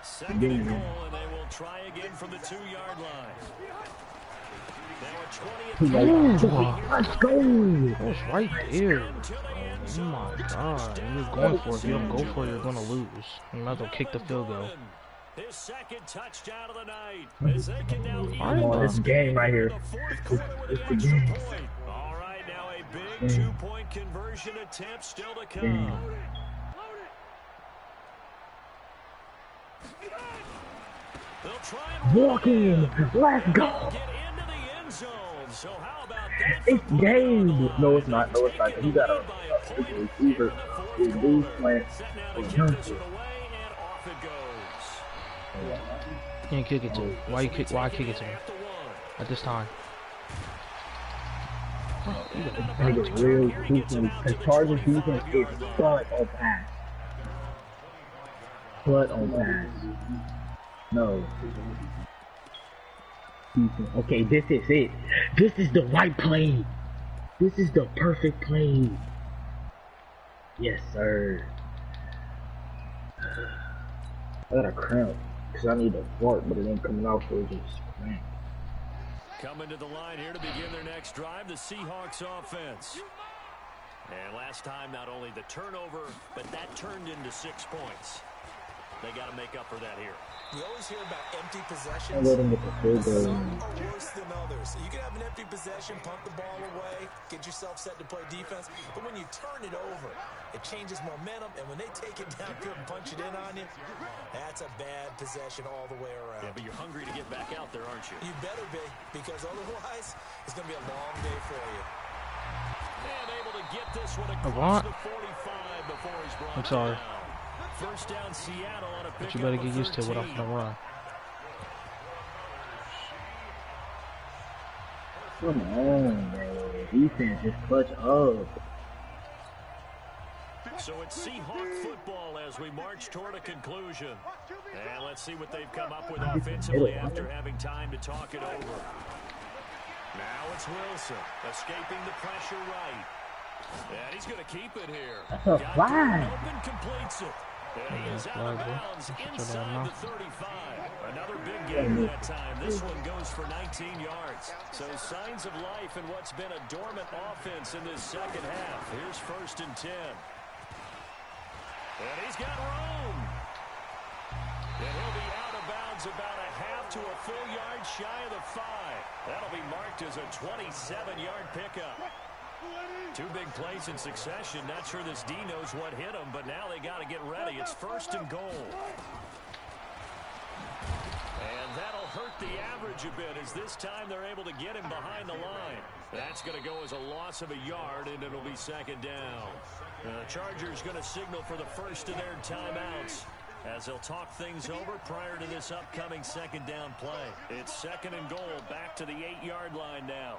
2nd and goal, and they will try again from the 2-yard line. Let's go. That was right there. Oh my god. You're going for it. If you don't go for it, you're going to lose. You might as well kick the field goal. His 2nd touchdown of the night. As they can now this game right here. It's the game. All right, now a big 2-point conversion attempt still to come. Walking. Let's go. It's game. No, it's not. No, it's not. You got a receiver who lose slant. You can't kick it to him. Why kick it to him at this time? It's real defense. The Chargers defense is front of pass. But on pass. No. Okay, this is it. This is the right play. This is the perfect play. Yes, sir. I got a cramp because I need a fart, but it ain't coming out, so it just cramp. Coming to the line here to begin their next drive, the Seahawks offense. And last time, not only the turnover, but that turned into 6 points. They got to make up for that here. We always hear about empty possessions. Some are worse than others. You can have an empty possession, pump the ball away, get yourself set to play defense. But when you turn it over, it changes momentum. And when they take it downfield and punch it in on you, that's a bad possession all the way around. Yeah, but you're hungry to get back out there, aren't you? You better be, because otherwise, it's going to be a long day for you. And able to get this one across the 45 before he's brought I'm sorry. down. First down, Seattle on a pick. But you better get used to what I'm gonna run. Come on, man. Defense just clutch up. So it's Seahawk football as we march toward a conclusion. And let's see what they've come up with offensively after having time to talk it over. Now it's Wilson escaping the pressure right. And he's going to keep it here. That's a flag. Open, completes it. And he is out of bounds inside the 35. Another big gain that time. This one goes for 19 yards. So signs of life in what's been a dormant offense in this second half. Here's 1st and 10. And he's got room. And he'll be out of bounds about a half to a full yard shy of the 5. That'll be marked as a 27-yard pickup. 2 big plays in succession. Not sure this D knows what hit him, but now they got to get ready. It's 1st and goal. And that'll hurt the average a bit as this time they're able to get him behind the line. That's going to go as a loss of a yard, and it'll be 2nd down. The Chargers going to signal for the first of their timeouts as they'll talk things over prior to this upcoming 2nd down play. It's 2nd and goal, back to the 8-yard line now.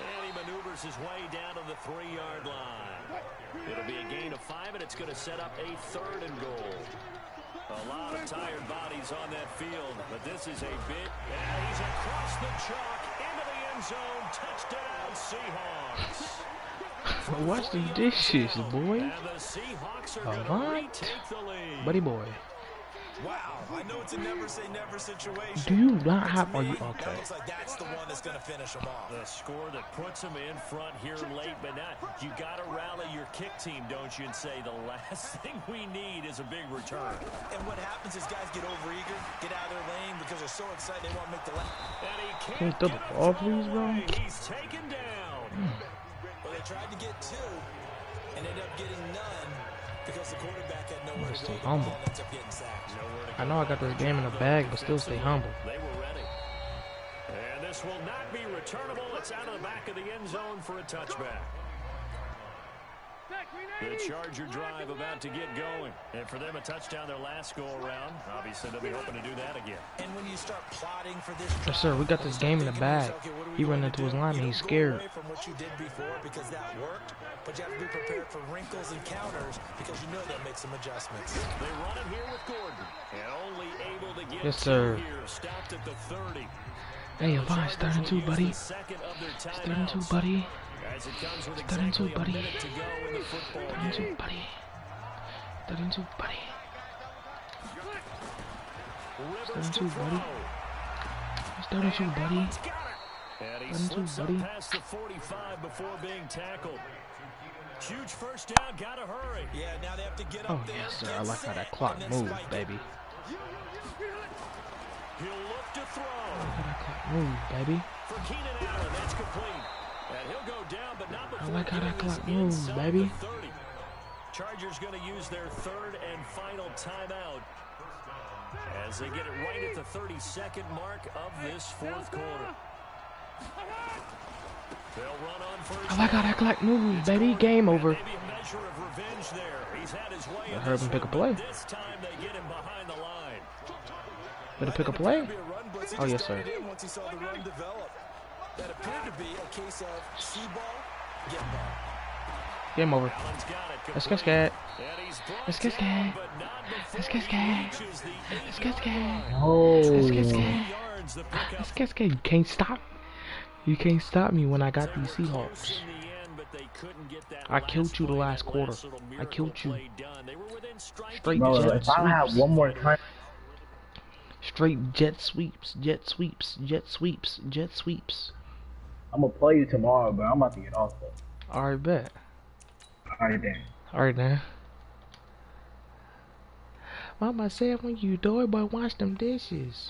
And he maneuvers his way down to the 3-yard line. It'll be a gain of 5, and it's going to set up a 3rd and goal. A lot of tired bodies on that field, but this is a big... And he's across the chalk, into the end zone. Touchdown, Seahawks. Watch the dishes, boy. And the Seahawks are going to retake the lead. Buddy boy. Wow, I know it's a never say never situation. Do you not have... Are you okay? That looks like that's the one that's going to finish them off. The score that puts them in front here late, but not. You got to rally your kick team, don't you, and say the last thing we need is a big return. And what happens is guys get overeager, get out of their lane because they're so excited they want to make the lane. And he Can't throw the ball, please, bro. He's taken down. Well, they tried to get 2 and ended up getting none. Because the quarterback had nowhere to go. Stay humble. Ends up getting sacked. I know I got this game in the bag, but still stay humble. They were ready. And this will not be returnable. It's out of the back of the end zone for a touchback. The Charger drive about to get going. And for them, a touchdown their last go-around. Obviously, they'll be hoping to do that again. And when you start plotting for this Yes, sir. We got this game in the bag. He ran into his line and he's scared. from what you did before because that worked, but you have to be prepared for wrinkles and counters because you know they'll make some adjustments. They run it here with Gordon. And only able to get Yes, sir. here. Stopped at the 30. Hey, Yvonne, it's 3rd and 2, buddy. It's 3rd and 2, buddy. As it comes with 3rd and 2, exactly a buddy. minute to go in the football 3rd and 2, game. buddy. 3rd and 2, buddy. Rivers 3rd and 2, to throw. buddy. It's 3rd and 2, buddy. And he 3rd and 2, slips up buddy. past the 45 before being tackled. Huge first down, gotta hurry. Yeah, now they have to get Oh, up there. yes, sir. get I like how set, that clock and then moves, spike it. baby. He'll look to throw. I like how that clock moves, baby. For Keenan Allen, that's complete. And he'll go down, but not before I like how that getting clock this moves, inside baby. the 30. Chargers going to use their 3rd and final timeout as they get it right at the 32nd mark of this 4th quarter. They'll run on first. I like how that clock moves, baby. Game over. Maybe a measure of revenge there. He's had his way. I heard him pick a play. This time they get him behind the line. Better pick a play. Oh, yes, sir. Once he saw the run develop, that appeared to be a case of see ball, get ball. Game over. Let's get scared. Let's get scared. Let's get scared. Let's get scared. Let's get scared. Let's get scared. You can't stop. You can't stop me when I got these Seahawks. I killed you the last quarter. I killed you. Straight jet if I have sweeps. one more time. Straight jet sweeps. Jet sweeps. Jet sweeps. Jet sweeps. I'm gonna play you tomorrow, but I'm about to get off though. Alright, bet. Alright then. Alright then. Mama said when you do it, boy, wash them dishes.